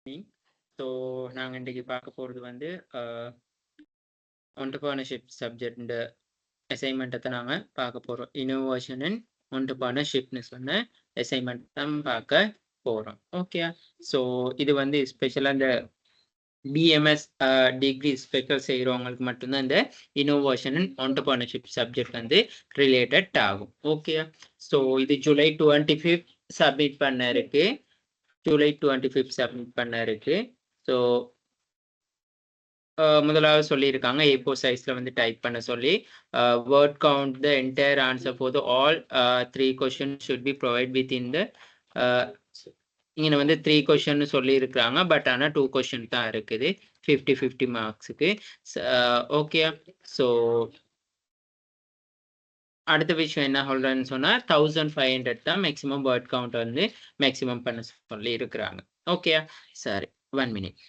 So நாங்கள் இன்றைக்கி பார்க்க போகிறது வந்து entrepreneurship சப்ஜெக்ட் அசைன்மெண்ட்டை தான் நாங்கள் பார்க்க போகிறோம். இன்னோவேஷன் அண்ட் entrepreneurshipனு சொன்ன அசைன்மெண்ட் தான் பார்க்க போகிறோம். ஓகே, ஸோ இது வந்து ஸ்பெஷலாக இந்த பிஎம்எஸ் டிகிரி ஸ்பெஷல் செய்கிறவங்களுக்கு மட்டும்தான் இந்த இன்னோவேஷன் அண்ட் entrepreneurship சப்ஜெக்ட் வந்து ரிலேட்டட் ஆகும். ஓகே, ஸோ இது ஜூலை 25 சப்மிட் பண்ண இருக்கு. ஜூலை 25 சப்மிட் பண்ண இருக்கு. ஸோ முதலாவது சொல்லியிருக்காங்க A4 சைஸ்ல வந்து டைப் பண்ண சொல்லி word count the entire answer for the all 3 question should be provide with in the இங்கே வந்து 3 கொஸ்டின் சொல்லியிருக்கிறாங்க. பட் ஆனால் 2 கொஸ்டின் தான் இருக்குது 50-50 மார்க்ஸுக்கு. ஓகே, ஸோ அடுத்த விஷயம் என்ன சொல்றேன்னு சொன்னா 1500 தான் மேக்ஸிமம் வேர்ட் கவுண்ட் வந்து மேக்ஸிமம் பண்ண சொல்லி இருக்கிறாங்க. ஓகே, சரி, 1 minute.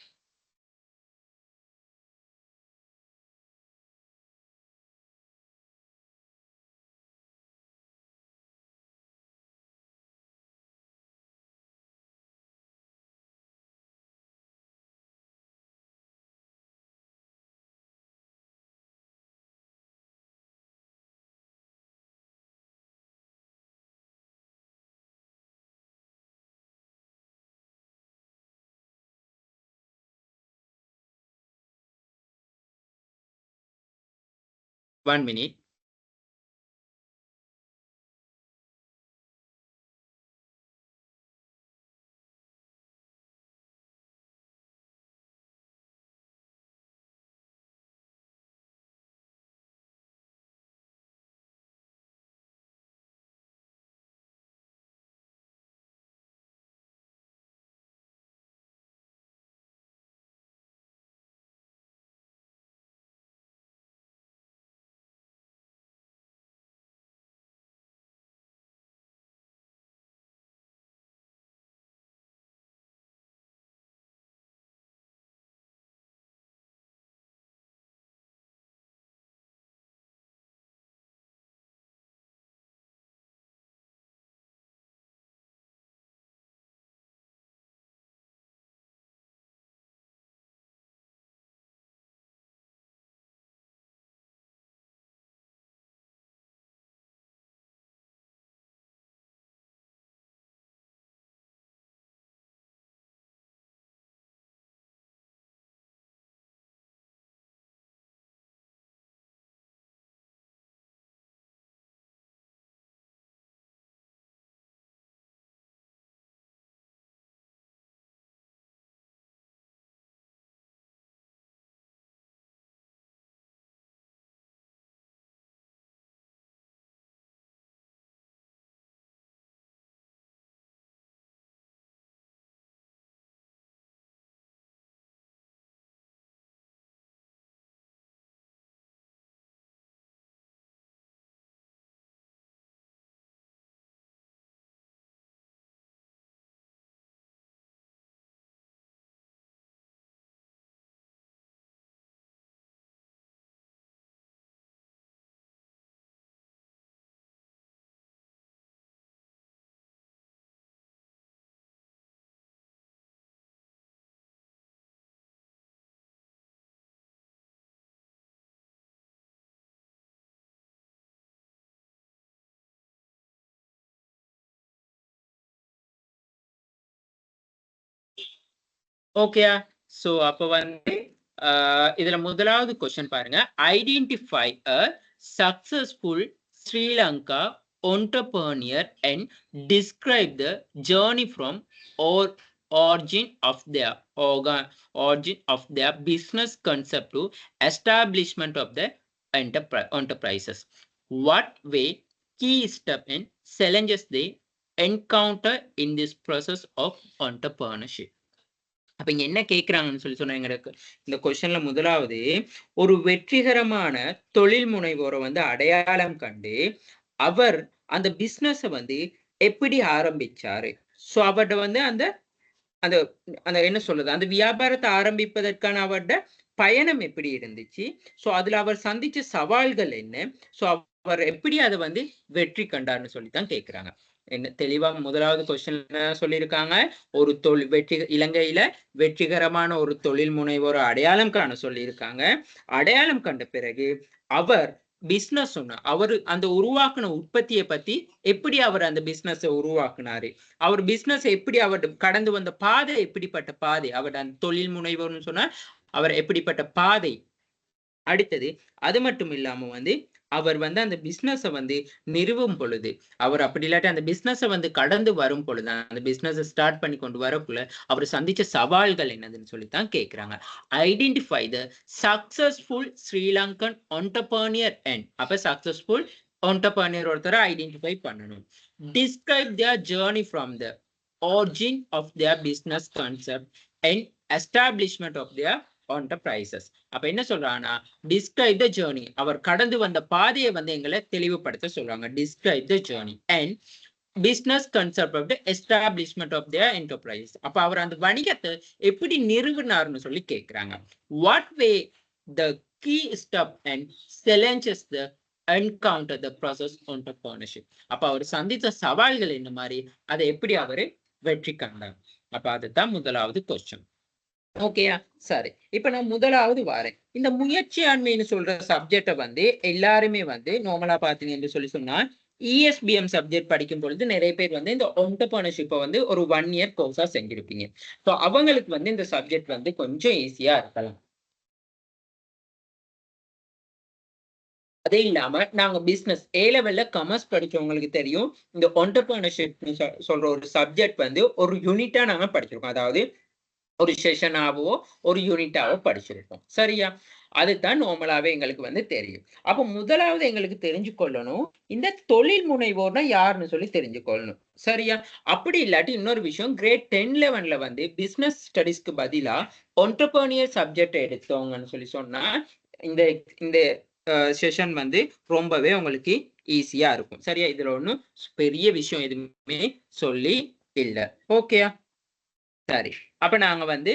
One minute. Okay, so அப்போ வந்து இதுல முதலாவது கொஸ்டின் பாருங்க. Identify a successful Sri Lanka entrepreneur and describe the journey from origin of their business concept to establishment of the enterprises. What way, key step and challenges they encounter in this process of entrepreneurship. அப்ப இங்க என்ன கேட்கிறாங்கன்னு சொன்னா எங்களுக்கு இந்த கொஸ்டின்ல முதலாவது ஒரு வெற்றிகரமான தொழில் முனைவோரை வந்து அடையாளம் கண்டு அவர் அந்த பிசினஸ வந்து எப்படி ஆரம்பிச்சாரு. சோ அவர்கிட்ட வந்து அந்த அந்த அந்த என்ன சொல்றது அந்த வியாபாரத்தை ஆரம்பிப்பதற்கான அவர்கிட்ட பயணம் எப்படி இருந்துச்சு. சோ அதுல அவர் சந்திச்ச சவால்கள் என்ன. சோ அவர் எப்படி அதை வந்து வெற்றி கண்டார்னு சொல்லித்தான் கேட்கிறாங்க. என்ன தெளிவா முதலாவது கொஸ்டின் சொல்லியிருக்காங்க, ஒரு இலங்கையில வெற்றிகரமான ஒரு தொழில் முனைவோர் அடையாளம் காண சொல்லியிருக்காங்க. அடையாளம் கண்ட பிறகு அவர் பிசினஸ் அவரு அந்த உருவாக்குன உற்பத்தியை பத்தி எப்படி அவர் அந்த பிசினஸ் உருவாக்குனாரு, அவர் பிசினஸ் எப்படி அவர் கடந்து வந்த பாதை எப்படிப்பட்ட பாதை, அவர் அந்த தொழில் முனைவோர்னு சொன்னா அவர் எப்படிப்பட்ட பாதை. அடுத்தது அது மட்டும் இல்லாம வந்து அவர் வந்து அந்த பிசினஸை வந்து நிறுவும் பொழுது, அவர் அப்படி இல்லாட்டி அந்த பிசினஸை வந்து கடந்து வரும் பொழுது, அந்த பிசினஸை ஸ்டார்ட் பண்ணி கொண்டு வரக்குள்ள அவர் சந்திச்ச சவால்கள் என்னதுன்னு சொல்லித்தான் கேட்கிறாங்க. Identify the successful Sri Lankan entrepreneur and அப்ப சக்சஸ்ஃபுல் என்டர்பிரனியர் ஒருத்தரை ஐடென்டிஃபை பண்ணணும். Describe their journey from the origin of their business concept and establishment of their enterprises. அப்ப என்ன சொல்றாங்கன்னா, describe the journey, அவர் கடந்து வந்த பாதையை வந்து எங்களை தெளிவுபடுத்த சொல்றாங்க. describe the journey and business concept of the establishment of their enterprise. அப்ப அவர் அந்த வணிகத்தை எப்படி நிறுவினார்னு சொல்லி கேட்கிறாங்க. what way the key step and challenges the encounter the process entrepreneurship. அப்ப அவர் சந்தித்த சவால்கள் என்ன மாதிரி, அதை எப்படி அவரு வெற்றி கண்டார். அப்ப அதுதான் முதலாவது கொஸ்டின். ஓகேயா, சரி. இப்ப நான் முதலாவது வாரேன். இந்த முயற்சியாண்மைன்னு சொல்ற சப்ஜெக்டை வந்து எல்லாருமே வந்து நார்மலா பாத்தீங்கன்னு சொல்லி சொன்னா ESBM சப்ஜெக்ட் படிக்கும் பொழுது நிறைய பேர் வந்து இந்த என்டர்பிரனர்ஷிப்பை வந்து ஒரு 1 இயர் கோர்ஸா செஞ்சிருப்பீங்க. ஸோ அவங்களுக்கு வந்து இந்த சப்ஜெக்ட் வந்து கொஞ்சம் ஈஸியா இருக்கலாம். அதே இல்லாம நாங்க பிசினஸ் A லெவல்ல கமர்ஸ் படிச்சவங்களுக்கு தெரியும், இந்த என்டர்பிரனர்ஷிப் சொல்ற ஒரு சப்ஜெக்ட் வந்து ஒரு யூனிட்டா நாங்க படிச்சிருக்கோம். அதாவது ஒரு செஷனாவோ ஒரு யூனிட்டாவோ படிச்சிருக்கோம். சரியா, அதுதான் நார்மலாவே எங்களுக்கு வந்து தெரியும். அப்ப முதலாவது எங்களுக்கு தெரிஞ்சு கொள்ளணும், இந்த தொழில் முனைவோர்னா யாருன்னு சொல்லி தெரிஞ்சு கொள்ளணும். சரியா, அப்படி இல்லாட்டி இன்னொரு விஷயம், கிரேட் 10 11ல வந்து பிசினஸ் ஸ்டடிஸ்க்கு பதிலா என்டர்பிரனியர் சப்ஜெக்ட் எடுத்தவங்கன்னு சொல்லி சொன்னா இந்த இந்த செஷன் வந்து ரொம்பவே உங்களுக்கு ஈஸியா இருக்கும். சரியா, இதுல ஒன்றும் பெரிய விஷயம் எதுவுமே சொல்லி இல்லை. ஓகேயா, சரி. அப்ப நாங்க வந்து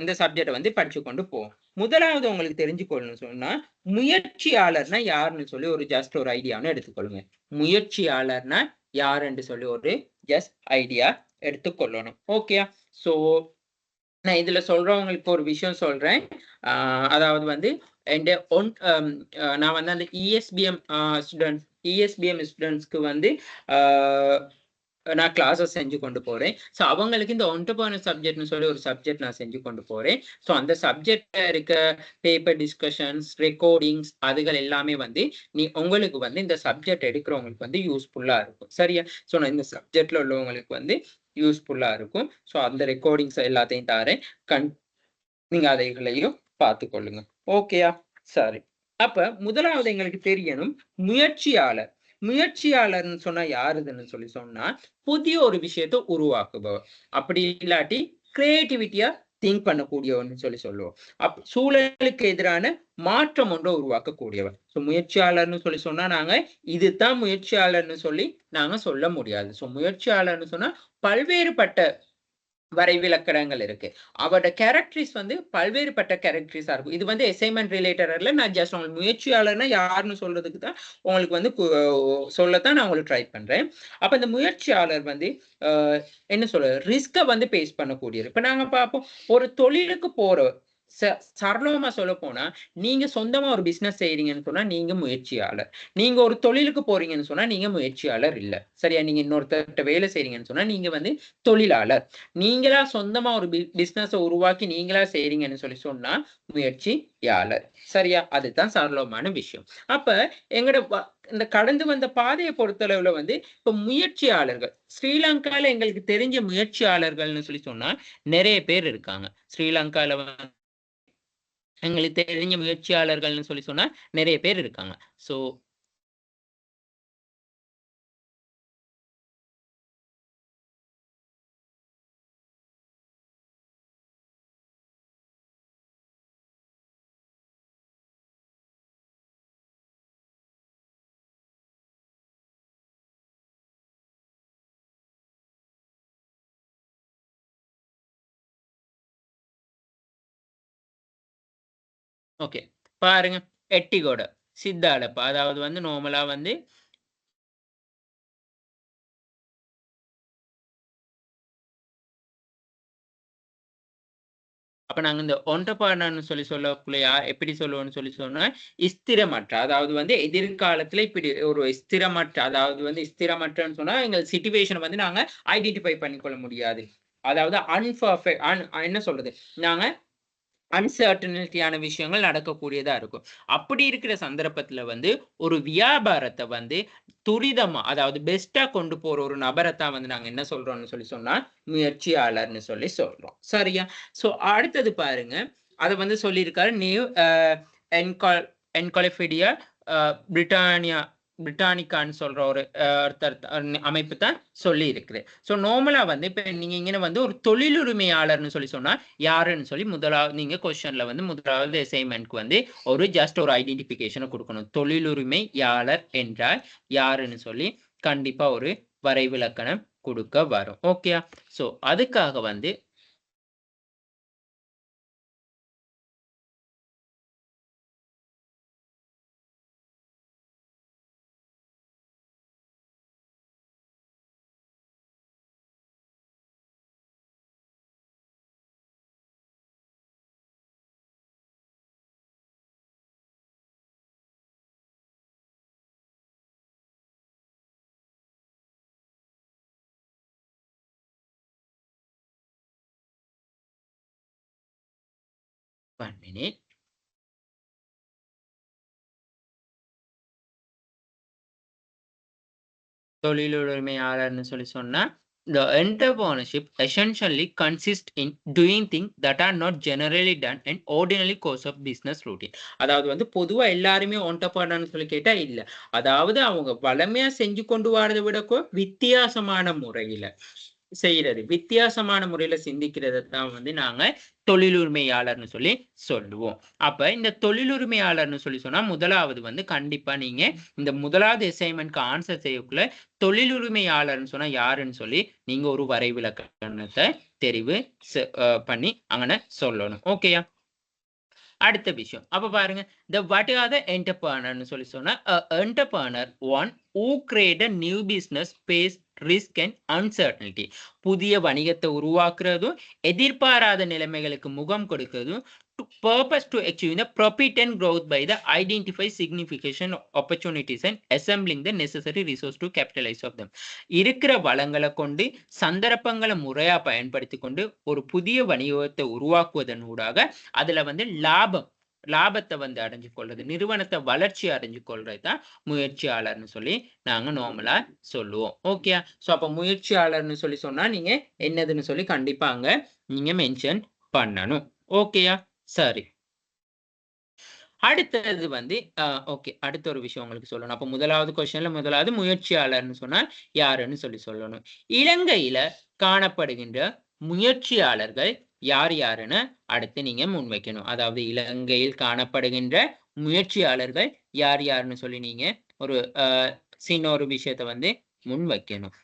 இந்த சப்ஜெக்டை வந்து படிச்சு கொண்டு போவோம். முதலாவது உங்களுக்கு தெரிஞ்சுக்கொள்ளணும்னு சொன்னா, முயற்சியாளர்னா யாருன்னு சொல்லி ஒரு ஜஸ்ட் ஒரு ஐடியான்னு எடுத்துக்கொள்ளுங்க. முயற்சியாளர்னா யாருன்னு சொல்லி ஒரு ஜஸ்ட் ஐடியா எடுத்துக்கொள்ளணும். ஓகேயா, சோ நான் இதுல சொல்றவங்களுக்கு ஒரு விஷயம் சொல்றேன். அதாவது வந்து நான் வந்து அந்த ESBM ஸ்டூடெண்ட்ஸ்க்கு வந்து நான் கிளாஸஸ் செஞ்சு கொண்டு போறேன். ஸோ அவங்களுக்கு இந்த என்டர்பிரனர் சப்ஜெக்ட்னு சொல்லி ஒரு சப்ஜெக்ட் நான் செஞ்சு கொண்டு போறேன். ஸோ அந்த சப்ஜெக்ட்ல இருக்க பேப்பர் டிஸ்கஷன்ஸ், ரெக்கார்டிங்ஸ் அதுகள் எல்லாமே வந்து உங்களுக்கு வந்து இந்த சப்ஜெக்ட் எடுக்கிறவங்களுக்கு வந்து யூஸ்ஃபுல்லா இருக்கும். சரியா, ஸோ நான் இந்த சப்ஜெக்ட்ல உள்ளவங்களுக்கு வந்து யூஸ்ஃபுல்லா இருக்கும். ஸோ அந்த ரெக்கார்டிங்ஸ் எல்லாத்தையும் தாரேன், நீங்க அதைகளையும் பார்த்து கொள்ளுங்க. ஓகேயா, சரி. அப்ப முதலாவது எங்களுக்கு தெரியணும், முயற்சியாளர். முயற்சியாளர்னு சொன்னா யாருதுன்னு சொல்லி சொன்னா, புதிய ஒரு விஷயத்தை உருவாக்குபவர். அப்படி இல்லாட்டி கிரியேட்டிவிட்டியா திங்க் பண்ணக்கூடியவர்னு சொல்லி சொல்லுவோம். சூழலுக்கு எதிரான மாற்றம் ஒன்றை உருவாக்கக்கூடியவர். ஸோ முயற்சியாளர்னு சொல்லி சொன்னா நாங்க இதுதான் முயற்சியாளர்னு சொல்லி நாங்க சொல்ல முடியாது. ஸோ முயற்சியாளர்னு சொன்னா பல்வேறுபட்ட வரைவிலக்கணங்கள் இருக்கு. அவரோட கேரக்டரிஸ் வந்து பல்வேறுபட்ட கேரக்டரிஸா இருக்கும். இது வந்து அசைன்மெண்ட் ரிலேட்டட்ல நான் ஜஸ்ட் உங்களுக்கு முயற்சியாளர்னா யாருன்னு சொல்றதுக்கு தான் உங்களுக்கு வந்து சொல்லத்தான் நான் உங்களுக்கு ட்ரை பண்றேன். அப்ப இந்த முயற்சியாளர் வந்து என்ன சொல்ற ரிஸ்கை வந்து பேஸ் பண்ணக்கூடியது. இப்ப நாங்க பார்ப்போம், ஒரு தொழிலுக்கு போற சரளமா சொல்ல போனா, நீங்க சொந்தமா ஒரு பிசினஸ் செய்றீங்கன்னு சொன்னா நீங்க முயற்சியாளர். நீங்க ஒரு தொழிலுக்கு போறீங்கன்னு சொன்னா நீங்க முயற்சியாளர் இல்ல. சரியா, நீங்க இன்னொருத்தர்கிட்ட வேலை செய்றீங்கன்னு சொன்னா நீங்க வந்து தொழிலாளர். நீங்களா சொந்தமா ஒரு பிசினஸ் உருவாக்கி நீங்களா செய்றீங்கன்னு சொல்லி சொன்னா முயற்சியாளர். சரியா, அதுதான் சரளமான விஷயம். அப்ப எங்கட இந்த கடந்து வந்த பாதையை பொறுத்தளவுல வந்து இப்ப முயற்சியாளர்கள் ஸ்ரீலங்கால எங்களுக்கு தெரிஞ்ச முயற்சியாளர்கள்னு சொல்லி சொன்னா நிறைய பேர் இருக்காங்க. ஸ்ரீலங்கால எங்களுக்கு தெரிஞ்ச முயற்சியாளர்கள்னு சொல்லி சொன்னா நிறைய பேர் இருக்காங்க. சோ ஓகே, பாருங்க. எட்டிகோட சித்தாளப்பா, அதாவது வந்து நார்மலா வந்து அப்ப நாங்க இந்த ஒன்றபாடன்னு சொல்லக்குள்ள எப்படி சொல்லுவோம்னு சொன்னா ஸ்திரமற்ற, அதாவது வந்து எதிர்காலத்துல இப்படி ஒரு ஸ்திரமற்ற, அதாவது வந்து ஸ்திரமற்றன்னு சொன்னா எங்க சிச்சுவேஷன் வந்து நாங்க ஐடென்டிஃபை பண்ணிக்கொள்ள முடியாது. அதாவது என்ன சொல்றது, நாங்க அன்சர்டனிட்டியான விஷயங்கள் நடக்கக்கூடியதா இருக்கும். அப்படி இருக்கிற சந்தர்ப்பத்துல வந்து ஒரு வியாபாரத்தை வந்து துரிதமா, அதாவது பெஸ்ட்டா கொண்டு போற ஒரு நபரைத்தான் வந்து நாங்க என்ன சொல்றோம்னு சொன்னா முயற்சியாளர்னு சொல்றோம். சரியா? சோ அடுத்தது பாருங்க, அத வந்து சொல்லியிருக்காரு நியூ என்கால் என்காலிஃபீடியா பிரிட்டானியா பிரிட்டானிக்கான்னு சொல்ற ஒரு ஒருத்தர் அமைப்பு தான் சொல்லி இருக்குது. ஸோ நார்மலா வந்து இப்ப நீங்க இங்க வந்து ஒரு தொழிலுரிமையாளர்னு சொன்னா யாருன்னு சொல்லி முதலாவது நீங்க கொஸ்டின்ல வந்து முதலாவது அசைன்மெண்ட்க்கு வந்து ஒரு ஜஸ்ட் ஒரு ஐடென்டிபிகேஷனை கொடுக்கணும். தொழிலுரிமையாளர் என்றால் யாருன்னு சொல்லி கண்டிப்பா ஒரு வரைவிலக்கணம் கொடுக்க வரும். ஓகே, சோ அதுக்காக வந்து one minute. தொழிலுரிமையாளர்னு சொன்னா the entrepreneurship essentially consists in doing things that are not generally done in ordinary course of business routine. அதாவது வந்து பொதுவா எல்லாருமே entrepreneurனு சொல்லி கேட்டா இல்ல. அதாவது அவங்க வளமையா செஞ்சு கொண்டு வரதை விட வித்தியாசமான முறையில செய்யறது, வித்தியாசமான முறையில சிந்திக்கிறதை தான் வந்து நாங்க தொழிலுரிமையாளர்னு சொல்லி சொல்லுவோம். அப்ப இந்த தொழிலுரிமையாளர்னு சொன்னா முதலாவது வந்து கண்டிப்பா நீங்க இந்த முதலாவது அசைன்மெண்ட்க்கு ஆன்சர் செய்யக்குள்ள தொழிலுரிமையாளர்னு சொன்னா யாருன்னு சொல்லி நீங்க ஒரு வரைவிலக்கணத்தை தெரிவு பண்ணி அங்கன சொல்லணும். ஓகேயா? அடுத்த விஷயம் அப்ப பாருங்க, the what are the entrepreneurனு சொல்லி சொன்னா entrepreneur one who create a new business face risk and uncertainty. புதிய வணிகத்தை உருவாக்குறதும் எதிர்பாராத நிலைமைகளுக்கு முகம் கொடுக்கிறதும் purpose to achieve the profit and growth by the identify significant opportunities and assembling the necessary resource to capitalize of them. இருக்கிற வளங்களை கொண்டு சந்தர்ப்பங்களை முறையா பயன்படுத்தி கொண்டு ஒரு புதிய வணிகத்தை உருவாக்குவதன் ஊடாக அதுல வந்து லாபத்தை வந்து அடைஞ்சு கொள்றது, நிறுவனத்தை வளர்ச்சி அடைஞ்சு கொள்றதுதான் முயற்சியாளர்னு சொல்லி நாங்க நார்மலா சொல்லுவோம். ஓகே, சோ அப்ப முயற்சியாளர்னு சொல்லி சொன்னா நீங்க என்னதுன்னு சொல்லி கண்டிப்பா அங்க நீங்க மென்ஷன் பண்ணணும். ஓகேயா? சரி, அடுத்தது வந்து ஓகே, அடுத்த ஒரு விஷயம் உங்களுக்கு சொல்லணும். அப்ப முதலாவது கொஸ்டின்ல முதலாவது முயற்சியாளர்னு சொன்னா யாருன்னு சொல்லி சொல்லணும். இலங்கையில காணப்படுகின்ற முயற்சியாளர்கள் யார் யாருன்னு அடுத்து நீங்க முன்வைக்கணும். அதாவது இலங்கையில் காணப்படுகின்ற முயற்சியாளர்கள் யார் யாருன்னு சொல்லி நீங்க ஒரு சின்ன ஒரு விஷயத்தை வந்து முன்வைக்கணும்.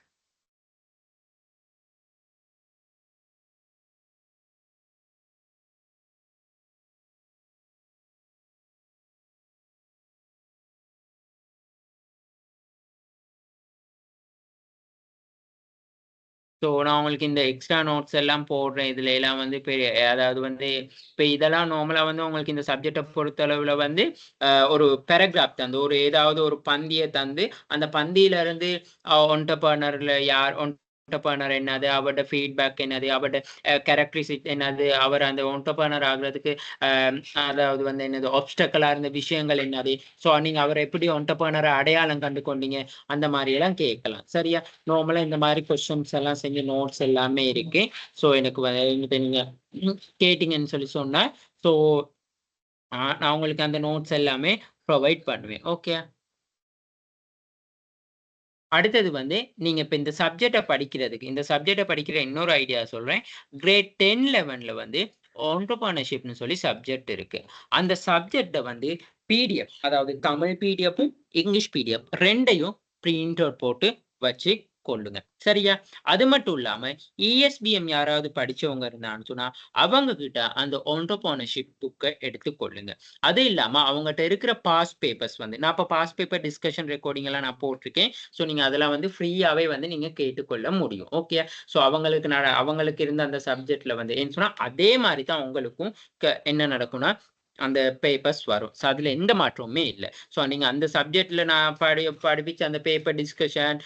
ஸோ நான் உங்களுக்கு இந்த எக்ஸ்ட்ரா நோட்ஸ் எல்லாம் போடுறேன். இதுல எல்லாம் வந்து அதாவது வந்து இப்ப இதெல்லாம் நார்மலா வந்து உங்களுக்கு இந்த சப்ஜெக்டை பொறுத்தளவுல வந்து ஒரு பேராகிராஃப் தந்து ஒரு ஏதாவது ஒரு பந்தியை தந்து அந்த பந்தியில இருந்து ஒன்டர்பர்னர்ல யார் ஒன்டர்பர்னர் என்னது, அவரோட ஃபீட்பேக் என்னது, அவரோட கேரக்டரிஸ்டிக் என்னது, அவர் அந்த ஒன்டர்பர்னர் ஆகுறதுக்கு அதாவது வந்து என்னது ஆப்ஸ்டக்கலா இருந்த விஷயங்கள் என்னது, ஸோ நீங்க அவரை எப்படி ஒன்டர்பர்னரை அடையாளம் கண்டு கொண்டீங்க, அந்த மாதிரி எல்லாம் கேட்கலாம். சரியா? நார்மலா இந்த மாதிரி கொஸ்டின்ஸ் எல்லாம் செஞ்சு நோட்ஸ் எல்லாமே இருக்கு. ஸோ எனக்கு நீங்க கேட்டீங்கன்னு சொல்லி சொன்னா ஸோ நான் உங்களுக்கு அந்த நோட்ஸ் எல்லாமே ப்ரொவைட் பண்ணுவேன். ஓகே, அடுத்தது வந்து நீங்க இப்ப இந்த சப்ஜெக்டை படிக்கிற இன்னொரு ஐடியா சொல்றேன். கிரேட் 10, 11ல வந்து ஆண்டர்பிரினர்ஷிப்னு சொல்லி சப்ஜெக்ட் இருக்கு. அந்த சப்ஜெக்டை வந்து பிடிஎஃப், அதாவது தமிழ் பிடிஎஃப் இங்கிலீஷ் பிடிஎஃப் ரெண்டையும் பிரிண்ட் அவுட் போட்டு வச்சு கொள்ளுங்க. சரியா? அது மட்டும் இல்லாம ESBM யாராவது படிச்சவங்க இருந்தான்னு சொன்னா, அவங்க கிட்ட அந்த என்டர்பிரினியர்ஷிப் புக்க எடுத்து கொள்ளுங்க. அது இல்லாம அவங்கட்ட இருக்கிற பாஸ்ட் பேப்பர்ஸ் வந்து நான் இப்ப பாஸ்ட் பேப்பர் டிஸ்கஷன் ரெக்கார்டிங் எல்லாம் நான் போட்டிருக்கேன். ஸோ நீங்க அதெல்லாம் வந்து ஃப்ரீயாவே வந்து நீங்க கேட்டுக்கொள்ள முடியும். ஓகே. ஸோ அவங்களுக்கு இருந்த அந்த சப்ஜெக்ட்ல வந்து ஏன்னு சொன்னா, அதே மாரி தான் உங்களுக்கும் என்ன நடக்கும்னா, அந்த பேப்பர்ஸ் வரும். ஸோ அதுல எந்த மாற்றமுமே இல்ல. ஸோ நீங்க அந்த சப்ஜெக்ட்ல நான் படிப்பிச்ச அந்த பேப்பர் டிஸ்கஷன்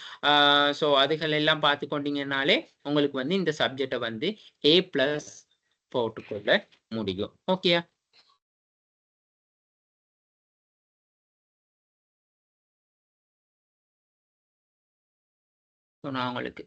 ஸோ அதுகள் எல்லாம் பார்த்து கொண்டீங்கன்னாலே உங்களுக்கு வந்து இந்த சப்ஜெக்ட வந்து A+ போட்டுக்கொள்ள முடியும். ஓகேயா? ஸோ நான் உங்களுக்கு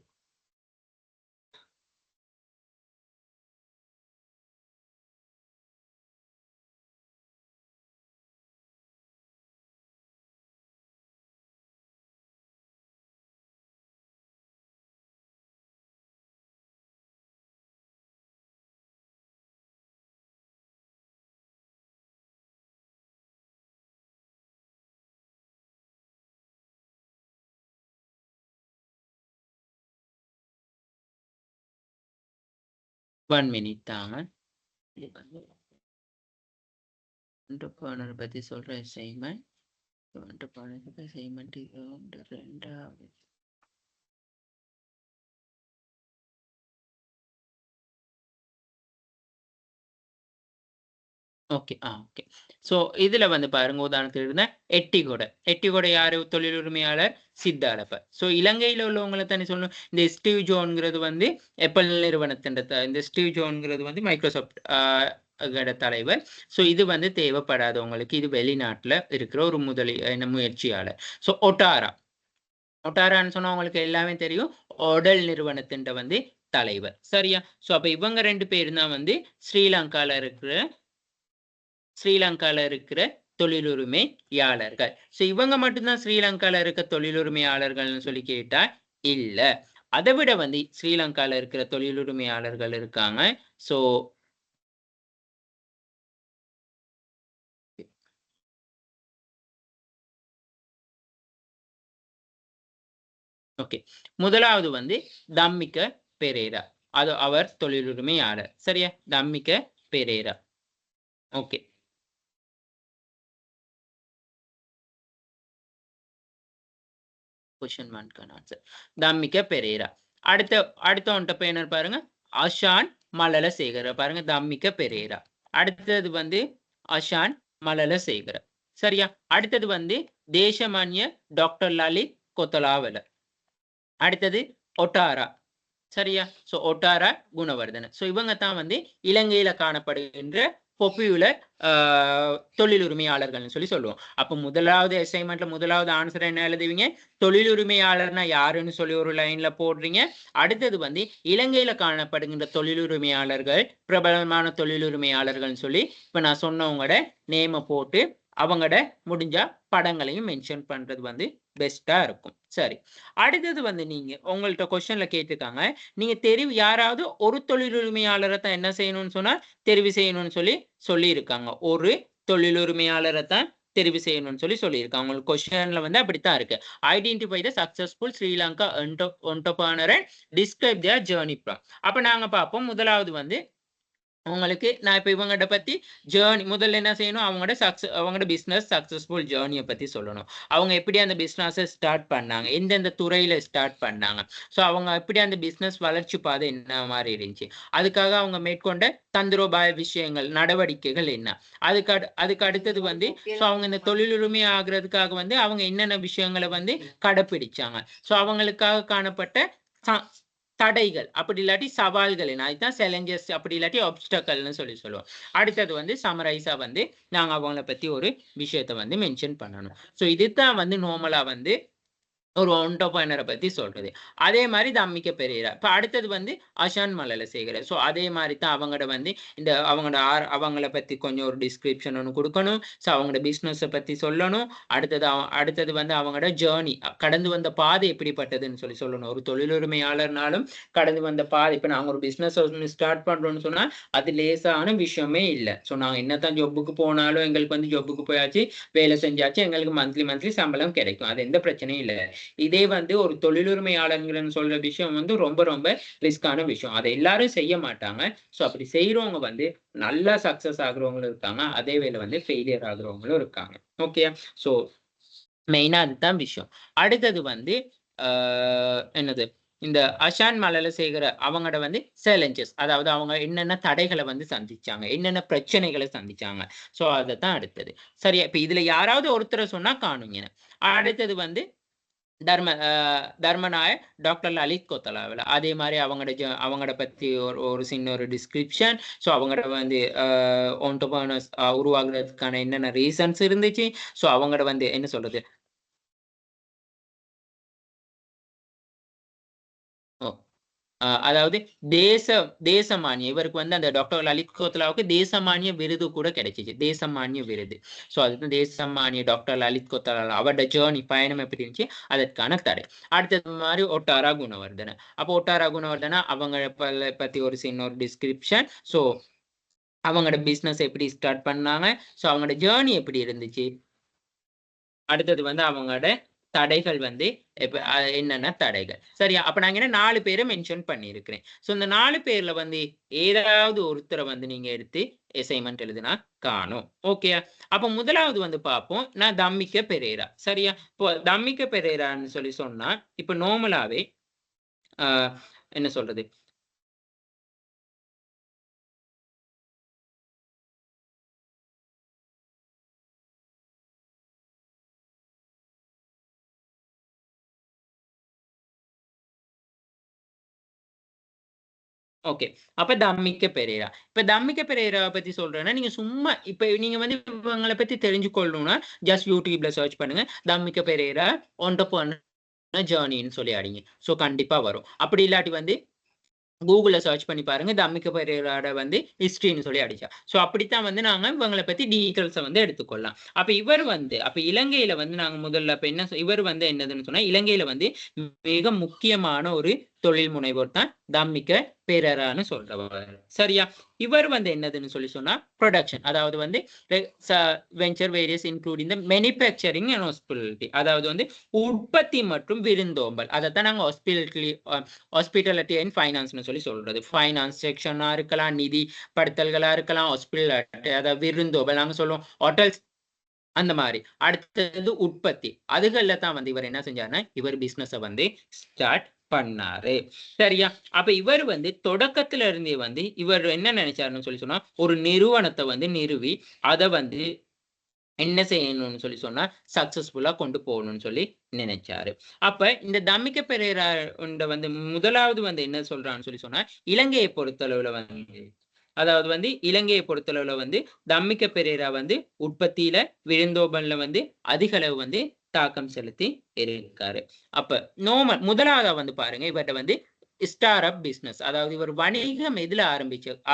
1 மினிட் தாங்க. என்டர்பிரினர் பத்தி சொல்ற அசைன்மென்ட். என்டர்பிரினர் அசைன்மென்ட் இது 2வது. ஓகே. ஓகே. ஸோ இதுல வந்து பாருங்க உதாரணத்துக்கு இருந்த எட்டிகொட. எட்டிகொட யாரு? தொழில் உரிமையாளர் சித்தாரப்ப. ஸோ இலங்கையில உள்ளவங்கள தானே சொல்லணும். இந்த ஸ்டீவ் ஜோன்ங்கிறது வந்து Apple நிறுவனத்தின் இந்த ஸ்டீவ் ஜோன்ங்கிறது வந்து மைக்ரோசாஃப்ட் தலைவர். ஸோ இது வந்து தேவைப்படாதவங்களுக்கு இது வெளிநாட்டுல இருக்கிற ஒரு முயற்சியாளர். ஸோ ஒட்டாரான்னு சொன்னா உங்களுக்கு எல்லாமே தெரியும். ஒடல் நிறுவனத்தின் வந்து தலைவர். சரியா? ஸோ அப்ப இவங்க 2 பேரும் தான் வந்து ஸ்ரீலங்கால இருக்கிற தொழிலுரிமையாளர்கள். ஸோ இவங்க மட்டும்தான் ஸ்ரீலங்கால இருக்க தொழிலுரிமையாளர்கள்னு சொல்லி கேட்டா இல்ல. அதை விட வந்து ஸ்ரீலங்கால இருக்கிற தொழிலுரிமையாளர்கள் இருக்காங்க. So okay. முதலாவது வந்து தம்மிக்க பெரேரா. அது அவர் தொழிலுரிமையாளர். சரியா? தம்மிக்க பெரேரா. ஓகே. क्वेश्चन 1 का आंसर தம்மிக்க பெரேரா. அடுத்த என்டர்பிரைனர் பாருங்க அஷான் மலலசேகர. பாருங்க தம்மிக்க பெரேரா. அடுத்தது வந்து அஷான் மலலசேகர. சரியா? அடுத்தது வந்து தேசமானிய டாக்டர் லலித் கொத்தலாவல. அடுத்தது ஒட்டாரா. சரியா? ஸோ ஒட்டாரா குணவர்தன. ஸோ இவங்க தான் வந்து இலங்கையில காணப்படுகின்ற பொப்புலர் தொழில் உரிமையாளர்கள்னு சொல்லி சொல்லுவோம். அப்போ முதலாவது அசைன்மெண்ட்ல முதலாவது ஆன்சர் என்ன எழுதுவீங்க? தொழில் உரிமையாளர்னா யாருன்னு சொல்லி ஒரு லைன்ல போடுறீங்க. அடுத்தது வந்து இலங்கையில காணப்படுகின்ற தொழில் உரிமையாளர்கள், பிரபலமான தொழில் உரிமையாளர்கள்னு சொல்லி இப்ப நான் சொன்னவங்களோட நேம போட்டு அவங்களோட முடிஞ்சா படங்களையும் மென்ஷன் பண்றது வந்து பெஸ்டா இருக்கும். சரி. அடுத்தது வந்து நீங்க உங்கள்ட்ட கொஸ்டின்ல கேட்டிருக்காங்க. நீங்க யாராவது ஒரு தொழில் உரிமையாளரை தான் என்ன செய்யணும்னு சொன்னா தெரிவு செய்யணும்னு சொல்லி இருக்காங்க. ஒரு தொழில் உரிமையாளரை தான் தெரிவு செய்யணும்னு சொல்லியிருக்காங்க. உங்களுக்கு கொஸ்டின்ல வந்து அப்படித்தான் இருக்கு. Identify the successful Sri Lanka entrepreneur and describe their journey plan. அப்ப நாங்க பார்ப்போம். முதலாவது வந்து உங்களுக்கு நான் இப்ப இவங்ககிட்ட பத்தி ஜேர்னி முதல்ல என்ன செய்யணும்? அவங்களோட பிசினஸ் சக்சஸ்ஃபுல் ஜேர்னியை பத்தி சொல்லணும். அவங்க எப்படி அந்த பிசினஸை ஸ்டார்ட் பண்ணாங்க, எந்தெந்த துறையில ஸ்டார்ட் பண்ணாங்க, ஸோ அவங்க எப்படி அந்த பிசினஸ் வளர்ச்சி பாதை என்ன மாதிரி இருந்துச்சு, அதுக்காக அவங்க மேற்கொண்ட தந்திரோபாய விஷயங்கள், நடவடிக்கைகள் என்ன, அதுக்கு அடுத்தது வந்து ஸோ அவங்க இந்த தொழிலுரிமை ஆகுறதுக்காக வந்து அவங்க என்னென்ன விஷயங்களை வந்து கடைப்பிடிச்சாங்க, ஸோ அவங்களுக்காக காணப்பட்ட தடைகள், அப்படி இல்லாட்டி சவால்கள் என்ன, அதுதான் சேலஞ்சஸ், அப்படி இல்லாட்டி ஆப்ஸ்டக்கல்னு சொல்லுவோம். அடுத்தது வந்து சமரைஸா வந்து நாங்க அவங்கள பத்தி ஒரு விஷயத்தை வந்து மென்ஷன் பண்ணணும். ஸோ இதுதான் வந்து நார்மலா வந்து ஒரு என்டர்பிரைனரை பத்தி சொல்றது. அதே மாதிரி தம்மிக்க பெரேரா. இப்ப அடுத்தது வந்து அஷான் மலலசேகர. ஸோ அதே மாதிரி தான் அவங்களோட வந்து இந்த அவங்கள பத்தி கொஞ்சம் ஒரு டிஸ்கிரிப்ஷன் ஒன்று கொடுக்கணும். ஸோ அவங்களோட பிஸ்னஸை பத்தி சொல்லணும். அடுத்தது வந்து அவங்களோட ஜேர்னி, கடந்து வந்த பாதை எப்படிப்பட்டதுன்னு சொல்லணும். ஒரு தொழிலுரிமையாளர்னாலும் கடந்து வந்த பாதை, இப்ப நாங்க ஒரு பிசினஸ் ஸ்டார்ட் பண்றோம்னு சொன்னா அது லேசான விஷயமே இல்லை. ஸோ நாங்க என்னத்தான் ஜொப்புக்கு போனாலும் எங்களுக்கு வந்து ஜொப்புக்கு போயாச்சு, வேலை செஞ்சாச்சு, எங்களுக்கு மந்த்லி சம்பளம் கிடைக்கும். அது எந்த பிரச்சனையும் இல்லை. இதே வந்து ஒரு தொழிலுரிமையாளர்கள்னு சொல்ற விஷயம் வந்து ரொம்ப ரொம்ப ரிஸ்கான விஷயம். அதை எல்லாரும் செய்ய மாட்டாங்க. ஸோ அப்படி செய்றவங்க வந்து நல்லா சக்சஸ் ஆகுறவங்களும் இருக்காங்க. அதே வேளை வந்து ஃபெயிலியர் ஆகுறவங்களும் இருக்காங்க. ஓகேயா? ஸோ மெயினா அதுதான் விஷயம். அடுத்தது வந்து அ என்னது? இந்த அஷான் மலலசேகர அவங்களோட வந்து சேலஞ்சஸ். அதாவது அவங்க என்னென்ன தடைகள வந்து சந்திச்சாங்க? என்னென்ன பிரச்சனைகள சந்திச்சாங்க? ஸோ அதத்தான் அடுத்தது. சரியா? இப்ப இதுல யாராவது ஒருத்தர சொன்னா காணுங்க. அடுத்தது வந்து தர்ம அ தர்மநாய டாக்டர் லலித் கோத்தலாவல. அதே மாரி அவங்களோட பத்தி ஒரு ஒரு சின்ன ஒரு டிஸ்கிரிப்ஷன். ஸோ அவங்களோட வந்து ஆண்டர்பிரினர்ஸ் உருவாகுறதுக்கான என்னென்ன ரீசன்ஸ் இருந்துச்சு. ஸோ அவங்களோட வந்து என்ன சொல்றது? ஓ. அதாவது தேச தேசமானிய இவருக்கு வந்து அந்த டாக்டர் லலித் கோத்லாவுக்கு தேசமானிய விருது கூட கிடைச்சுச்சு. தேசமானிய விருது. ஸோ அதுதான் தேசமானிய டாக்டர் லலித் கோத்லா அவரோட ஜர்னி பயணம் எப்படி இருந்துச்சு? அதற்கான தடை. அடுத்தது மாரி ஒட்டாரா குணவர்தன. அப்போ ஒட்டாரா குணவர்தனா அவங்க பத்தி ஒரு சின்ன ஒரு டிஸ்கிரிப்ஷன். ஸோ அவங்களோட பிசினஸ் எப்படி ஸ்டார்ட் பண்ணாங்க? ஸோ அவங்களோட ஜர்னி எப்படி இருந்துச்சு? அடுத்தது வந்து அவங்களோட தடைகள் வந்து இப்ப என்னென்ன தடைகள். சரியா? அப்ப நான் இங்க 4 பேர மென்ஷன் பண்ணியிருக்கிறேன். ஸோ இந்த 4 பேர்ல வந்து ஏதாவது ஒருத்தர வந்து நீங்க எடுத்து அசைன்மென்ட் எழுதினா காணும். ஓகேயா? அப்ப முதலாவது வந்து பார்ப்போம். நான் தம்மிக்க பெரேரா. சரியா? இப்போ தம்மிக்க பெரேரான்னு சொல்லி சொன்னா, இப்ப நார்மலாவே அ என்ன சொல்றது? ஓகே. அப்ப தம்மிக்க பெரேரா. இப்ப தம்மிக்க பெரேராவ பத்தி சொல்றேன்னா, நீங்க சும்மா இப்ப நீங்க வந்து இவங்கள பத்தி தெரிஞ்சு கொள்ளணும்னா, ஜஸ்ட் YouTubeல சர்ச் பண்ணுங்க. தம்மிக்க பெரேரா ஒன்டர்பிரெனர் ஜர்னின்னு சொல்லி அடிங்க. ஸோ கண்டிப்பா வரும். அப்படி இல்லாட்டி வந்து Googleல சர்ச் பண்ணி பாருங்க. இந்த அம்மிக்க பெரேராட வந்து ஹிஸ்டரின்னு சொல்லி அடிச்சா. ஸோ அப்படித்தான் வந்து நாங்க இவங்கள பத்தி டீட்டெயில்ஸ வந்து எடுத்துக்கொள்ளலாம். அப்ப இவர் வந்து அப்ப இலங்கையில வந்து நாங்க முதல்ல அப்ப என்ன இவர் வந்து என்னதுன்னு சொன்னா, இலங்கையில வந்து மிக முக்கியமான ஒரு தொழில் முனைவோர் தான் தம்மிக்க பெரேரான்னு சொல்றவர். சரியா? இவர் வந்து என்னதுன்னு சொல்லி சொன்னா, புரொடக்ஷன். அதாவது வந்து ரெ ச venture various including the manufacturing and hospitality. அதாவது வந்து உற்பத்தி மற்றும் விருந்தோம்பல். அதத்தான் நாங்க ஹாஸ்பிட்டாலிட்டி அண்ட் ஃபைனான்ஸ்ன்னு சொல்லி சொல்றது. ஃபைனான்ஸ் செக்ஷனா இருக்கலாம், நிதி படுத்தல்களா இருக்கலாம், ஹாஸ்பிட்டாலிட்டி அதாவது விருந்தோம்பல் நாங்க சொல்லுவோம் ஹோட்டல்ஸ் அந்த மாரி. அடுத்தது உற்பத்தி. அதுகள்ல தான் வந்து இவர் என்ன செஞ்சாருன்னா, இவர் பிசினஸ வந்து ஸ்டார்ட் பண்ணாரு. சரியா? அப்ப இவர் வந்து தொடக்கத்துல இருந்தே வந்து இவர் என்ன நெனைச்சாருன்னு சொல்லி சொன்னா, ஒரு நிறுவனத்த வந்து நிறுவி, அத வந்து என்ன செய்யணும்னு சொல்லி சொன்னா, சக்சஸ்ஃபுல்லா கொண்டு போகணும்னு சொல்லி நினைச்சாரு. அப்ப இந்த தம்மிக்க பெரேரா வந்து முதலாவது வந்து என்ன சொல்றான்னு சொல்லி சொன்னா, இலங்கையை பொறுத்தளவுல வந்து அதாவது வந்து இலங்கையை பொறுத்தளவுல வந்து தம்மிக்க பெரேரா வந்து உற்பத்தியில, விருந்தோம்பல்ல வந்து அதிக அளவு வந்து தாக்கம் செலுத்தி இருக்காரு. அப்ப முதலாவதா வந்து பாருங்க, இவர்ட்ட வந்து ஸ்டார்ட் அப் பிசினஸ். அதாவது இவர் வணிகம் எதுல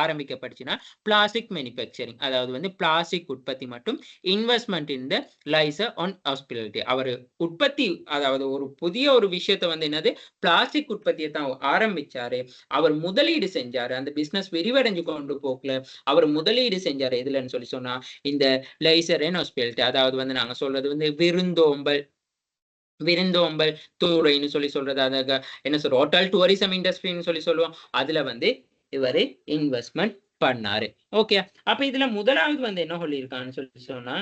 ஆரம்பிக்கப்பட்டுச்சுன்னா, பிளாஸ்டிக் மேனுஃபேக்சரிங். அதாவது வந்து பிளாஸ்டிக் உற்பத்தி மற்றும் investment in the leisure and hospitality. அவரு உற்பத்தி அதாவது ஒரு புதிய ஒரு விஷயத்த வந்து என்னது பிளாஸ்டிக் உற்பத்திய தான் ஆரம்பிச்சாரு. அவர் முதலீடு செஞ்சாரு. அந்த பிசினஸ் விரிவடைஞ்சு கொண்டு போகல. அவர் முதலீடு செஞ்சாரு. எதுலன்னு சொல்லி சொன்னா, இந்த லேசர் அண்ட் ஹாஸ்பிட்டாலிட்டி. அதாவது வந்து நாங்க சொல்றது வந்து விருந்தோம்பல் விருந்தோம்பல் துறைன்னு சொல்லி சொல்றது. அத என்ன சொல்றோம் ஹோட்டல் டூரிசம் இண்டஸ்ட்ரின்னு சொல்லி சொல்லுவோம். அதுல வந்து இவரு இன்வெஸ்ட்மென்ட் பண்ணாரு. ஓகே. அப்ப இதுல முதலாவது வந்து என்ன சொல்லியிருக்கான்னு சொல்லி சொன்னா,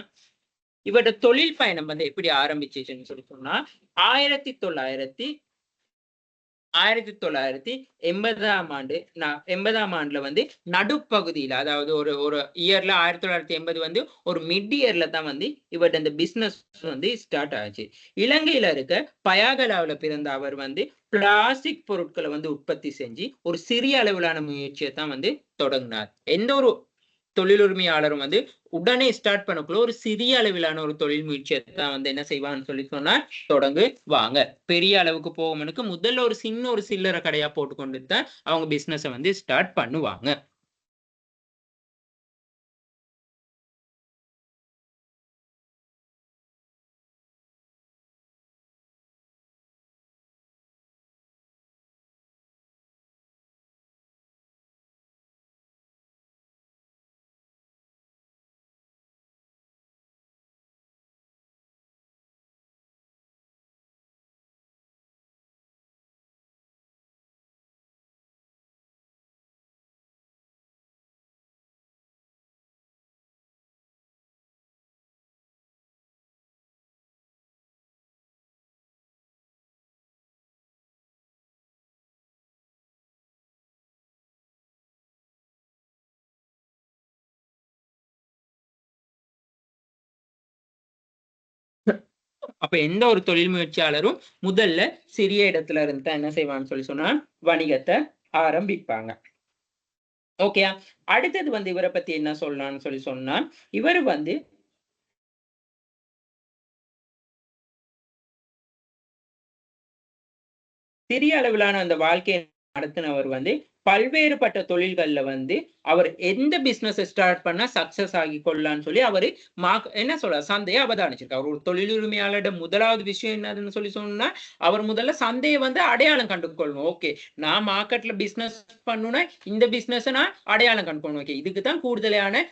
இவரோட தொழில் பயணம் வந்து எப்படி ஆரம்பிச்சுச்சுன்னு சொல்லி சொன்னா, 1980ஆம் ஆண்டு 80ஆம் ஆண்டுல வந்து நடுப்பகுதியில அதாவது ஒரு ஒரு இயர்ல 1980 வந்து ஒரு மிட் இயர்ல தான் வந்து இவர்ட்ட இந்த பிசினஸ் வந்து ஸ்டார்ட் ஆச்சு. இலங்கையில இருக்க பயாகலாவுல பிறந்த அவர் வந்து பிளாஸ்டிக் பொருட்கள வந்து உற்பத்தி செஞ்சு ஒரு சிறிய அளவிலான முயற்சிய தான் வந்து தொடங்கினார். எந்த ஒரு தொழிலுரிமையாளரும் வந்து உடனே ஸ்டார்ட் பண்ணக்குள்ள ஒரு சிறிய அளவிலான ஒரு தொழில் முயற்சியத்த தான் வந்து என்ன செய்வான்னு சொல்லி சொன்னா தொடங்குவாங்க. பெரிய அளவுக்கு போகுமுன்னுக்கு முதல்ல ஒரு சின்ன ஒரு சில்லறை கடையா போட்டுக்கொண்டு தான் அவங்க பிசினஸ வந்து ஸ்டார்ட் பண்ணுவாங்க. அப்ப எந்த ஒரு தொழில் முயற்சியாளரும் முதல்ல சிறிய இடத்துல இருந்து தான் என்ன செய்வான்னு சொல்லி சொன்னா வணிகத்தை ஆரம்பிப்பாங்க. ஓகே, அடுத்தது வந்து இவரை பத்தி என்ன சொல்லலாம்னு சொல்லி சொன்னா இவர் வந்து சிறிய அளவிலான அந்த வாழ்க்கையை நடத்தினவர் வந்து பல்வேறுபட்ட தொழில்கள்ல வந்து அவர் எந்த பிசினஸ் ஸ்டார்ட் பண்ணா சக்சஸ் ஆகி கொள்ளலாம்னு சொல்லி அவரு என்ன சொல்ற சந்தையை அவதானிச்சிருக்காரு. ஒரு தொழில் உரிமையாளரிடம் முதலாவது விஷயம் என்னதுன்னு சொல்லி சொன்னா அவர் முதல்ல சந்தையை வந்து அடையாளம் கண்டு கொள்ளணும். ஓகே, நான் மார்க்கெட்ல பிசினஸ் பண்ணுனா இந்த பிசினஸ் நான் அடையாளம் கண்டுக்கணும். ஓகே, இதுக்கு தான் கூடுதலான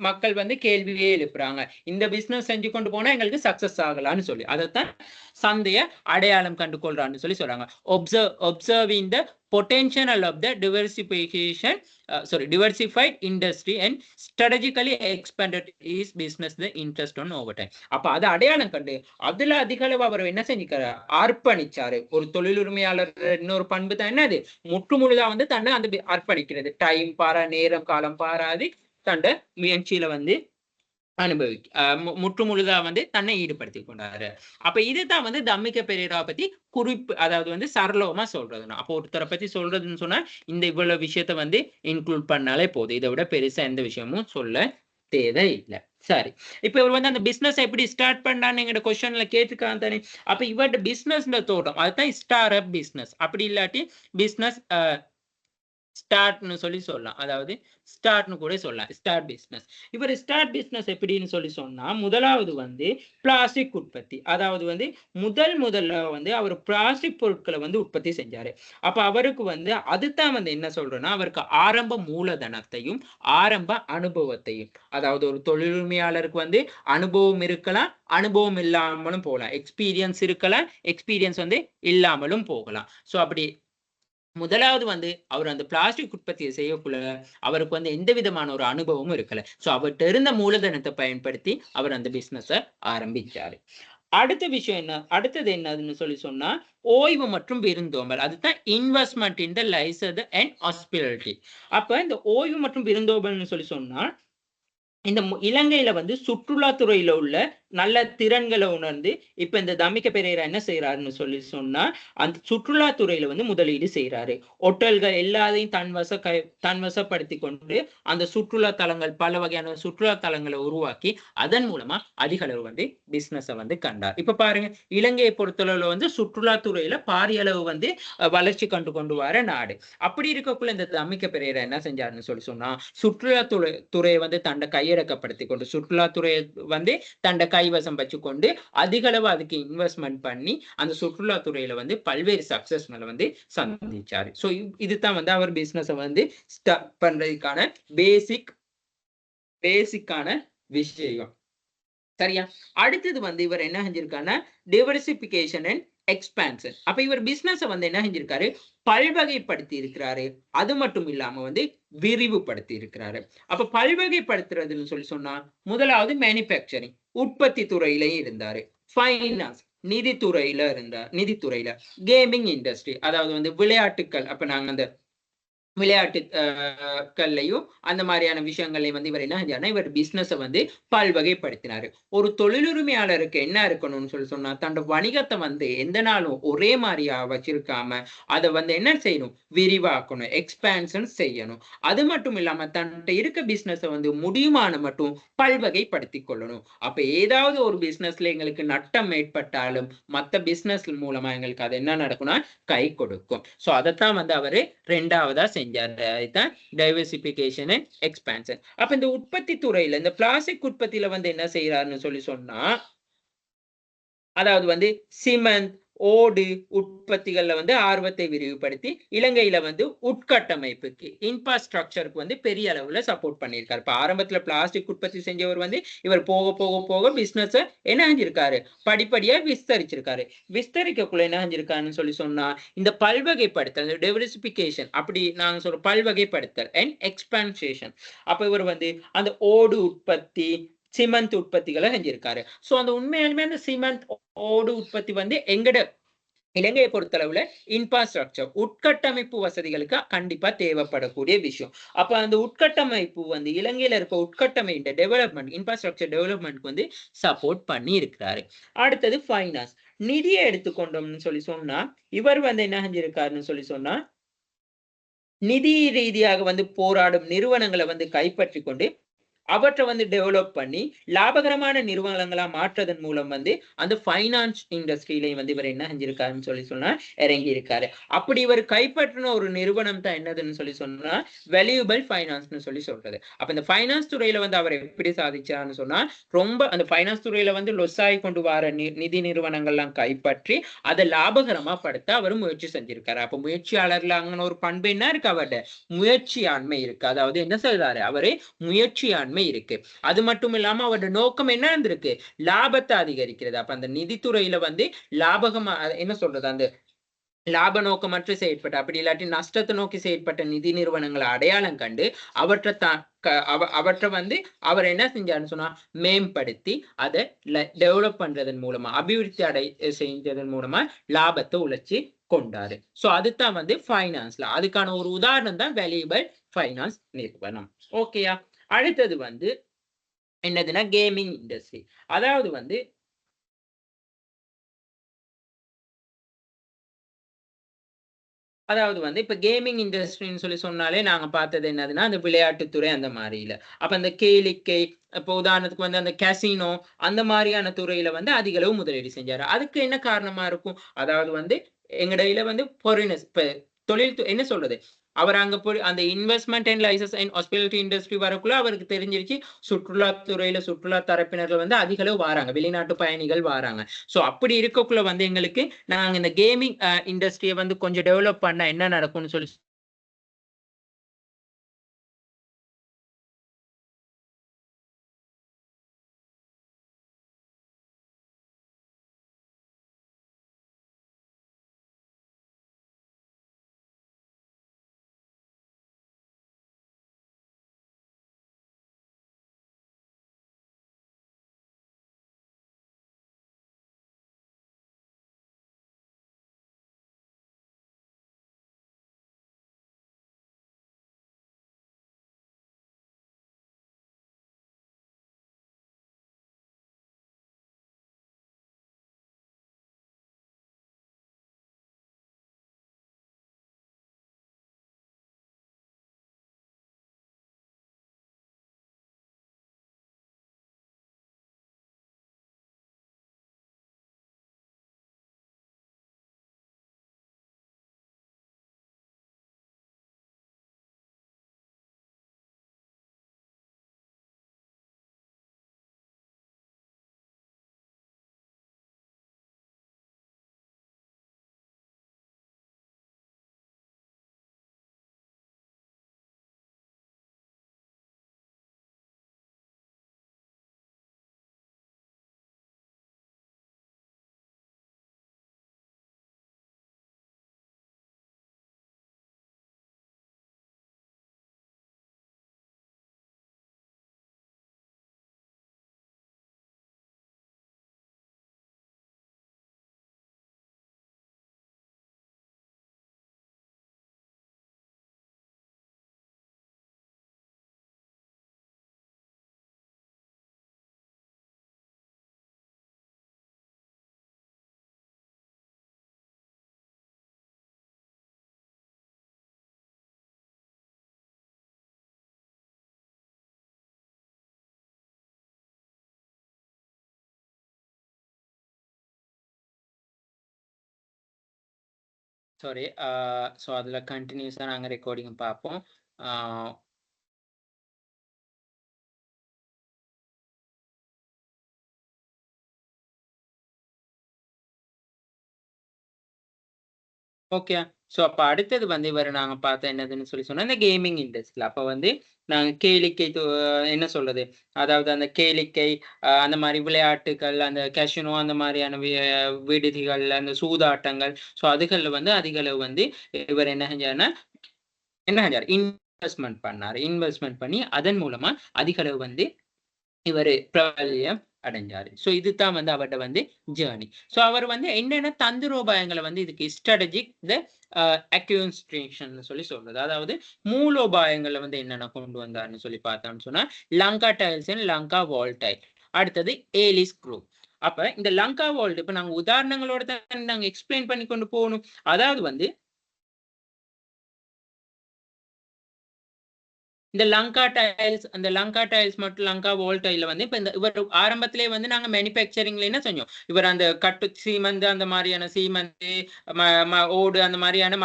மக்கள் வந்து கேள்வியே எழுப்புறாங்க. இந்த பிசினஸ் செஞ்சு கொண்டு போனா எங்களுக்கு சக்சஸ் ஆகலாம்னு சொல்லி அதைத்தான் சந்தைய அடையாளம் கண்டு கொள்றான்னு சொல்லி சொல்றாங்க. observing the potential of the diversified industry and strategically expanded his business the interest on over time. அப்ப அது அடையாளம் கண்டு அதுல அதிக அளவு அவர் என்ன செஞ்சுக்கிறாரு, அர்ப்பணிச்சாரு. ஒரு தொழில் உரிமையாளர் இன்னொரு பண்பு தான் என்னது, முற்று முழுதா வந்து தன்னை அந்த அர்ப்பணிக்கிறது. டைம் பாரா, நேரம் காலம் பாராது தன்னை முயற்சியில வந்து முற்று முழுதா வந்து தன்னை ஈடுபடுத்திக் கொண்டாரு. அப்ப இதுதான் வந்து தம்மிக்க பெரேரா பத்தி குறிப்பு, அதாவது வந்து சரளமா சொல்றதுன்னா. அப்போ ஒருத்தரை பத்தி சொல்றதுன்னு சொன்னா இந்த இவ்வளவு விஷயத்த வந்து இன்க்ளூட் பண்ணாலே போதும். இதை விட பெருசா எந்த விஷயமும் சொல்ல தேவை இல்லை. சரி, இப்ப இவர் வந்து அந்த பிசினஸ் எப்படி ஸ்டார்ட் பண்ணான்னு எங்க கொஸ்டின்ல கேட்டுக்கான் தானே. அப்ப இவர்ட பிசினஸ்ல தோட்டம் அதுதான் ஸ்டார்ட் அப் பிசினஸ். அப்படி இல்லாட்டி பிசினஸ் ஸ்டார்ட்னு சொல்லி சொல்லலாம். அதாவது ஸ்டார்ட்னு கூட சொல்லலாம், ஸ்டார்ட் பிசினஸ். இவர் ஸ்டார்ட் பிசினஸ் எப்படின்னு சொல்லி சொன்னா முதலாவது வந்து பிளாஸ்டிக் உற்பத்தி. அதாவது வந்து முதல்ல வந்து அவர் பிளாஸ்டிக் பொருட்களை வந்து உற்பத்தி செஞ்சாரு. அப்ப அவருக்கு வந்து அதுதான் வந்து என்ன சொல்றேன்னா அவருக்கு ஆரம்ப மூலதனத்தையும் ஆரம்ப அனுபவத்தையும், அதாவது ஒரு தொழிலுரிமையாளருக்கு வந்து அனுபவம் இருக்கலாம், அனுபவம் இல்லாமலும் போகலாம். எக்ஸ்பீரியன்ஸ் இருக்கலாம், எக்ஸ்பீரியன்ஸ் வந்து இல்லாமலும் போகலாம். சோ அப்படி முதலாவது வந்து அவர் அந்த பிளாஸ்டிக் உற்பத்தியை செய்யக்குள்ள அவருக்கு வந்து எந்த விதமான ஒரு அனுபவமும் இருக்கல. சோ அவர்கிட்ட இருந்த மூலதனத்தை பயன்படுத்தி அவர் அந்த பிசினஸ ஆரம்பிச்சாரு. அடுத்த விஷயம் என்ன, அடுத்தது என்னதுன்னு சொல்லி சொன்னா ஓய்வு மற்றும் விருந்தோம்பல். அதுதான் investment in the leisure and hospitality. அப்ப இந்த ஓய்வு மற்றும் விருந்தோம்பல்னு சொல்லி சொன்னா இந்த இலங்கையில வந்து சுற்றுலாத்துறையில உள்ள நல்ல திறன்களை உணர்ந்து இப்ப இந்த தம்மிக்க பெரேரா என்ன செய்யறாருன்னு சொல்லி சொன்னா அந்த சுற்றுலாத்துறையில வந்து முதலீடு செய்யறாரு. ஹோட்டல்கள் எல்லாத்தையும் தன்வசப்படுத்தி கொண்டு அந்த சுற்றுலா தலங்கள், பல வகையான சுற்றுலா தலங்களை உருவாக்கி அதன் மூலமா அதிக அளவு வந்து பிசினஸ வந்து கண்டார். இப்ப பாருங்க, இலங்கையை பொறுத்தளவுல வந்து சுற்றுலாத்துறையில பாரிய அளவு வந்து வளர்ச்சி கொண்டு வர நாடு. அப்படி இருக்கக்குள்ள இந்த தம்மிக்க பெரேரா என்ன செஞ்சாருன்னு சொல்லி சொன்னா சுற்றுலாத்துறையை வந்து தன்னை கையடக்கப்படுத்தி கொண்டு சுற்றுலாத்துறையை வந்து தன்னை கைவசம் வச்சுக்கொண்டு அதிக அளவு அதுக்கு இன்வெஸ்ட்மெண்ட் பண்ணி அந்த சுற்றுலாத்துறையில வந்து பல்வேறு சக்சஸ்களை வந்து சந்திச்சாரு. சோ இதுதான் வந்து அவர் பிசினஸ் வந்து ஸ்டார்ட் பண்றதுக்கான பேசிக்கான விஷயம். சரியா, அடுத்தது வந்து இவர் என்ன செஞ்சிருக்காருன்னா டைவர்சிபிகேஷன் அண்ட் எக்ஸ்பான்ஷன். அப்ப இவர் பிசினஸ் வந்து என்ன செஞ்சிருக்காரு, பல்வகைப்படுத்தி இருக்கிறாரு. அது மட்டும் இல்லாம வந்து விரிவுபடுத்தி இருக்கிறாரு. அப்ப பல்வகைப்படுத்துறதுன்னு சொல்லி சொன்னா முதலாவது மேனுபேக்சரிங், உற்பத்தி துறையிலையும் இருந்தாரு. ஃபைனான்ஸ், நிதித்துறையில கேமிங் இண்டஸ்ட்ரி, அதாவது வந்து விளையாட்டுக்கள். அப்ப நாங்க அந்த விளையாட்டுக்கள்லையும் அந்த மாதிரியான விஷயங்களையும் வந்து இவர் என்ன செஞ்சாருன்னா இவர் பிசினஸை வந்து பல்வகைப்படுத்தினாரு. ஒரு தொழிலுரிமையாளருக்கு என்ன இருக்கணும்னு சொல்லி சொன்னா தன்னோட வணிகத்தை வந்து எந்த நாளும் ஒரே மாதிரியா வச்சிருக்காம அதை வந்து என்ன செய்யணும், விரிவாக்கணும், எக்ஸ்பான்ஷன் செய்யணும். அது மட்டும் இல்லாம தன்கிட்ட இருக்க பிசினஸை வந்து முடியுமான மட்டும் பல்வகைப்படுத்தி கொள்ளணும். அப்ப ஏதாவது ஒரு பிசினஸ்ல எங்களுக்கு நட்டம் ஏற்பட்டாலும் மற்ற பிசினஸ் மூலமா எங்களுக்கு அது என்ன நடக்கும்னா கை கொடுக்கும். சோ அதைத்தான் வந்து அவரு ரெண்டாவதா செஞ்சாரு. அதுதான் டைவர்சிபிகேஷன் அண்ட் எக்ஸ்பான்ஷன். அப்ப இந்த உற்பத்தி துறையில இந்த பிளாஸ்டிக் உற்பத்தியில வந்து என்ன செய்யறாருன்னு சொல்லி சொன்னா அதாவது வந்து சிமெண்ட், ஓடு உற்பத்திகள்ல வந்து ஆர்வத்தை விரிவுபடுத்தி இலங்கையில வந்து உட்கட்டமைப்புக்கு இன்ஃப்ராஸ்ட்ரக்சருக்கு வந்து பெரிய அளவுல சப்போர்ட் பண்ணியிருக்காரு. இப்ப ஆரம்பத்துல பிளாஸ்டிக் உற்பத்தி செஞ்சவர் வந்து இவர் போக பிசினஸ் என்ன செஞ்சிருக்காரு, படிப்படியா விஸ்தரிச்சிருக்காரு. விஸ்தரிக்கக்குள்ள என்ன செஞ்சிருக்காருன்னு சொல்லி சொன்னா இந்த பல்வகைப்படுத்தல், டெவலபிகேஷன், அப்படி நாங்க சொல்ற பல்வகைப்படுத்தல் அண்ட் எக்ஸ்பான்சேஷன். அப்ப இவர் வந்து அந்த ஓடு உற்பத்தி, சிமெண்ட் உற்பத்திகளை செஞ்சிருக்காரு. சோ அந்த உண்மையாலுமே அந்த சிமெண்ட், ஓடு உற்பத்தி வந்து எங்கட இலங்கையை பொறுத்தளவுல இன்ஃப்ராஸ்ட்ரக்சர் உட்கட்டமைப்பு வசதிகளுக்கு கண்டிப்பா தேவைப்படக்கூடிய விஷயம். அப்ப அந்த உட்கட்டமைப்பு வந்து இலங்கையில இருக்க உட்கட்டமைப்பு டெவலப்மெண்ட் இன்ஃப்ராஸ்ட்ரக்சர் டெவலப்மெண்ட் வந்து சப்போர்ட் பண்ணி இருக்கிறாரு. அடுத்தது ஃபைனான்ஸ், நிதியை எடுத்துக்கொண்டோம்னு சொல்லி சொன்னா இவர் வந்து என்ன செஞ்சிருக்காருன்னு சொல்லி சொன்னா நிதி ரீதியாக வந்து போராடும் நிறுவனங்களை வந்து கைப்பற்றி கொண்டு அவற்றை வந்து டெவலப் பண்ணி லாபகரமான நிறுவனங்களா மாற்றதன் மூலம் வந்து அந்த ஃபைனான்ஸ் இண்டஸ்ட்ரியிலையும் வந்து இவர் என்ன செஞ்சிருக்காருன்னு சொல்லி சொன்னா இறங்கி இருக்காரு. அப்படி இவர் கைப்பற்றின ஒரு நிறுவனம் தான் என்னதுன்னு சொல்லி சொன்னா வேல்யூபிள் ஃபைனான்ஸ்னு சொல்லி சொல்றது. அப்ப இந்த ஃபைனான்ஸ் துறையில வந்து அவர் எப்படி சாதிச்சாருன்னு சொன்னா ரொம்ப அந்த ஃபைனான்ஸ் துறையில வந்து லொஸாகி கொண்டு வர நிதி நிறுவனங்கள்லாம் கைப்பற்றி அதை லாபகரமா படுத்த அவர் முயற்சி செஞ்சிருக்காரு. அப்ப முயற்சியாளர்ல அங்கே ஒரு பண்பு என்ன இருக்கு, அவர்கிட்ட முயற்சியாண்மை இருக்கு. அதாவது என்ன சொல்றாரு அவரே, முயற்சியாண்மை இருக்கு. அது மட்டும் இல்லாம அவரோட நோக்கம் என்ன இருந்திருக்கு, லாபத்தை அதிகரிக்கிறது. அப்ப அந்த நிதித்துறையில வந்து லாபகமா என்ன சொல்றது, அந்த லாப நோக்கமற்று செயற்பட்ட அப்படி இல்லாட்டி நஷ்டத்தை நோக்கி செயற்பட்ட நிதி நிறுவனங்களை அடையாளம் கண்டு அவற்றை வந்து அவர் என்ன செஞ்சாருன்னு சொன்னா மேம்படுத்தி அதை டெவலப் பண்றதன் மூலமா அபிவிருத்தி செஞ்சதன் மூலமா லாபத்தை உழைச்சி கொண்டாரு. சோ அதுதான் வந்து ஃபைனான்ஸ்ல அதுக்கான ஒரு உதாரணம் தான் வேல்யூபிள் ஃபைனான்ஸ் நிறுவனம். ஓகேயா. அடுத்தது வந்து என்னதுன்னா கேமிங் இண்டஸ்ட்ரி. அதாவது வந்து இப்ப கேமிங் இண்டஸ்ட்ரின்னு சொல்லி சொன்னாலே நாங்க பார்த்தது என்னதுன்னா அந்த விளையாட்டுத்துறை அந்த மாதிரில. அப்ப அந்த கேளிக்கை, இப்ப உதாரணத்துக்கு வந்து அந்த கேசினோ அந்த மாதிரியான துறையில வந்து அதிக அளவு முதலீடு செஞ்சாரு. அதுக்கு என்ன காரணமா இருக்கும், அதாவது வந்து எங்கடையில வந்து ஃபாரினர்ஸ் இப்ப தொழில் என்ன சொல்றது, அவர் அங்க போய் அந்த investment and license and hospitality industry வரக்குள்ள அவருக்கு தெரிஞ்சிருச்சு சுற்றுலாத்துறையில சுற்றுலா தரப்பினர்கள் வந்து அதிக அளவு வாராங்க, வெளிநாட்டு பயணிகள் வாராங்க. சோ அப்படி இருக்கக்குள்ள வந்து எங்களுக்கு நாங்க இந்த கேமிங் இண்டஸ்ட்ரியை வந்து கொஞ்சம் டெவலப் பண்ணா என்ன நடக்கும்னு சொல்லி சாரி. ஸோ அதுல கண்டினியூஸா நாங்க ரெக்கார்டிங் பார்ப்போம். ஓகே. ஸோ அப்ப அடுத்தது வந்து இவர நாங்க பார்த்த என்னதுன்னு சொல்லி சொன்னா இந்த கேமிங் இண்டஸ்ட்ரில. அப்ப வந்து நாங்க கேளிக்கை என்ன சொல்றது, அதாவது அந்த கேளிக்கை அந்த மாரி விளையாட்டுக்கள், அந்த கேசினோ அந்த மாரியான விடுதிகள், அந்த சூதாட்டங்கள், ஸோ அதுகள்ல வந்து அதிக அளவு வந்து இவர் என்ன செஞ்சாருன்னா இன்வெஸ்ட்மெண்ட் பண்ணாரு. இன்வெஸ்ட்மெண்ட் பண்ணி அதன் மூலமா அதிக அளவு வந்து இவரு பிரபல்யம் அடைஞ்சாரு. சோ இதுதான் வந்து அவர்ட்ட வந்து ஜேர்னி. சோ அவர் வந்து என்னென்ன தந்திரோபாயங்களை வந்து இதுக்கு ஸ்ட்ராட்டஜிக் த அக்யூன்ஸ்ட்ரேஷன் சொல்லி சொல்றது. அதாவது மூலோபாயங்களை வந்து என்னென்ன கொண்டு வந்தாருன்னு சொல்லி பார்த்தோம்னு சொன்னா Lanka tiles and Lanka volatile. அடுத்தது ஏலிஸ் குரூப். அப்ப இந்த லங்கா வால்ட் இப்ப நாங்க உதாரணங்களோட தான் நாங்க எக்ஸ்பிளைன் பண்ணி கொண்டு போகணும். அதாவது வந்து இந்த லங்கா டைல்ஸ் மற்றும் லங்கா வால்டைல வந்து இப்ப இந்த இவர் ஆரம்பத்திலே வந்து நாங்க மேனுஃபேக்சரிங்ல என்ன செஞ்சோம், இவர் அந்த கட்டு சீமந்து அந்த மாதிரியான சீமந்து ஓடு அந்த மாதிரியான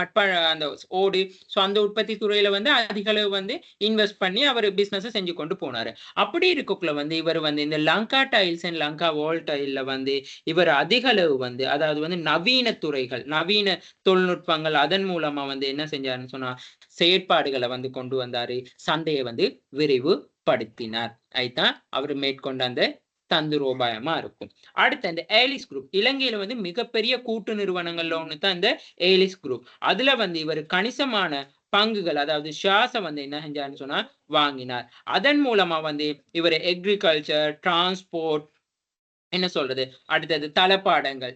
அந்த ஓடு ஸோ அந்த உற்பத்தி துறையில வந்து அதிக அளவு வந்து இன்வெஸ்ட் பண்ணி அவர் பிசினஸ் செஞ்சு கொண்டு போனாரு. அப்படி இருக்கக்குள்ள வந்து இவர் வந்து இந்த லங்கா டைல்ஸ் அண்ட் லங்கா வால்டைல வந்து இவர் அதிக அளவு வந்து அதாவது வந்து நவீன துறைகள் நவீன தொழில்நுட்பங்கள் அதன் மூலமா வந்து என்ன செஞ்சாருன்னு சொன்னா செயற்பாடுகளை வந்து கொண்டு வந்தாரு. சந்தையை வந்து விரிவுபடுத்தினார். அதுதான் அவர் மேற்கொண்ட அந்த தந்திரோபாயமா இருக்கும். அடுத்து இந்த ஏலிஸ் குரூப் இலங்கையில வந்து மிகப்பெரிய கூட்டு நிறுவனங்கள்ல ஒண்ணு தான் இந்த ஏலிஸ் குரூப். அதுல வந்து இவர் கணிசமான பங்குகள் அதாவது ஷேர்ஸ வந்து என்ன செஞ்சாருன்னு சொன்னா வாங்கினார். அதன் மூலமா வந்து இவர் எக்ரிகல்ச்சர் டிரான்ஸ்போர்ட் என்ன சொல்றது அடுத்தது தளபாடங்கள்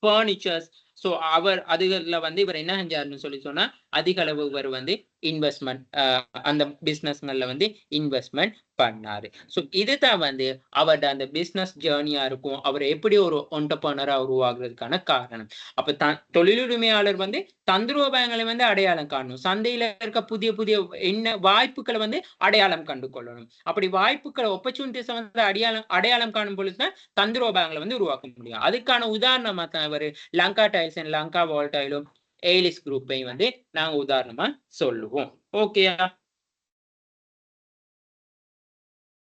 பர்னிச்சர்ஸ் ஸோ அவர் அதுல வந்து இவர் என்ன செஞ்சாருன்னு சொல்லி சொன்னா அதிக அளவு இவர் வந்து இன்வெஸ்ட்மெண்ட் அந்த பிசினஸ்கள்ல வந்து இன்வெஸ்ட்மெண்ட் பண்ணாரு. ஸோ இதுதான் வந்து அவரோட அந்த பிசினஸ் ஜேர்னியா இருக்கும். அவர் எப்படி ஒரு ஒண்டர்பிரனரா உருவாகுறதுக்கான காரணம். அப்ப தொழிலுரிமையாளர் வந்து தந்திரோபாயங்களை வந்து அடையாளம் காணணும். சந்தையில இருக்க புதிய புதிய என்ன வாய்ப்புகளை வந்து அடையாளம் கண்டு கொள்ளணும். அப்படி வாய்ப்புகளை ஆப்பர்ச்சுனிட்டிஸ் வந்து அடையாளம் காணும் பொழுதுதான் தந்திரோபாயங்களை வந்து உருவாக்க முடியும். அதுக்கான உதாரணமா தான் இவர் லங்கா டைல்ஸ் அண்ட் லங்கா வால்டைலும் ஏலிஸ் குரூப்பை வந்து நாங்க உதாரணமா சொல்லுவோம். ஓகேயா?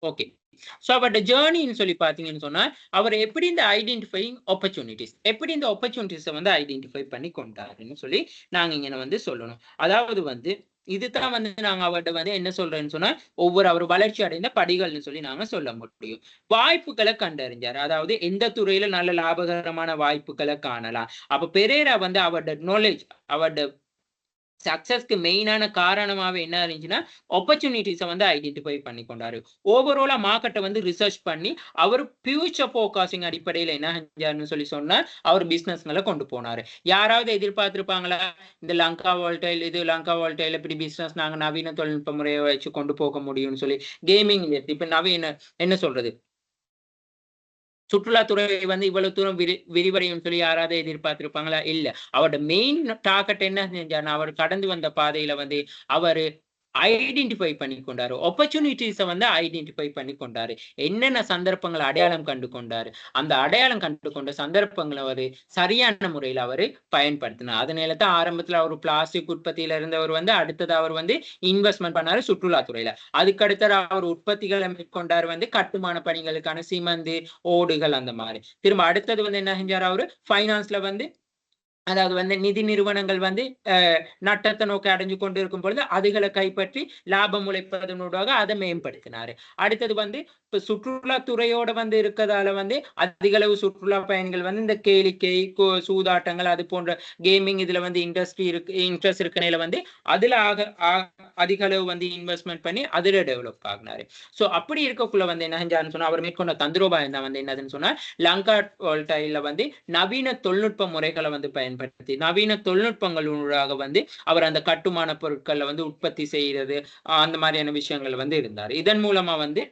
ஓகே. சோ அவரோட ஜேர்னின்னு சொல்லி பாத்தீங்கன்னு சொன்னா அவர் எப்படி இந்த ஐடென்டிஃபைங் ஆப்பர்ச்சுனிட்டிஸ் எப்படி இந்த ஆப்பர்ச்சுனிட்டிஸை வந்து ஐடென்டிஃபை பண்ணி கொண்டாருன்னு சொல்லி நாங்க இங்க வந்து சொல்லணும். அதாவது வந்து இதுதான் வந்து நாங்க அவர்கிட்ட வந்து என்ன சொல்றேன்னு சொன்னா ஒவ்வொரு அவர் வளர்ச்சி அடைந்த படிகள்னு சொல்லி நாங்க சொல்ல முடியும். வாய்ப்புகளை கண்டறிஞ்சார். அதாவது எந்த துறையில நல்ல லாபகரமான வாய்ப்புகளை காணலாம். அப்ப பெரேரா வந்து அவரோட நாலேஜ் அவரோட சக்சஸ்க்கு மெயினான காரணமாவே என்ன இருந்துச்சுன்னா ஆப்பர்ச்சுனிட்டிஸை வந்து ஐடென்டிஃபை பண்ணி கொண்டாரு. ஓவராலா மார்க்கெட்டை வந்து ரிசர்ச் பண்ணி அவர் ஃபியூச்சர் ஃபோர்காஸ்டிங் அடிப்படையில் என்ன செஞ்சாருன்னு சொல்லி சொன்னா அவர் பிசினஸ்களை கொண்டு போனாரு. யாராவது எதிர்பார்த்திருப்பாங்களா இந்த லங்கா வால்டைல் இது லங்கா வால்டைல் இப்படி பிசினஸ் நாங்க நவீன தொழில்நுட்ப முறையை வச்சு கொண்டு போக முடியும்னு சொல்லி கேமிங் இப்ப நவீன என்ன சொல்றது சுற்றுலாத்துறை வந்து இவ்வளவு தூரம் விரிவடையும் சொல்லி யாராவது எதிர்பார்த்திருப்பாங்களா? இல்ல. அவரோட மெயின் டார்கெட் என்ன செஞ்சாருன்னா, அவர் கடந்து வந்த பாதையில வந்து அவரு ஐடென்டிஃபை பண்ணி கொண்டாரு. ஆப்பர்ச்சுனிட்டீஸ வந்து ஐடென்டிஃபை பண்ணி கொண்டாரு. என்னென்ன சந்தர்ப்பங்கள அடையாளம் கண்டு கொண்டாரு. அந்த அடையாளம் கண்டு கொண்ட சந்தர்ப்பங்கள அவரு சரியான முறையில அவரு பயன்படுத்தினார். அதனால தான் ஆரம்பத்துல அவரு பிளாஸ்டிக் உற்பத்தியில இருந்தவர் வந்து அடுத்தது அவர் வந்து இன்வெஸ்ட்மென்ட் பண்ணாரு சுற்றுலாத்துறையில. அதுக்கு அடுத்தது அவர் உற்பத்திகளை மேற்கொண்டாரு வந்து கட்டுமான பணிகளுக்கான சிமெந்து, ஓடுகள் அந்த மாதிரி. திரும்ப அடுத்தது வந்து என்ன செஞ்சாரு அவரு ஃபைனான்ஸ்ல வந்து அதாவது வந்து நிதி நிறுவனங்கள் வந்து நட்டத்தை நோக்கி அடைஞ்சு கொண்டு இருக்கும் பொழுது அதுகளை கைப்பற்றி லாபம் உழைப்பதனூடாக அதை மேம்படுத்தினாரு. அடுத்தது வந்து இப்ப சுற்றுலாத்துறையோட வந்து இருக்கிறதால வந்து அதிக அளவு சுற்றுலா பயணிகள் வந்து இந்த கேளிக்கை சூதாட்டங்கள் அது போன்ற கேமிங் இதுல வந்து இன்ட்ரெஸ்ட் இருக்கனையில வந்து அதுல அதிக அளவு வந்து இன்வெஸ்ட்மெண்ட் பண்ணி அதுல டெவலப் ஆகினாரு. சோ அப்படி இருக்கக்குள்ள வந்து என்ன செஞ்சாருன்னு சொன்னா அவர் மேற்கொண்ட தந்திரோபாயம் தான் வந்து என்னதுன்னு சொன்னா லங்கா வோல்டைல வந்து நவீன தொழில்நுட்ப முறைகளை வந்து பயன்படுத்தி நவீன தொழில்நுட்பங்களூடாக வந்து அவர் அந்த கட்டுமான பொருட்களை வந்து உற்பத்தி செய்யறது அந்த மாதிரியான விஷயங்கள் வந்து இருந்தார். இதன் மூலமா வந்து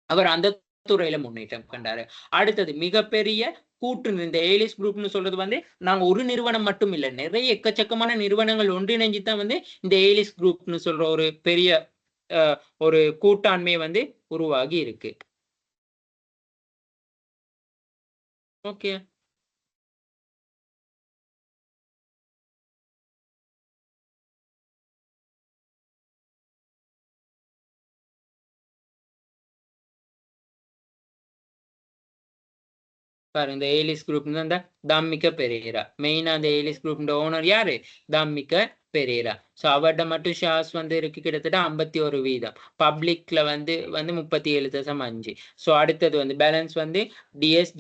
அவர் அந்த துறையில முன்னேற்றம் கண்டாரு. அடுத்தது மிகப்பெரிய கூட்டு இந்த ஏலிஸ் குரூப்னு சொல்றது வந்து நாங்க ஒரு நிறுவனம் மட்டும் இல்ல நிறைய எக்கச்சக்கமான நிறுவனங்கள் ஒன்றிணைஞ்சு தான் வந்து இந்த ஏலிஸ் குரூப்னு சொல்ற ஒரு பெரிய ஒரு கூட்டாண்மை வந்து உருவாகி இருக்கு. ஓகே. பாருங்க இந்த ஏலிஸ் குரூப் இந்த தம்மிக்க பெரேரா மெயினா அந்த ஏலிஸ் குரூப் ஓனர் யாரு தம்மிக்க பெரேரா ஸோ அவர்கிட்ட மட்டும் ஷேர்ஸ் வந்து இருக்கு கிட்டத்தட்ட 51%. பப்ளிக்ல வந்து 37.5. ஸோ அடுத்தது வந்து பேலன்ஸ் வந்து டிஎஸ்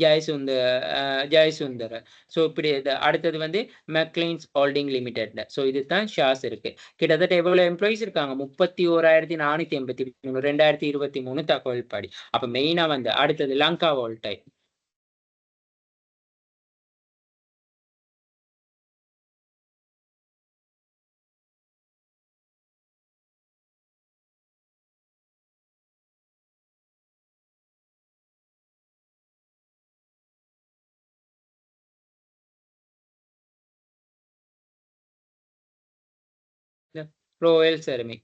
ஜெயசுந்தர். ஸோ இப்படி அடுத்தது வந்து மெக்லைன்ஸ் ஹோல்டிங் லிமிடெட்ல. ஸோ இதுதான் ஷேர்ஸ் இருக்கு. கிட்டத்தட்ட எவ்வளவு எம்ப்ளாயிஸ் இருக்காங்க 31,483 2023 தகவல் படி. அப்ப மெயினா வந்து அடுத்தது லங்கா வோல்டை. Royal Ceramic.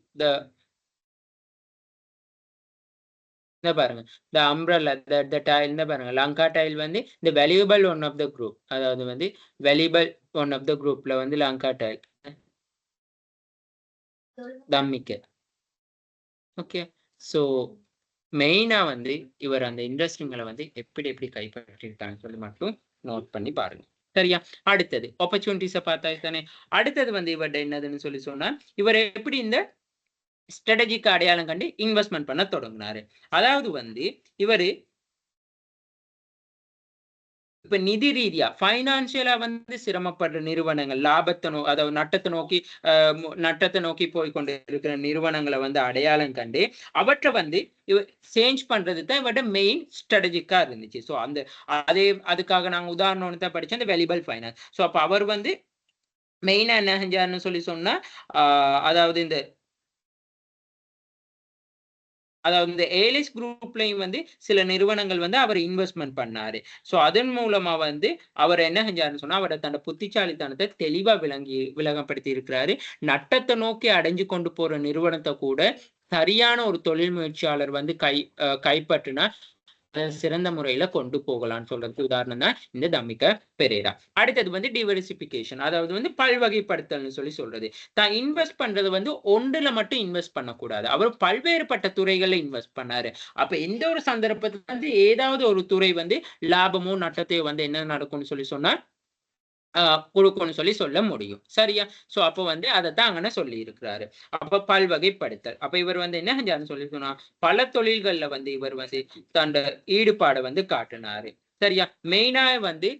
இந்த பாருங்க the umbrella the tile இந்த பாருங்க லங்கா டைல் வந்து the valuable one of the group. அதாவது வந்து valuable one of the groupல வந்து Lanka tile Dhammika. Okay so மெயினா வந்து இவர் அந்த இண்டஸ்ட்ரிங்களை வந்து எப்படி கைப்பற்றிருக்காங்க சொல்லி மட்டும் நோட் பண்ணி பாருங்க. சரியா அடுத்தது ஆப்பர்ச்சுனிட்டிஸை பார்த்தா தானே. அடுத்தது வந்து இவர்கிட்ட என்னதுன்னு சொல்லி சொன்னா இவர் எப்படி இந்த ஸ்ட்ராட்டஜிக்கு அடையாளம் கண்டு இன்வெஸ்ட்மெண்ட் பண்ண தொடங்கினாரு. அதாவது வந்து இவரு இப்ப நிதி ரீதியா பைனான்சியலா வந்து சிரமப்படுற நிறுவனங்கள் லாபத்தை அதாவது நட்டத்தை நோக்கி போய் கொண்டு இருக்கிற நிறுவனங்களை வந்து அடையாளம் கண்டு அவற்றை வந்து சேஞ்ச் பண்றது தான் இவட மெயின் ஸ்ட்ராட்டஜிக்கா இருந்துச்சு. ஸோ அந்த அதுக்காக நாங்க உதாரணம் தான் படிச்சோம் இந்த வெலிபிள் ஃபைனான்ஸ். ஸோ அப்ப அவர் வந்து மெயினா என்ன செஞ்சாருன்னு சொல்லி சொன்னா அதாவது இந்த ஏலிஸ் குரூப்லையும் வந்து சில நிறுவனங்கள் வந்து அவர் இன்வெஸ்ட்மெண்ட் பண்ணாரு. ஸோ அதன் மூலமா வந்து அவர் என்ன செஞ்சாருன்னு சொன்னா அவரை தன்னோட புத்திசாலித்தனத்தை தெளிவா விளங்கப்படுத்தி இருக்கிறாரு. நட்டத்தை நோக்கி அடைஞ்சு கொண்டு போற நிறுவனத்தை கூட சரியான ஒரு தொழில் முயற்சியாளர் வந்து கைப்பற்றினா சிறந்த முறையில கொண்டு போகலாம்னு சொல்றதுக்கு உதாரணம் தான் இந்த தம்மிக்க பெரேரா. அடுத்தது வந்து டிவர்சிபிகேஷன், அதாவது வந்து பல்வகைப்படுத்தல்னு சொல்லி சொல்றது. தான் இன்வெஸ்ட் பண்றது வந்து ஒன்றுல மட்டும் இன்வெஸ்ட் பண்ணக்கூடாது. அவர் பல்வேறுபட்ட துறைகள்ல இன்வெஸ்ட் பண்ணாரு. அப்ப எந்த ஒரு சந்தர்ப்பத்துல வந்து ஏதாவது ஒரு துறை வந்து லாபமோ நட்டத்தையோ வந்து என்ன நடக்கும்னு சொல்லி சொன்னா கொடுக்கும்னு சொல்லி சொல்ல முடியும். சரியா? சோ அப்போ வந்து அதைத்தான் அங்கன சொல்லி இருக்கிறாரு. அப்ப பல்வகைப்படுத்தல். அப்ப இவர் வந்து என்ன செஞ்சாருன்னு சொல்லி சொன்னா பல தொழில்கள்ல வந்து இவர் வந்து தன்னோட ஈடுபாடை வந்து காட்டினாரு. சரியா? மெயினா வந்து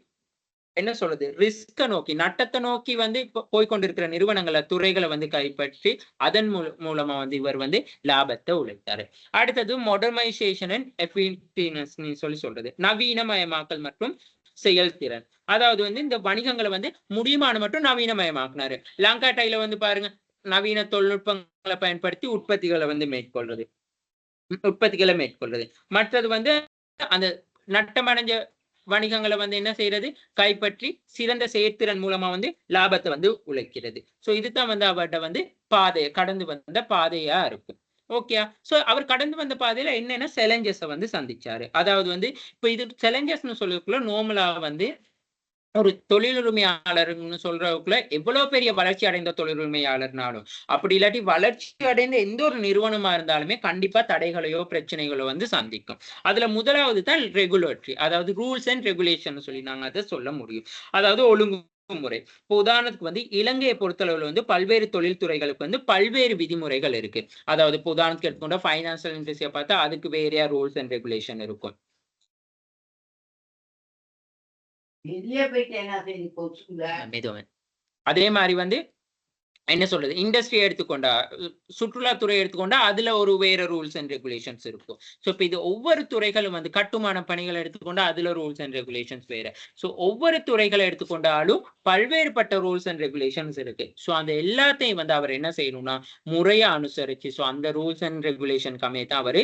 என்ன சொல்றது ரிஸ்க நோக்கி நட்டத்தை நோக்கி வந்து போய்கொண்டிருக்கிற நிறுவனங்களை துறைகளை வந்து கைப்பற்றி அதன் மூலமா வந்து இவர் வந்து லாபத்தை உழைத்தாரு. அடுத்தது மாடர்னைசேஷன் அண்ட் எஃபிஷியன்சி சொல்லி சொல்றது நவீனமயமாக்கல் மற்றும் செயல்திறன். அதாவது வந்து இந்த வணிகங்களை வந்து முடியுமான மட்டும் நவீனமயமாக்குனாரு. லங்கா டைல வந்து பாருங்க நவீன தொழில்நுட்பங்களை பயன்படுத்தி உற்பத்திகளை வந்து மேற்கொள்றது. மற்றது வந்து அந்த நட்டமடைஞ்ச வணிகங்களை வந்து என்ன செய்யறது கைப்பற்றி சிறந்த செயற்திறன் மூலமா வந்து லாபத்தை வந்து உழைக்கிறது. சோ இதுதான் வந்து அவர்கிட்ட வந்து கடந்து வந்த பாதையா இருக்கும். ஓகே. சோ அவர் கடந்து வந்த பாதையில என்னென்ன சேலஞ்சஸ் வந்து சந்திச்சாரு. அதாவது வந்து இப்ப இது சேலஞ்சஸ்னு சொல்லக்குள்ள நார்மலா வந்து ஒரு தொழிலுரிமையாளர்னு சொல்றதுக்குள்ள எவ்வளவு பெரிய வளர்ச்சி அடைந்த தொழிலுரிமையாளர்னாலும் அப்படி இல்லாட்டி வளர்ச்சி அடைந்த எந்த ஒரு நிறுவனமா இருந்தாலுமே கண்டிப்பா தடைகளையோ பிரச்சனைகளோ வந்து சந்திக்கும். அதுல முதலாவது தான் ரெகுலேட்டரி, அதாவது ரூல்ஸ் அண்ட் ரெகுலேஷன் சொல்லி நாங்க அதை சொல்ல முடியும். அதாவது ஒழுங்குமுறை. இப்போ உதாரணத்துக்கு வந்து இலங்கையை பொறுத்தளவுல வந்து பல்வேறு தொழில்துறைகளுக்கு வந்து பல்வேறு விதிமுறைகள் இருக்கு. அதாவது இப்போ உதாரணத்துக்கு எடுத்துக்கொண்ட பைனான்சியல் இண்டஸ்ட்ரியை பார்த்தா அதுக்கு வேறையா ரூல்ஸ் அண்ட் ரெகுலேஷன் இருக்கும். அதே மாதிரி வந்து என்ன சொல்றது இண்டஸ்ட்ரி எடுத்துக்கொண்டா சுற்றுலாத்துறை எடுத்துக்கொண்டா அதுல ஒரு வேற ரூல்ஸ் அண்ட் ரெகுலேஷன்ஸ் இருக்கும். ஸோ இப்போ இது ஒவ்வொரு துறைகளும் வந்து கட்டுமான பணிகளை எடுத்துக்கொண்டா அதுல ரூல்ஸ் அண்ட் ரெகுலேஷன்ஸ் வேற. ஸோ ஒவ்வொரு துறைகளை எடுத்துக்கொண்டாலும் பல்வேறுபட்ட ரூல்ஸ் அண்ட் ரெகுலேஷன்ஸ் இருக்கு. ஸோ அந்த எல்லாத்தையும் வந்து அவர் என்ன செய்யணும்னா முறையா அனுசரிச்சு ஸோ அந்த ரூல்ஸ் அண்ட் ரெகுலேஷன் கம்மியத்தான் அவரு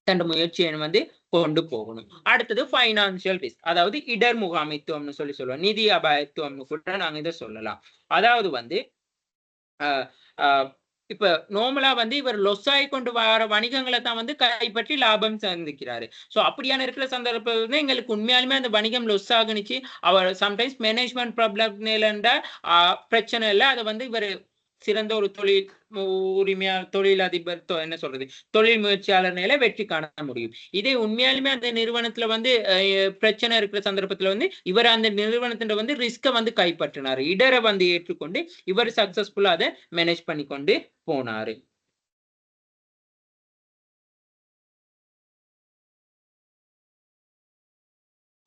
தன் முயற்சியை வந்து கொண்டு போகணும். அடுத்தது பைனான்சியல் ரிஸ்க், அதாவது இடர் முகாமைத்துவம்னு சொல்லி சொல்லுவோம். நிதி அபாயத்துவம்னு கூட நாங்க இதை சொல்லலாம். அதாவது வந்து இப்ப நார்மலா வந்து இவர் லொஸ்ஸாய் கொண்டு வர வணிகங்களை தான் வந்து கைப்பற்றி லாபம் சந்திக்கிறாரு. சோ அப்படியான இருக்கிற சந்தர்ப்பம் எங்களுக்கு உண்மையாலுமே அந்த வணிகம் லொஸ் ஆகுனுச்சு அவர் சம்டைம்ஸ் மேனேஜ்மெண்ட் ப்ராப்ளம் பிரச்சனை இல்லை அதை வந்து இவர் சிறந்த ஒரு தொழில் தொழிலதிபர் என்ன சொல்றது, தொழில் முயற்சியாளர் நிலை வெற்றி காண முடியும். இதே உண்மையாலுமே அந்த நிறுவனத்துல வந்து பிரச்சனை இருக்கிற சந்தர்ப்பத்துல வந்து இவர் அந்த நிறுவனத்தின் வந்து ரிஸ்க வந்து கைப்பற்றினாரு. இடரை வந்து ஏற்றுக்கொண்டு இவர் சக்சஸ்ஃபுல்லா அதை மேனேஜ் பண்ணி கொண்டு போனாரு.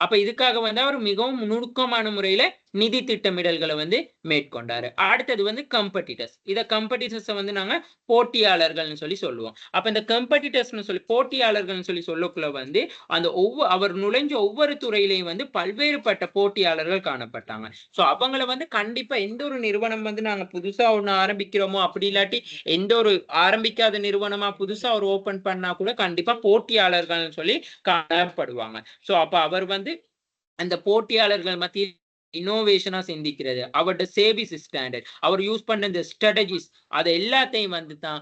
அப்ப இதுக்காக வந்து அவர் மிகவும் நுணுக்கமான முறையில நிதி திட்டமிடல்களை வந்து மேற்கொண்டாரு. அடுத்தது வந்து கம்பெடிட்டர்ஸ். இத கம்பெடிட்டர்ஸ வந்து நாங்க போட்டியாளர்கள்னு சொல்லி சொல்லுவோம். அப்ப இந்த கம்பெடிட்டர்ஸ்னு சொல்லி போட்டியாளர்கள்னு சொல்லி சொல்லக்குள்ள வந்து அந்த அவர் நுழைஞ்ச ஒவ்வொரு துறையிலையும் வந்து பல்வேறுபட்ட போட்டியாளர்கள் காணப்பட்டாங்க. சோ அவங்கள வந்து கண்டிப்பா எந்த ஒரு நிறுவனம் வந்து நாங்க புதுசா ஒண்ணு ஆரம்பிக்கிறோமோ அப்படி இல்லாட்டி எந்த ஒரு ஆரம்பிக்காத நிறுவனமா புதுசா ஒரு ஓபன் பண்ணா கூட கண்டிப்பா போட்டியாளர்கள்னு சொல்லி காணப்படுவாங்க. சோ அப்ப அவர் வந்து அந்த போட்டியாளர்கள் மத்தியில் இன்னோவேஷனா சிந்திக்கிறது, அவரோட சேவிஸ் ஸ்டாண்டர்ட், அவர் யூஸ் பண்ண இந்த ஸ்ட்ராட்டஜிஸ், அது எல்லாத்தையும் வந்து தான்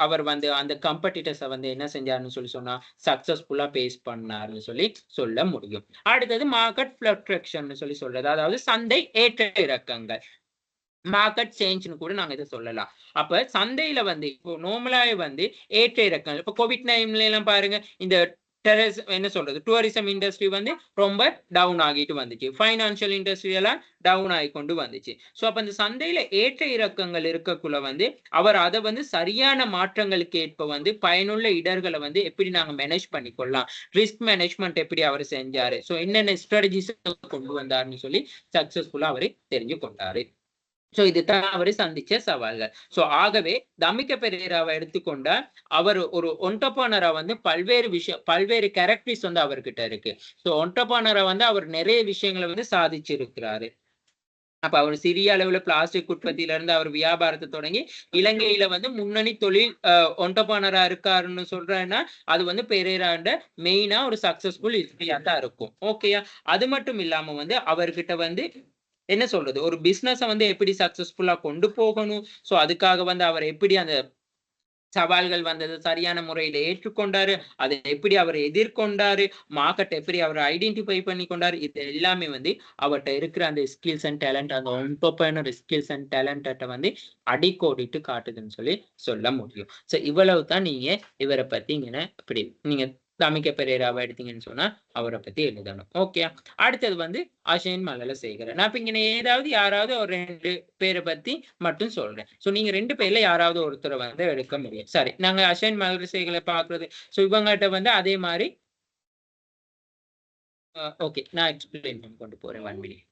அவர் வந்து அந்த காம்படிட்டர்ஸ வந்து என்ன செஞ்சாருன்னு சொல்லி சொன்னா சக்சஸ்ஃபுல்லா பேஸ் பண்ணாருன்னு சொல்லி சொல்ல முடியும். அடுத்தது மார்க்கெட் ஃபிளக்சுவேஷன் சொல்லி சொல்றது, அதாவது சந்தை ஏற்ற இறக்கங்கள், மார்க்கெட் சேஞ்ச்னு கூட நாங்க இதை சொல்லலாம். அப்ப சந்தையில வந்து இப்போ நார்மலாவே வந்து ஏற்ற இறக்கங்கள், இப்போ கோவிட் டைம்ல எல்லாம் பாருங்க, இந்த என்ன சொல்றது, டூரிசம் இண்டஸ்ட்ரி வந்து ரொம்ப டவுன் ஆகிட்டு வந்துச்சு, ஃபைனான்சியல் இண்டஸ்ட்ரி எல்லாம் டவுன் ஆகி கொண்டு வந்துச்சு. ஸோ அப்ப அந்த சந்தையில ஏற்ற இறக்கங்கள் இருக்கக்குள்ள வந்து அவர் அதை வந்து சரியான மாற்றங்களுக்கு ஏற்ப வந்து பயனுள்ள இடர்களை வந்து எப்படி நாங்க மேனேஜ் பண்ணிக்கொள்ளலாம், ரிஸ்க் மேனேஜ்மெண்ட் எப்படி அவர் செஞ்சாரு, ஸோ என்னென்ன ஸ்ட்ராட்டஜிஸ் கொண்டு வந்தாருன்னு சொல்லி சக்சஸ்ஃபுல்லா அவரு தெரிஞ்சு கொண்டாரு. சோ இதுதான் அவரு சந்திச்ச சவால்கள். சோ ஆகவே தமிக்க பெரேராவை எடுத்துக்கொண்டா அவர் ஒரு ஒன்டர்பிரனரா வந்து பல்வேறு கேரக்டரிஸ் வந்து அவர்கிட்ட இருக்கு. சோ ஒன்டர்பிரனரா வந்து அவர் நிறைய விஷயங்களை வந்து சாதிச்சிருக்கிறாரு. அப்ப அவர் சிறிய அளவுல பிளாஸ்டிக் உற்பத்தியில இருந்து அவர் வியாபாரத்தை தொடங்கி இலங்கையில வந்து முன்னணி தொழில் ஒன்டர்பிரனரா இருக்காருன்னு சொல்றேன்னா அது வந்து பெரேராண்ட மெயினா ஒரு சக்சஸ்ஃபுல் ஹிஸ்டரியா தான் இருக்கும். ஓகேயா? அது மட்டும் இல்லாம வந்து அவர்கிட்ட வந்து என்ன சொல்றது, ஒரு பிசினஸ வந்து எப்படி சக்சஸ்ஃபுல்லா கொண்டு போகணும், சோ அதுக்காக வந்து அவர் எப்படி அந்த சவால்கள் வந்தது சரியான முறையில ஏற்றுக்கொண்டாரு, அதை எப்படி அவர் எதிர்கொண்டாரு, மார்க்கெட் எப்படி அவர் ஐடென்டிஃபை பண்ணி கொண்டாரு, இது எல்லாமே வந்து அவர்ட்ட இருக்கிற அந்த ஸ்கில்ஸ் அண்ட் டேலண்ட், அந்த என்டர்பிரினர் ஸ்கில்ஸ் அண்ட் டேலண்ட்ட வந்து அடிக்கோடிட்டு காட்டுதுன்னு சொல்லி சொல்ல முடியும். சோ இவ்வளவு தான் நீங்க இவரை பத்தி இப்படி நீங்க தமிக்க பெரேராவை எடுத்தீங்கன்னு சொன்னா அவரை பத்தி எழுதணும். ஓகே. அடுத்தது வந்து அஷேன் மலலசேகரன். நான் இப்ப இங்க ஏதாவது யாராவது ஒரு 2 பேரை பத்தி மட்டும் சொல்றேன். சோ நீங்க 2 பேர்ல யாராவது ஒருத்தரை வந்து எடுக்க முடியும். சரி, நாங்க அஷேன் மலலசேகரை பாக்குறது. சோ இவங்ககிட்ட வந்து அதே மாதிரி ஓகே, நான் எக்ஸ்பிளைன் பண்ணி கொண்டு போறேன் 1 மினிட்.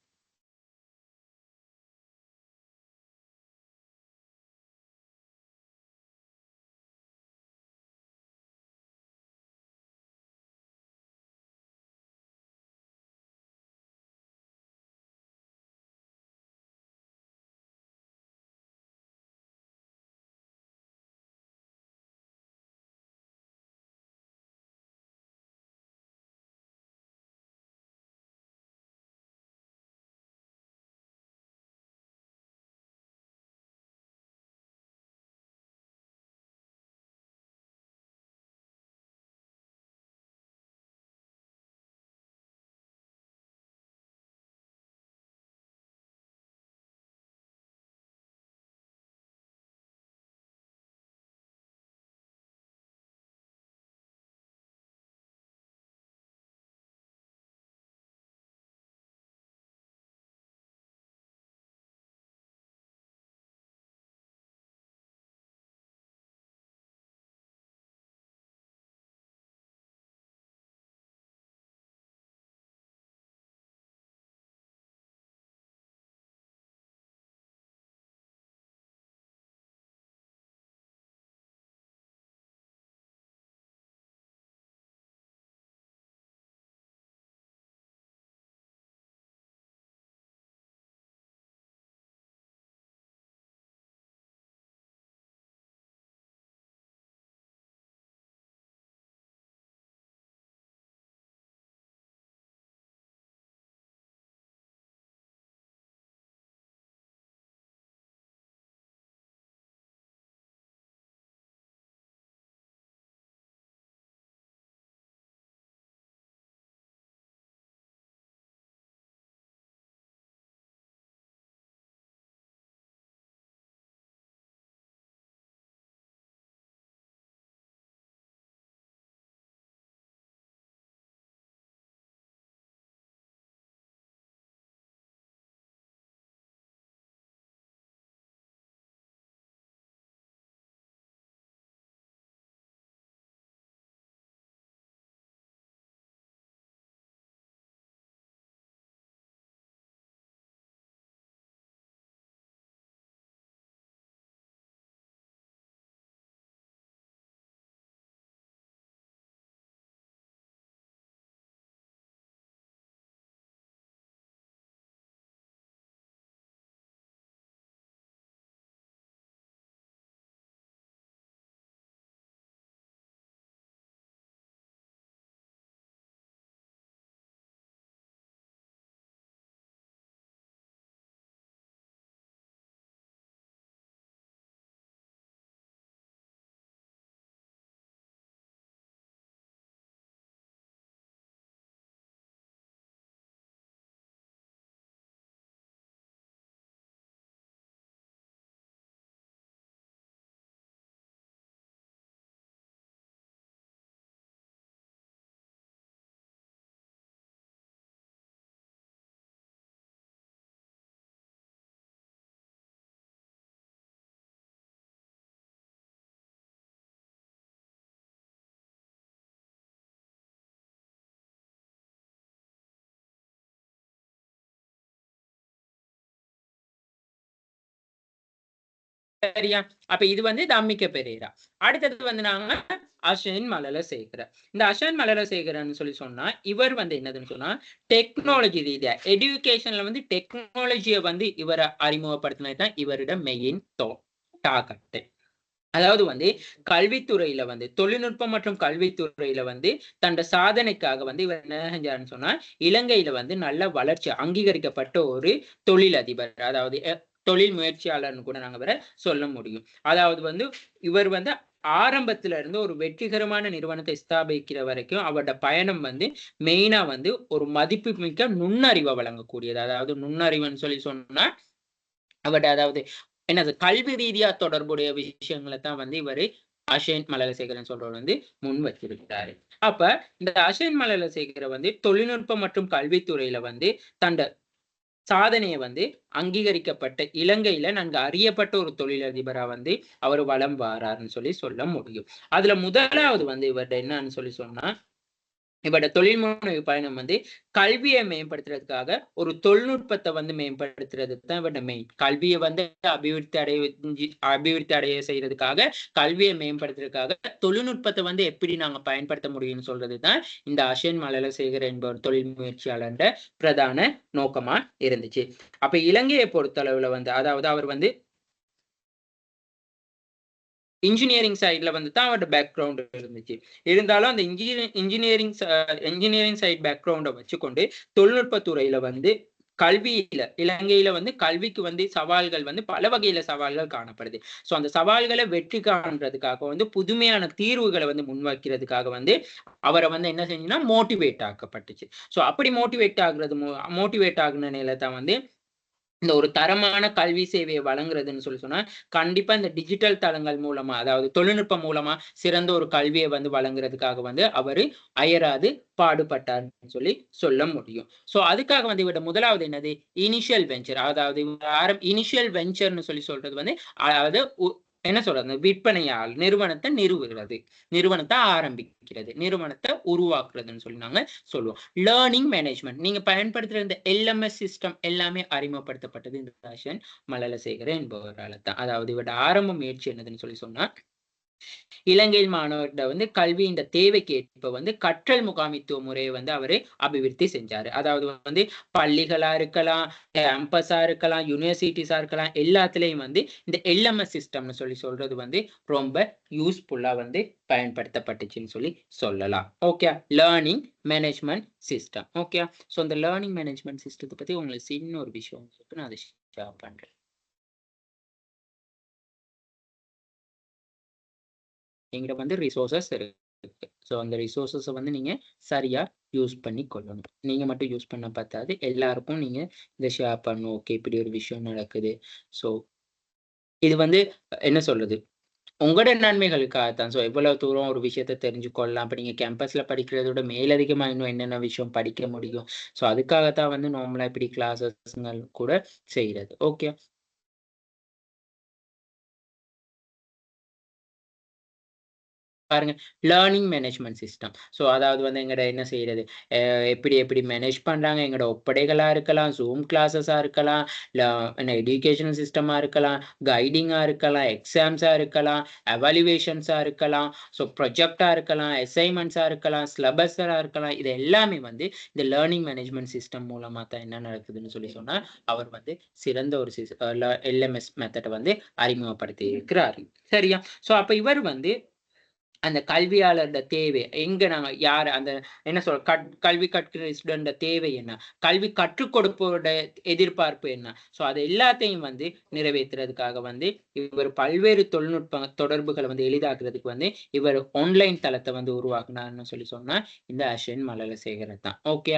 சரியா? அப்ப இது வந்து தம்மிக்க பெரேரா. அடுத்தது வந்து நாங்க அஷன் மலலசேகர. இந்த அஷன் மலலசேகரன்னு சொல்லி சொன்னா இவர் வந்து என்னதுன்னு சொன்னா டெக்னாலஜி ரீதியா எடுகேஷன்ல வந்து டெக்னாலஜியை வந்து இவரை அறிமுகப்படுத்தினது தான் இவரோட மெயின் டார்கெட். அதாவது வந்து கல்வித்துறையில வந்து தொழில்நுட்பம் மற்றும் கல்வித்துறையில வந்து தன்னோட சாதனைக்காக வந்து இவர் என்ன செஞ்சாருன்னு சொன்னா இலங்கையில வந்து நல்ல வளர்ச்சி அங்கீகரிக்கப்பட்ட ஒரு தொழிலதிபர், அதாவது தொழில் முயற்சியாளர்னு கூட நாங்க வர சொல்ல முடியும். அதாவது வந்து இவர் வந்து ஆரம்பத்துல இருந்து ஒரு வெற்றிகரமான நிறுவனத்தை ஸ்தாபிக்கிற வரைக்கும் அவரோட பயணம் வந்து மெயினா வந்து ஒரு மதிப்பு மிக்க நுண்ணறிவை வழங்கக்கூடியது. அதாவது நுண்ணறிவுன்னு சொல்லி சொன்னா அவரோட அதாவது என்னது கல்வி ரீதியா தொடர்புடைய விஷயங்களை தான் வந்து இவரு அஷேன் மலலசேகரன் சொல்றவர் வந்து முன் வச்சிருக்கிறாரு. அப்ப இந்த அஷேன் மலலசேகர வந்து தொழில்நுட்பம் மற்றும் கல்வித்துறையில வந்து தண்ட சாதனையை வந்து அங்கீகரிக்கப்பட்ட இலங்கையில நன்கு அறியப்பட்ட ஒரு தொழிலதிபரா வந்து அவர் வலம் வாராருன்னு சொல்லி சொல்ல முடியும். அதுல முதலாவது வந்து இவர்கிட்ட என்னன்னு சொல்லி சொன்னா இவரோட தொழில்முனைவு பயணம் வந்து கல்வியை மேம்படுத்துறதுக்காக ஒரு தொழில்நுட்பத்தை வந்து மேம்படுத்துறது தான் இவரோட மெயின். கல்வியை வந்து அபிவிருத்தி அடைய செய்யறதுக்காக கல்வியை மேம்படுத்துறதுக்காக தொழில்நுட்பத்தை வந்து எப்படி நாங்க பயன்படுத்த முடியும்னு சொல்றதுதான் இந்த அஷன் மலலசேகர் என்பவர் தொழில் முயற்சியாளர் பிரதான நோக்கமா இருந்துச்சு. அப்ப இலங்கையை பொறுத்தளவுல வந்து அதாவது அவர் வந்து இன்ஜினியரிங் சைட்ல வந்து தான் அவரோட பேக்ரவுண்ட் இருந்துச்சு. இருந்தாலும் அந்த இன்ஜினியரிங் சைட் பேக்ரவுண்டை வச்சுக்கொண்டு தொழில்நுட்பத்துறையில வந்து கல்வியில இலங்கையில வந்து கல்விக்கு வந்து சவால்கள் வந்து பல வகையில சவால்கள் காணப்படுது. ஸோ அந்த சவால்களை வெற்றி காண்றதுக்காக வந்து புதுமையான தீர்வுகளை வந்து முன்வைக்கிறதுக்காக வந்து அவரை வந்து என்ன செஞ்சுன்னா மோட்டிவேட் ஆக்கப்பட்டுச்சு. ஸோ அப்படி மோட்டிவேட் ஆகுன நிலை தான் வந்து இந்த ஒரு தரமான கல்வி சேவையை வழங்குறதுன்னு சொல்லி சொன்னா கண்டிப்பா இந்த டிஜிட்டல் தளங்கள் மூலமா அதாவது தொழில்நுட்பம் மூலமா சிறந்த ஒரு கல்வியை வந்து வழங்குறதுக்காக வந்து அவரு அயராது பாடுபட்டார்னு சொல்லி சொல்ல முடியும். சோ அதுக்காக வந்து இவரோட முதலாவது என்னது இனிஷியல் வெஞ்சர், அதாவது இனிஷியல் வெஞ்சர்னு சொல்லி சொல்றது வந்து அதாவது என்ன சொல்றது விற்பனையால் நிறுவனத்தை நிறுவுகிறது, நிறுவனத்தை ஆரம்பிக்கிறது, நிறுவனத்தை உருவாக்குறதுன்னு சொல்லி நாங்க சொல்லுவோம். லேர்னிங் மேனேஜ்மெண்ட் நீங்க பயன்படுத்துற இந்த எல்எம்எஸ் சிஸ்டம் எல்லாமே அறிமுகப்படுத்தப்பட்டது இந்த அஷன் மலலசேகர என்பவரால் தான். அதாவது இவரோட ஆரம்ப முயற்சி என்னதுன்னு சொல்லி சொன்னா இலங்கையில் மாணவர்கிட்ட வந்து கல்வியின் தேவைக்கு ஏற்ப வந்து கற்றல் முகாமித்துவ முறையை வந்து அவரு அபிவிருத்தி செஞ்சாரு. அதாவது வந்து பள்ளிகளா இருக்கலாம், கேம்பஸா இருக்கலாம், யூனிவர்சிட்டிஸா இருக்கலாம், எல்லாத்துலயும் வந்து இந்த எல்எம்எஸ் சிஸ்டம்னு சொல்லி சொல்றது வந்து ரொம்ப யூஸ்ஃபுல்லா வந்து பயன்படுத்தப்பட்டுச்சுன்னு சொல்லி சொல்லலாம். Okay, learning management system. Okay, so இந்த லேர்னிங் மேனேஜ்மெண்ட் சிஸ்டத்தை பத்தி உங்களுக்கு சின்ன ஒரு விஷயம் நான் அதை ஷேர் பண்றேன். எங்கிட்ட வந்து ரிசோர்சஸ் இருக்கு. ஸோ அந்த ரிசோர்சஸை வந்து நீங்க சரியா யூஸ் பண்ணி கொள்ளணும். நீங்க மட்டும் யூஸ் பண்ண பார்த்தாது, எல்லாருக்கும் நீங்க இதை ஷேர் பண்ணணும். ஓகே, இப்படி ஒரு விஷயம் நடக்குது. ஸோ இது வந்து என்ன சொல்றது உங்களோட நன்மைகளுக்காக தான். ஸோ எவ்வளவு தூரம் ஒரு விஷயத்த தெரிஞ்சுக்கொள்ளலாம். அப்ப நீங்க கேம்பஸ்ல படிக்கிறத விட மேலதிகமா இன்னும் என்னென்ன விஷயம் படிக்க முடியும். ஸோ அதுக்காகத்தான் வந்து நார்மலா இப்படி கிளாஸஸ்கள் கூட செய்யறது. ஓகே, பாருங்க லேர்னிங் மேனேஜ்மெண்ட் சிஸ்டம். ஸோ அதாவது வந்து எங்கட என்ன செய்யறது எப்படி எப்படி மேனேஜ் பண்றாங்க, எங்களோட ஒப்படைகளா இருக்கலாம், ஜூம் கிளாஸஸா இருக்கலாம், என்ன எஜுகேஷனல் சிஸ்டமா இருக்கலாம், கைடிங்கா இருக்கலாம், எக்ஸாம்ஸா இருக்கலாம், எவாலுவேஷன்ஸா இருக்கலாம், ஸோ ப்ரொஜெக்டா இருக்கலாம், அசைன்மெண்ட்ஸா இருக்கலாம், சிலபஸா இருக்கலாம். இது எல்லாமே வந்து இந்த லேர்னிங் மேனேஜ்மெண்ட் சிஸ்டம் மூலமா தான் என்ன நடக்குதுன்னு சொல்லி சொன்னா அவர் வந்து சிறந்த ஒரு எல்எம்எஸ் மெத்தடை வந்து அறிமுகப்படுத்தி இருக்கிறார். சரியா? ஸோ அப்ப இவர் வந்து அந்த கல்வியாளரோட தேவை எங்க நாங்க யாரு அந்த என்ன சொல்ற கல்வி கற்கிற ஸ்டூடெண்ட் தேவை என்ன, கல்வி கற்றுக் கொடுப்போட எதிர்பார்ப்பு என்ன, சோ அது எல்லாத்தையும் வந்து நிறைவேற்றுறதுக்காக வந்து இவர் பல்வேறு தொழில்நுட்ப தொடர்புகளை வந்து எளிதாக்குறதுக்கு வந்து இவர் ஆன்லைன் தளத்தை வந்து உருவாக்குனார்னு சொல்லி சொன்னா இந்த அஷன் மலலசேகர தான். ஓகே,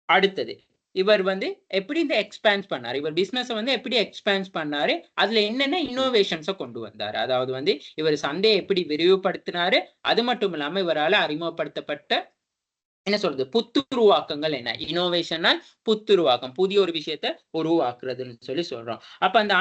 அடுத்தது இவர் வந்து எப்படி இந்த எக்ஸ்பேன்ஸ் பண்ணாரு, இவர் பிசினஸ் வந்து எப்படி எக்ஸ்பேன்ஸ் பண்ணாரு, அதுல என்னென்ன இன்னோவேஷன்ஸை கொண்டு வந்தாரு, அதாவது வந்து இவர் சந்தையை எப்படி விரிவுபடுத்தினாரு, அது மட்டும் இல்லாம இவரால் அறிமுகப்படுத்தப்பட்ட என்ன சொல்றது புத்துருவாக்கங்கள் என்ன, இனோவேஷனால் புத்துருவாக்கம் புதிய ஒரு விஷயத்த உருவாக்குறதுன்னு சொல்லி சொல்றோம். அப்ப அந்த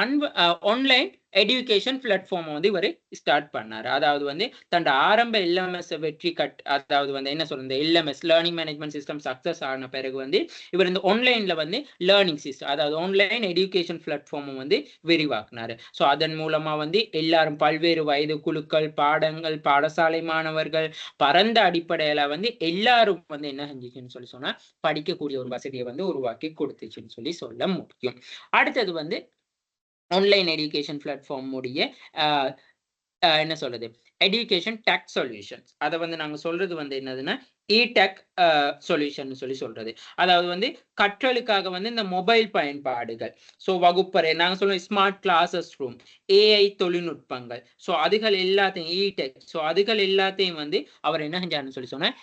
ஆன்லைன் எஜுகேஷன் பிளாட்ஃபார்ம் வந்து இவர் ஸ்டார்ட் பண்ணாரு. அதாவது வந்து தன்னோட ஆரம்ப எல்எம்எஸ் வெற்றி அதாவது வந்து என்ன சொல்றது LMS learning management system success ஆன பிறகு வந்து இவர் இந்த ஆன்லைன்ல வந்து லேர்னிங் சிஸ்டம் அதாவது ஆன்லைன் எஜுகேஷன் பிளாட்ஃபார்ம் வந்து விரிவாக்குனாரு. ஸோ அதன் மூலமா வந்து எல்லாரும் பல்வேறு வயது குழுக்கள் பாடங்கள் பாடசாலை மாணவர்கள் பரந்த அடிப்படையில வந்து எல்லாரும் வந்து என்ன செஞ்சுச்சுன்னு சொல்லி சொன்னா படிக்கக்கூடிய ஒரு வசதியை வந்து உருவாக்கி கொடுத்துச்சுன்னு சொல்லி சொல்ல முடியும். அடுத்தது வந்து ஆன்லைன் எஜுகேஷன் பிளாட்ஃபார்ம் உடைய என்ன சொல்றது எஜுகேஷன் டெக் சொல்யூஷன்ஸ் அதை வந்து நாங்க சொல்றது வந்து என்னதுன்னா இடெக் சொல்யூஷன் சொல்லி சொல்றது. அதாவது வந்து கற்றலுக்காக வந்து இந்த மொபைல் பயன்பாடுகள், ஸோ வகுப்பறை நாங்க சொல்லுவோம் ஸ்மார்ட் கிளாஸஸ் ரூம், ஏஐ தொழில்நுட்பங்கள், ஸோ அதுகள் எல்லாத்தையும் இடெக், ஸோ அதுகள் எல்லாத்தையும் வந்து அவர் என்ன செஞ்சாருன்னு சொல்லி சொன்ன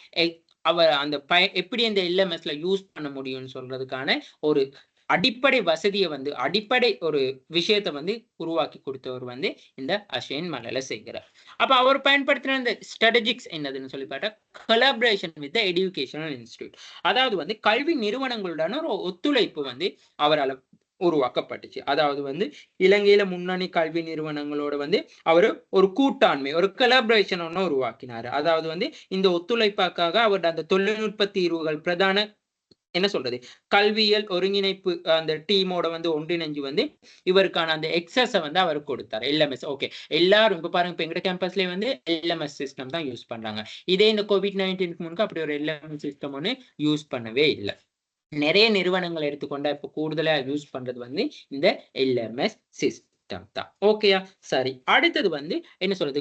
அவர் அந்த எப்படி அந்த எல்எம்எஸ்ல யூஸ் பண்ண முடியும்னு சொல்றதுக்கான ஒரு அடிப்படை வசதியை வந்து அடிப்படை ஒரு விஷயத்தை வந்து உருவாக்கி கொடுத்தவர் வந்து இந்த அஷேன் மலல செய்கிறார். அப்ப அவர் பயன்படுத்தின இந்த ஸ்ட்ராட்டஜிக்ஸ் என்னதுன்னு சொல்லி பார்த்தா கொலாபரேஷன் வித் எஜுகேஷனல் இன்ஸ்டிடியூட், அதாவது வந்து கல்வி நிறுவனங்களுடான ஒரு ஒத்துழைப்பு வந்து அவரால் உருவாக்கப்பட்டுச்சு. அதாவது வந்து இலங்கையில முன்னணி கல்வி நிறுவனங்களோட வந்து அவர் ஒரு கூட்டாண்மை ஒரு கொலாபரேஷன் ஒன்று உருவாக்கினாரு. அதாவது வந்து இந்த ஒத்துழைப்பாக்காக அவருடைய அந்த தொழில்நுட்ப தீர்வுகள் பிரதான என்ன சொல்றது கல்வியல் ஒருங்கிணைப்பு அந்த டீமோட வந்து ஒன்றிணைஞ்சு வந்து இவருக்கான அந்த எக்ஸஸை வந்து அவர் கொடுத்தாரு. எல்எம்எஸ் ஓகே எல்லாரும் இப்ப பாருங்க இப்ப எங்க கேம்பஸ்லயே வந்து எல்எம்எஸ் சிஸ்டம் தான் யூஸ் பண்றாங்க. இதே இந்த கோவிட்-19 முன்னுக்கு அப்படி ஒரு எல்எம்எஸ் சிஸ்டம் ஒன்று யூஸ் பண்ணவே இல்லை. நிறைய நிறுவனங்கள் எடுத்துக்கொண்டா இப்ப கூடுதலா யூஸ் பண்றது வந்து இந்த எல்எம்எஸ் சிஸ்டம் தான். ஓகேயா சரி. அடுத்தது வந்து என்ன சொல்றது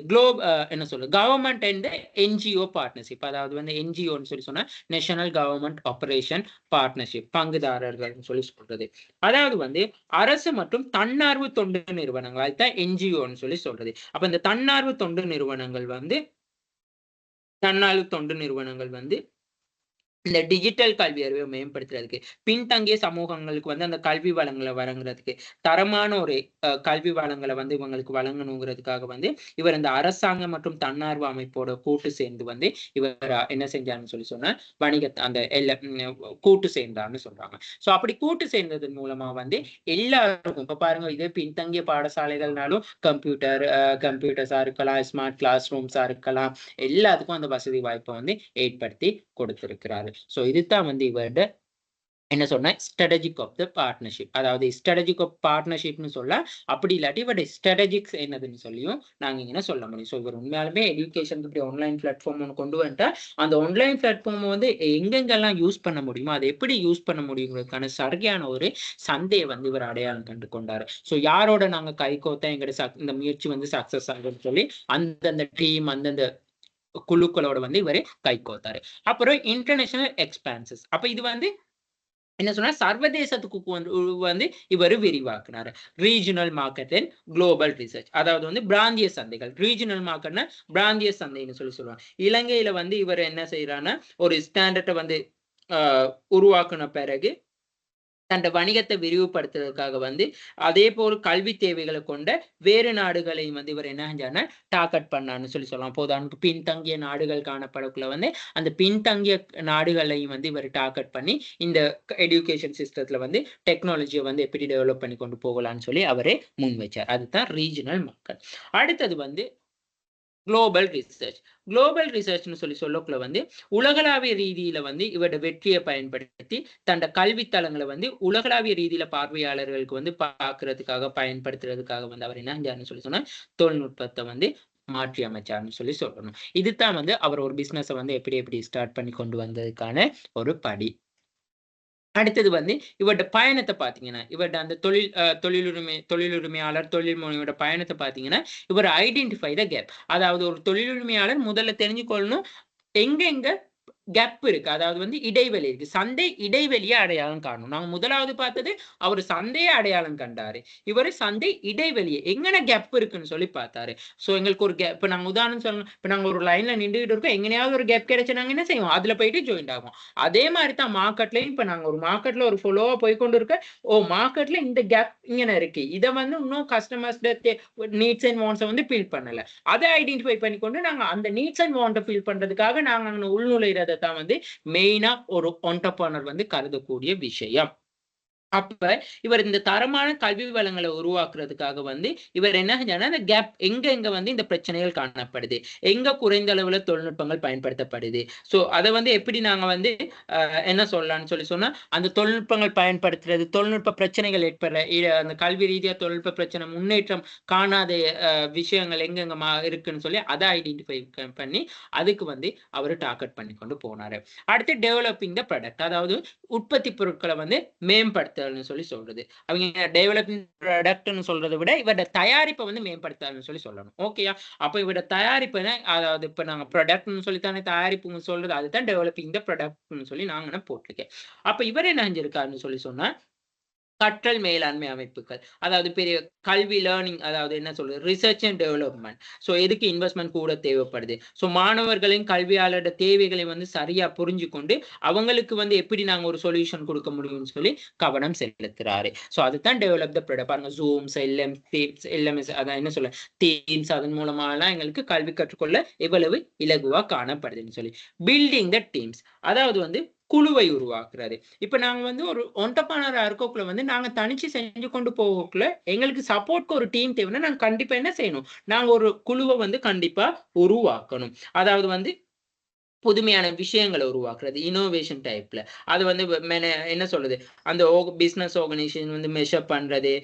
என்ன சொல்றது கவர்மெண்ட் அண்ட் என்ஜிஓ பார்ட்னர்ஷிப், அதாவது வந்து என்ஜிஓன்னு சொல்லி சொன்னா நேஷனல் கவர்மெண்ட் ஆபரேஷன் பார்ட்னர்ஷிப் பங்குதாரர்கள் சொல்லி சொல்றது. அதாவது வந்து அரசு மற்றும் தன்னார்வ தொண்டு நிறுவனங்கள் அதுதான் என்ஜிஓன்னு சொல்லி சொல்றது. அப்ப இந்த தன்னார்வ தொண்டு நிறுவனங்கள் வந்து இந்த டிஜிட்டல் கல்வி அறிவை மேம்படுத்துறதுக்கு பின்தங்கிய சமூகங்களுக்கு வந்து அந்த கல்வி வளங்களை வழங்குறதுக்கு தரமான ஒரு கல்வி வளங்களை வந்து இவங்களுக்கு வழங்கணுங்கிறதுக்காக வந்து இவர் இந்த அரசாங்கம் மற்றும் தன்னார்வ அமைப்போட கூட்டு சேர்ந்து வந்து இவர் என்ன செஞ்சாருன்னு சொல்லி சொன்னா வணிகத்தை அந்த கூட்டு சேர்ந்தார்னு சொல்றாங்க. ஸோ அப்படி கூட்டு சேர்ந்ததன் மூலமா வந்து எல்லாருக்கும் இப்ப பாருங்க இதே பின்தங்கிய பாடசாலைகள்னாலும் கம்ப்யூட்டர்ஸா இருக்கலாம், ஸ்மார்ட் கிளாஸ் ரூம்ஸா இருக்கலாம், எல்லாத்துக்கும் அந்த வசதி வாய்ப்பை வந்து ஏற்படுத்தி கொடுத்திருக்கிறாரு. ஸோ இதுதான் வந்து இவரோட என்ன சொன்ன ஸ்ட்ராட்டஜிக் ஆஃப் த பார்ட்னர்ஷிப், அதாவது ஸ்ட்ராட்டஜிக் ஆஃப் பார்ட்னர்ஷிப்னு சொல்ல அப்படி இல்லாட்டி இவருடைய ஸ்ட்ராட்டஜிக்ஸ் என்னதுன்னு சொல்லியும் நாங்க இங்கே சொல்ல முடியும். ஸோ இவர் உண்மையாலுமே எஜுகேஷனுக்கு இப்படி ஆன்லைன் பிளாட்ஃபார்ம் ஒன்று கொண்டு வந்துட்டா அந்த ஆன்லைன் பிளாட்ஃபார்ம் வந்து எங்கெங்கெல்லாம் யூஸ் பண்ண முடியுமோ அதை எப்படி யூஸ் பண்ண முடியுங்கிறதுக்கான சரியான ஒரு சந்தையை வந்து இவர் அடையாளம் கண்டு கொண்டாரு. ஸோ யாரோட நாங்க கை கோத்தா எங்களுடைய இந்த முயற்சி வந்து சக்சஸ் ஆகும்னு சொல்லி அந்தந்த டீம் அந்தந்த குழுக்களோட வந்து இவரு கை கோத்தாரு. அப்புறம் இன்டர்நேஷனல் எக்ஸ்பான்சஸ், அப்ப இது வந்து என்ன சொன்னா சர்வதேசத்துக்கு வந்து இவர் விரிவாக்குனாரு. Regional market and global research, அதாவது வந்து பிராந்திய சந்தைகள். ரீஜனல் மார்க்கெட்னா பிராந்திய சந்தைன்னு சொல்லுவாங்க. இலங்கையில வந்து இவர் என்ன செய்யறாருன்னா ஒரு ஸ்டாண்டர்டை வந்து உருவாக்குன பிறகு தன் வணிகத்தை விரிவுபடுத்துறதுக்காக வந்து அதே போல் கல்வி தேவைகளை கொண்ட வேறு நாடுகளையும் வந்து இவர் என்ன செஞ்சாருன்னா டார்கெட் பண்ணான்னு சொல்லி சொல்லலாம். போதானுக்கு பின்தங்கிய நாடுகள் காணப்படக்குள்ள வந்து அந்த பின்தங்கிய நாடுகளையும் வந்து இவர் டார்கெட் பண்ணி இந்த எஜுகேஷன் சிஸ்டத்துல வந்து டெக்னாலஜியை வந்து எப்படி டெவலப் பண்ணி கொண்டு போகலான்னு சொல்லி அவரே முன் வச்சார். அதுதான் ரீஜனல் மக்கள். அடுத்தது வந்து குளோபல் ரிசர்ச். குளோபல் ரிசர்ச்னு சொல்லக்குள்ள வந்து உலகளாவிய ரீதியில வந்து இவரோட வெற்றியை பயன்படுத்தி தன்னோட கல்வித்தலங்களை வந்து உலகளாவிய ரீதியில பார்வையாளர்களுக்கு வந்து பார்க்கறதுக்காக பயன்படுத்துறதுக்காக வந்து அவர் என்ன செஞ்சாருன்னு சொல்லி சொன்னா தொழில்நுட்பத்தை வந்து மாற்றி அமைச்சார்னு சொல்லி சொல்லணும். இதுதான் வந்து அவர் ஒரு பிசினஸை வந்து எப்படி ஸ்டார்ட் பண்ணி கொண்டு வந்ததுக்கான ஒரு படி. அடுத்தது வந்து இவரோட பயணத்தை பார்த்தீங்கன்னா இவரோட அந்த தொழிலுரிமையாளர் தொழில் முனைவோட பயணத்தை பார்த்தீங்கன்னா இவர் ஐடென்டிஃபை த கேப், அதாவது ஒரு தொழிலுரிமையாளர் முதல்ல தெரிஞ்சுக்கொள்ளணும் எங்க கேப் இருக்கு, அதாவது வந்து இடைவெளி இருக்கு, சந்தை இடைவெளியை அடையாளம் காணணும். நாங்க முதலாவது பார்த்தது அவர் சந்தையை அடையாளம் கண்டாரு, இவர் சந்தை இடைவெளியை எங்கன கேப் இருக்குன்னு சொல்லி பார்த்தாரு. ஸோ எங்களுக்கு ஒரு கேப் இப்போ நாங்கள் உதாரணம் சொல்லணும், இப்போ நாங்கள் ஒரு லைன்ல நின்றுகிட்டு இருக்கோம், எங்கனையாவது ஒரு கேப் கிடைச்சா நாங்கள் என்ன செய்வோம் அதுல போயிட்டு ஜாயின் ஆகும். அதே மாதிரி தான் மார்க்கெட்லயும் இப்போ நாங்கள் ஒரு மார்க்கெட்ல ஒரு ஃபாலோவா போய் கொண்டு இருக்க மார்க்கெட்ல இந்த கேப் இங்கே இருக்கு, இதை வந்து இன்னும் கஸ்டமர்ஸ் நீட்ஸ் அண்ட் வாண்ட்ஸை வந்து ஃபில் பண்ணல, அதை ஐடென்டிஃபை பண்ணி கொண்டு நாங்கள் அந்த நீட்ஸ் அண்ட் வாண்ட்டை ஃபில் பண்றதுக்காக நாங்கள் அங்கே உள்நுழைறத தான் வந்து மெயினா ஒரு என்டர்பிரனர் வந்து கருதக்கூடிய விஷயம். அப்ப இவர் இந்த தரமான கல்வி வளங்களை உருவாக்குறதுக்காக வந்து இவர் என்ன செஞ்சாருன்னா இந்த கேப் எங்க வந்து இந்த பிரச்சனைகள் காணப்படுது, எங்க குறைந்த அளவுல தொழில்நுட்பங்கள் பயன்படுத்தப்படுது, ஸோ அதை வந்து எப்படி நாங்க வந்து என்ன சொல்லலாம்னு சொன்னா அந்த தொழில்நுட்பங்கள் பயன்படுத்துறது, தொழில்நுட்ப பிரச்சனைகள் ஏற்படுற அந்த கல்வி ரீதியா தொழில்நுட்ப பிரச்சனை முன்னேற்றம் காணாத விஷயங்கள் எங்கெங்க இருக்குன்னு சொல்லி அதை ஐடென்டிஃபை பண்ணி அதுக்கு வந்து அவர் டார்கெட் பண்ணி கொண்டு போனாரு. அடுத்து டெவலப்பிங் த ப்ராடக்ட், அதாவது உற்பத்தி பொருட்களை வந்து மேம்படுத்தல்னு சொல்லி சொல்றது. அவங்க டெவலப்பிங் ப்ராடக்ட்னு சொல்றதை விட இவரோட தயாரிப்பை வந்து மேம்படுத்தல்னு சொல்லி சொல்லணும். ஓகேயா? அப்ப இவரோட தயாரிப்பு, அதாவது இப்ப நாங்க ப்ராடக்ட்னு சொல்லி தானே தயாரிப்புங்க சொல்றது, அதுதான் டெவலப்பிங் த ப்ராடக்ட்னு சொல்லி நாங்க போட்டிருக்கேன். அப்ப இவர் என்ன செஞ்சிருக்காருன்னு சொல்லி சொன்னா கற்றல் மேலாண்மை அமைப்புகள், அதாவது பெரிய கல்வி லேர்னிங், அதாவது என்ன சொல்றது ரிசர்ச் அண்ட் டெவலப்மெண்ட். ஸோ எதுக்கு இன்வெஸ்ட்மெண்ட் கூட தேவைப்படுது, ஸோ மாணவர்களின் கல்வியாளரோட தேவைகளை வந்து சரியா புரிஞ்சு கொண்டு அவங்களுக்கு வந்து எப்படி நாங்க ஒரு சொல்யூஷன் கொடுக்க முடியும்னு சொல்லி கவனம் செலுத்துறாரு. ஸோ அதுதான் டெவலப் த ப்ராடக்ட். பாருங்க, ஜூம்ஸ், எல்எம்எஸ், அதான் என்ன சொல்ல தீம்ஸ், அதன் மூலமாலாம் எங்களுக்கு கல்வி கற்றுக்கொள்ள எவ்வளவு இலகுவா காணப்படுதுன்னு சொல்லி. பில்டிங் த டீம்ஸ், அதாவது வந்து குழுவை உருவாக்குறாரு. இப்ப நாங்க வந்து ஒரு ஒன்டர்பிரனரா இருக்கக்குள்ள வந்து நாங்க தனிச்சு செஞ்சு கொண்டு போகக்குள்ள எங்களுக்கு சப்போர்ட்க்கு ஒரு டீம் தேவைன்னா நாங்க கண்டிப்பா என்ன செய்யணும், நாங்க ஒரு குழுவை வந்து கண்டிப்பா உருவாக்கணும். அதாவது வந்து புதுமையான விஷயங்களை உருவாக்குறது, இனோவேஷன் டைப்ல. அது வந்து என்ன சொல்றது, அந்த பிசினஸ் ஆர்கனைசேஷன் வந்து மெஷர் பண்றது,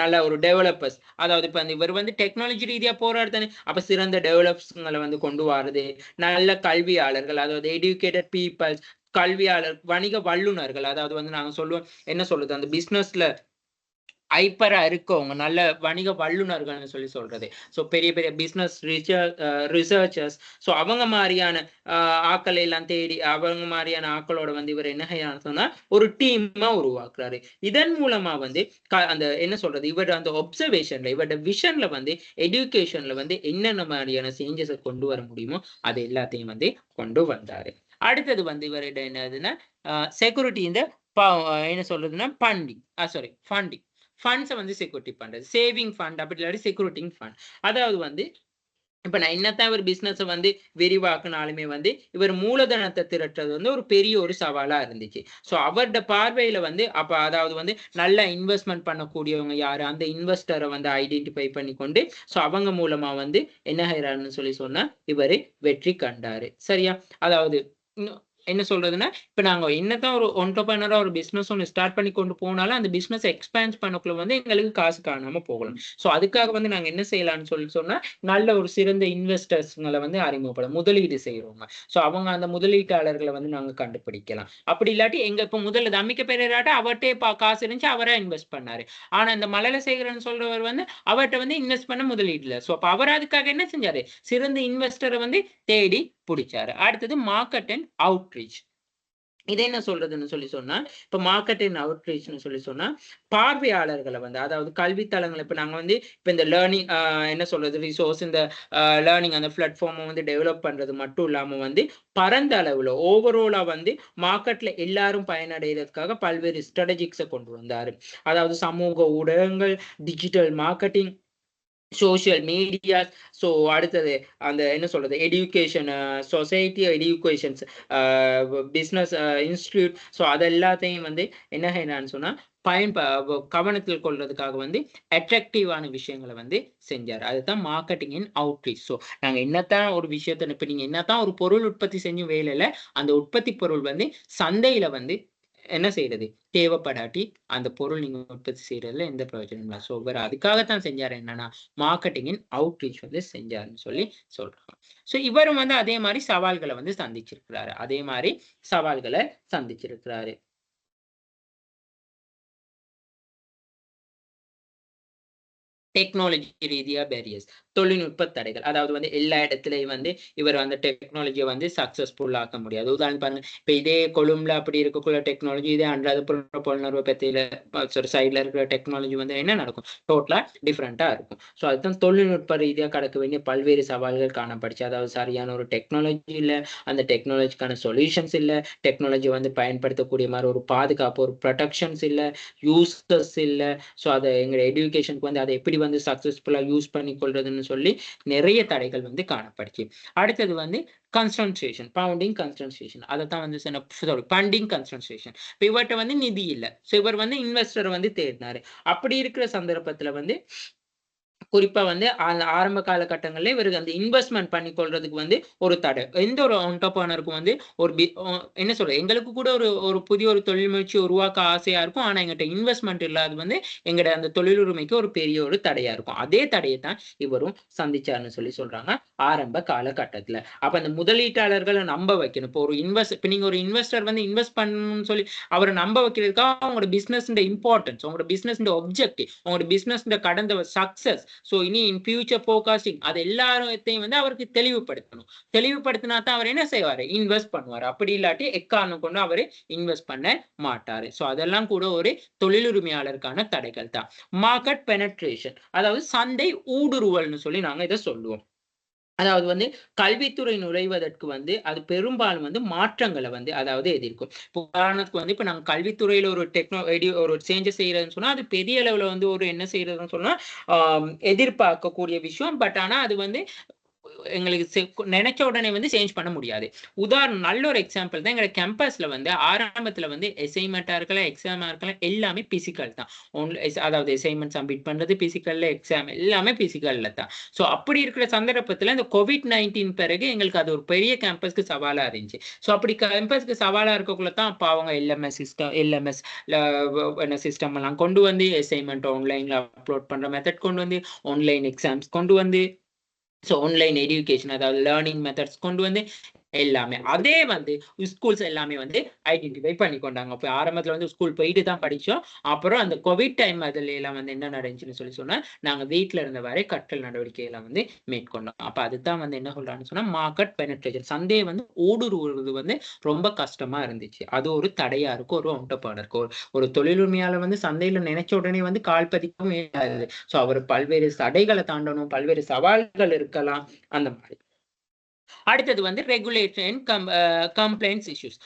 நல்ல ஒரு டெவலப்பர்ஸ், அதாவது இப்ப இவர் வந்து டெக்னாலஜி ரீதியா போராடு தானே, அப்ப சிறந்த டெவலப்ஸ்களை வந்து கொண்டு வர்றது, நல்ல கல்வியாளர்கள், அதாவது எஜுகேட்டட் பீப்புள்ஸ், கல்வியாளர், வணிக வல்லுநர்கள், அதாவது வந்து நாங்க சொல்லுவோம் என்ன சொல்றது அந்த பிசினஸ்ல ஐப்பரா இருக்கவங்க, நல்ல வணிக வல்லுநர்கள்னு சொல்லி சொல்றது. ஸோ பெரிய பெரிய பிசினஸ் ரிசர்ச்சர்ஸ், ஸோ அவங்க மாதிரியான ஆக்களை எல்லாம் தேடி அவங்க மாதிரியான ஆக்களோட வந்து இவர் என்ன சொன்னா ஒரு டீமா உருவாக்குறாரு. இதன் மூலமா வந்து அந்த என்ன சொல்றது இவர் அந்த ஒப்சர்வேஷன்ல, இவரோட விஷன்ல வந்து எஜுகேஷன்ல வந்து என்னென்ன மாதிரியான சேஞ்சஸை கொண்டு வர முடியுமோ அது எல்லாத்தையும் வந்து கொண்டு வந்தாரு. அடுத்தது வந்து இவர்கிட்ட என்னதுன்னா செக்யூரிட்டி இந்த என்ன சொல்றதுன்னா ஃபண்டிங் ஃபண்ட்ஸை வந்து செக்யூரிட்டி பண்றது, சேவிங் ஃபண்ட் அப்படி இல்லாட்டி செக்யூரிட்டிங் ஃபண்ட். அதாவது வந்து இப்ப நான் என்னத்தான் இவர் பிசினஸ் வந்து விரிவாக்குனாலுமே வந்து இவர் மூலதனத்தை திரட்டுறது வந்து ஒரு பெரிய ஒரு சவாலா இருந்துச்சு. ஸோ அவரோட பார்வையில வந்து அப்ப அதாவது வந்து நல்ல இன்வெஸ்ட்மெண்ட் பண்ணக்கூடியவங்க யாரு, அந்த இன்வெஸ்டரை வந்து ஐடென்டிஃபை பண்ணி கொண்டு ஸோ அவங்க மூலமா வந்து என்ன செய்யறாருன்னு சொல்லி சொன்னா இவரு வெற்றி கண்டாரு. சரியா? அதாவது என்ன சொல்றதுன்னா இப்ப நாங்க என்னதான் ஒரு ஒன்டர்பிரனரா ஒரு பிசினஸ் ஒன்று ஸ்டார்ட் பண்ணி கொண்டு போனாலும் அந்த பிசினஸ் எக்ஸ்பேண்ட் பண்ணக்குள்ள வந்து எங்களுக்கு காசு காணாம போகலாம். ஸோ அதுக்காக வந்து நாங்க என்ன செய்யலாம்னு சொல்லி சொன்னா நல்ல ஒரு சிறந்த இன்வெஸ்டர்ஸ்களை வந்து அறிமுகப்படும், முதலீடு செய்யறவங்க. ஸோ அவங்க அந்த முதலீட்டாளர்களை வந்து நாங்க கண்டுபிடிக்கலாம். அப்படி இல்லாட்டி எங்க இப்ப முதல்ல அமிக்க பேராட்ட அவர்கிட்டே காசு இருந்துச்சு, அவரே இன்வெஸ்ட் பண்ணாரு. ஆனா இந்த மலையில சேகரன் சொல்றவர் வந்து அவர்கிட்ட வந்து இன்வெஸ்ட் பண்ண முதலீடு இல்லை. ஸோ அப்ப அவர் அதுக்காக என்ன செஞ்சாரு, சிறந்த இன்வெஸ்டரை வந்து தேடி பிடிச்சாரு. அடுத்தது மார்க்கெட் அண்ட் அவுட்ரீச். இது என்ன சொல்றதுன்னு சொல்லி சொன்னா இப்ப மார்க்கெட் அண்ட் அவுட்ரீச்னு சொல்லி சொன்னா பார்வையாளர்களை வந்து, அதாவது கல்வித்தளங்களை இப்ப நாங்க வந்து இப்ப இந்த லேர்னிங் என்ன சொல்றது ரிசோர்ஸ், இந்த லேர்னிங் அந்த பிளாட்ஃபார்மை வந்து டெவலப் பண்றது மட்டும் இல்லாம வந்து பரந்த அளவுல ஓவராலா வந்து மார்க்கெட்ல எல்லாரும் பயனடைகிறதுக்காக பல்வேறு ஸ்ட்ராட்டஜிக்ஸை கொண்டு வந்தாரு. அதாவது சமூக ஊடகங்கள், digital marketing, social media, so அடுத்தது அந்த என்ன சொல்றது education, society educations, business institute, so அது எல்லாத்தையும் வந்து என்ன செய்யறான்னு சொன்னா கவனத்தில் கொள்றதுக்காக வந்து அட்ராக்டிவான விஷயங்களை வந்து செஞ்சார். அதுதான் மார்க்கெட்டிங் அண்ட் அவுட்ரீச். ஸோ நாங்க என்னத்தான் ஒரு விஷயத்த இப்ப நீங்க என்னத்தான் ஒரு பொருள் உற்பத்தி செஞ்சும் வேலையில அந்த உற்பத்தி பொருள் வந்து சந்தையில வந்து என்ன செய்யறது தேவைப்படாட்டி அந்த பொருள் நீங்க உற்பத்தி செய்யறதுல எந்த பிரயோஜனம் இல்லை. ஸோ இவர் அதுக்காகத்தான் செஞ்சாரு, என்னன்னா மார்க்கெட்டிங் அண்ட் அவுட்ரீச் வந்து செஞ்சாருன்னு சொல்லி சொல்றாங்க. ஸோ இவரும் வந்து அதே மாதிரி சவால்களை வந்து சந்திச்சிருக்கிறாரு. டெக்னாலஜி ரீதியா பேரியர்ஸ், தொழில்நுட்ப தடைகள், அதாவது வந்து எல்லா இடத்துலயும் வந்து இவர் வந்து டெக்னாலஜியை வந்து சக்சஸ்ஃபுல் ஆக்க முடியாது. உதாரணம் பாருங்க, இப்ப இதே கொழும்புல அப்படி இருக்கக்குள்ள டெக்னாலஜி, இதே அன்றாத பத்தியில சைட்ல இருக்கிற டெக்னாலஜி வந்து என்ன நடக்கும், டோட்டலா டிஃப்ரெண்டா இருக்கும். ஸோ அதுதான் தொழில்நுட்ப ரீதியா கடக்க வேண்டிய பல்வேறு சவால்கள் காணப்படுச்சு. அதாவது சரியான ஒரு டெக்னாலஜி இல்ல, அந்த டெக்னாலஜிக்கான சொல்யூஷன்ஸ் இல்ல, டெக்னாலஜி வந்து பயன்படுத்தக்கூடிய மாதிரி ஒரு பாதுகாப்பு, ஒரு ப்ரொடெக்ஷன்ஸ் இல்ல, யூசர்ஸ் இல்ல. ஸோ அதை எங்க எஜுகேஷனுக்கு வந்து அதை எப்படி வந்து வந்து சக்சஸ்ஃபுல்லா யூஸ் பண்ணிக்கொள்றதுன்னு சொல்லி நிறைய தடைகள் வந்து காணப்படுச்சு. அடுத்தது வந்து கன்சன்ட்ரேஷன், பவுண்டிங் கன்சன்ட்ரேஷன். அதைத்தான் வந்து சாரி பண்டிங் கன்சன்ட்ரேஷன். இப்ப இவர்கிட்ட வந்து நிதி இல்ல. சோ இவர் வந்து இன்வெஸ்டரை வந்து தேடினாரு. அப்படி இருக்கிற சந்தர்ப்பத்துல வந்து குறிப்பா வந்து அந்த ஆரம்ப காலகட்டங்கள்ல இவருக்கு அந்த இன்வெஸ்ட்மென்ட் பண்ணி கொள்றதுக்கு வந்து ஒரு தடை. எந்த ஒரு என்டர்பிரினருக்கும் வந்து ஒரு என்ன சொல்றது? எங்களுக்கு கூட ஒரு ஒரு புதிய ஒரு தொழில் முயற்சி உருவாக்க ஆசையா இருக்கும். ஆனா எங்கட்ட இன்வெஸ்ட்மென்ட் இல்லாதது வந்து எங்கட அந்த தொழிலுரிமைக்கு ஒரு பெரிய ஒரு தடையா இருக்கும். அதே தடையை தான் இவரும் சந்திச்சாருன்னு சொல்லி சொல்றாங்க ஆரம்ப காலகட்டத்துல. அப்ப அந்த முதலீட்டாளர்கள நம்ப வைக்கணும். இப்ப நீங்க ஒரு இன்வெஸ்டர் வந்து இன்வெஸ்ட் பண்ணணும்னு சொல்லி அவர நம்ப வைக்கிறதுக்காக உங்களோட பிசினஸ்ன்ற இம்பார்ட்டன்ஸ், உங்களோட பிசினஸ்ன்ற ஆப்ஜெக்டிவ், உங்களோட பிசினஸ்ன்ற கடந்த சக்சஸ், சோ இனி இன் ஃபியூச்சர் ஃபோர்காஸ்டிங் அது எல்லாத்தையும் வந்து அவருக்கு தெளிவுபடுத்தணும். தெளிவுபடுத்தினா தான் அவர் என்ன செய்வாரு? இன்வெஸ்ட் பண்ணுவாரு. அப்படி இல்லாட்டி எக்காரணம் கொண்டு அவரு இன்வெஸ்ட் பண்ண மாட்டாரு. சோ அதெல்லாம் கூட ஒரு தொழிலுரிமையாளருக்கான தடைகள் தான். மார்க்கெட் பெனட்ரேஷன், அதாவது சந்தை ஊடுருவல்னு சொல்லி நாங்க இத சொல்லுவோம். அதாவது வந்து கல்வித்துறை நுழைவதற்கு வந்து அது பெரும்பாலும் வந்து மாற்றங்கள வந்து அதாவது எதிர்க்கும். இப்போ உதாரணத்துக்கு வந்து இப்ப நாங்க கல்வித்துறையில ஒரு ஒரு சேஞ்சஸ் செய்றதுன்னு சொன்னா, அது பெரிய அளவுல வந்து ஒரு என்ன செய்றதுன்னு சொன்னா, எதிர்பார்க்கக்கூடிய விஷயம். பட் ஆனா அது வந்து எங்களுக்கு நெனச்ச உடனே வந்து சேஞ்ச் பண்ண முடியாது. உதாரணம் நல்ல ஒரு எக்ஸாம்பிள் தான் எங்க கேம்பஸ்ல வந்து ஆரம்பத்துல வந்து அசைன்மென்ட்டா இருக்கலாம், எக்ஸாமா இருக்கலாம் எல்லாமே பிசிக்கல் தான். அதாவது அசைன்மென்ட் சப்மிட் பண்றது பிசிக்கல்ல, எக்ஸாம் எல்லாமே பிசிக்கல்ல தான். சோ அப்படி இருக்கிற சந்தர்ப்பத்துல இந்த COVID-19 பிறகு எங்களுக்கு அது ஒரு பெரிய கேம்பஸ்க்கு சவாலா இருந்துச்சு. சோ அப்படி கேம்பஸ்க்கு சவாலா இருக்கக்குள்ள தான் அப்ப அவங்க எல்எம்எஸ் என்ன சிஸ்டம் எல்லாம் கொண்டு வந்து அசைன்மென்ட் ஆன்லைன்ல அப்லோட் பண்ற மெத்தட் கொண்டு வந்து, ஆன்லைன் எக்ஸாம்ஸ் கொண்டு வந்து, சோ ஆன்லைன் எஜுகேஷன் அதாவது லேர்னிங் மெத்தட்ஸ் கொண்டு வந்து எல்லாமே. அதே வந்து ஸ்கூல்ஸ் எல்லாமே வந்து ஐடென்டிஃபை பண்ணிக்கொண்டாங்க. அப்ப ஆரம்பத்துல வந்து ஸ்கூல் போயிட்டு தான் படிச்சோம். அப்புறம் அந்த கோவிட் டைம் அதுல எல்லாம் வந்து என்ன நடந்துச்சுன்னு சொல்லி சொன்னா, நாங்க வீட்ல இருந்தவாறே கற்றல் நடவடிக்கைகள வந்து மேற்கொண்டோம். அப்ப அதுதான் வந்து என்ன சொல்றாங்கன்னு சொன்னா, மார்க்கெட் பெனட்ரேஷன் சந்தைய வந்து ஊடுருவுறது வந்து ரொம்ப கஷ்டமா இருந்துச்சு. அது ஒரு தடையா இருக்கும் ஒரு என்டர்பிரினருக்கு. ஒரு தொழிலுரிமையாளர் வந்து சந்தையில நினைச்ச உடனே வந்து கால் பதிக்கவும் முடியாது. சோ அவர் பல்வேறு தடைகள தாண்டணும், பல்வேறு சவால்கள் இருக்கலாம் அந்த மாரி. அடுத்தது வந்து ரெகுலேஷன் கம்ப்ளைண்ட்ஸ் இஷ்யூஸ்.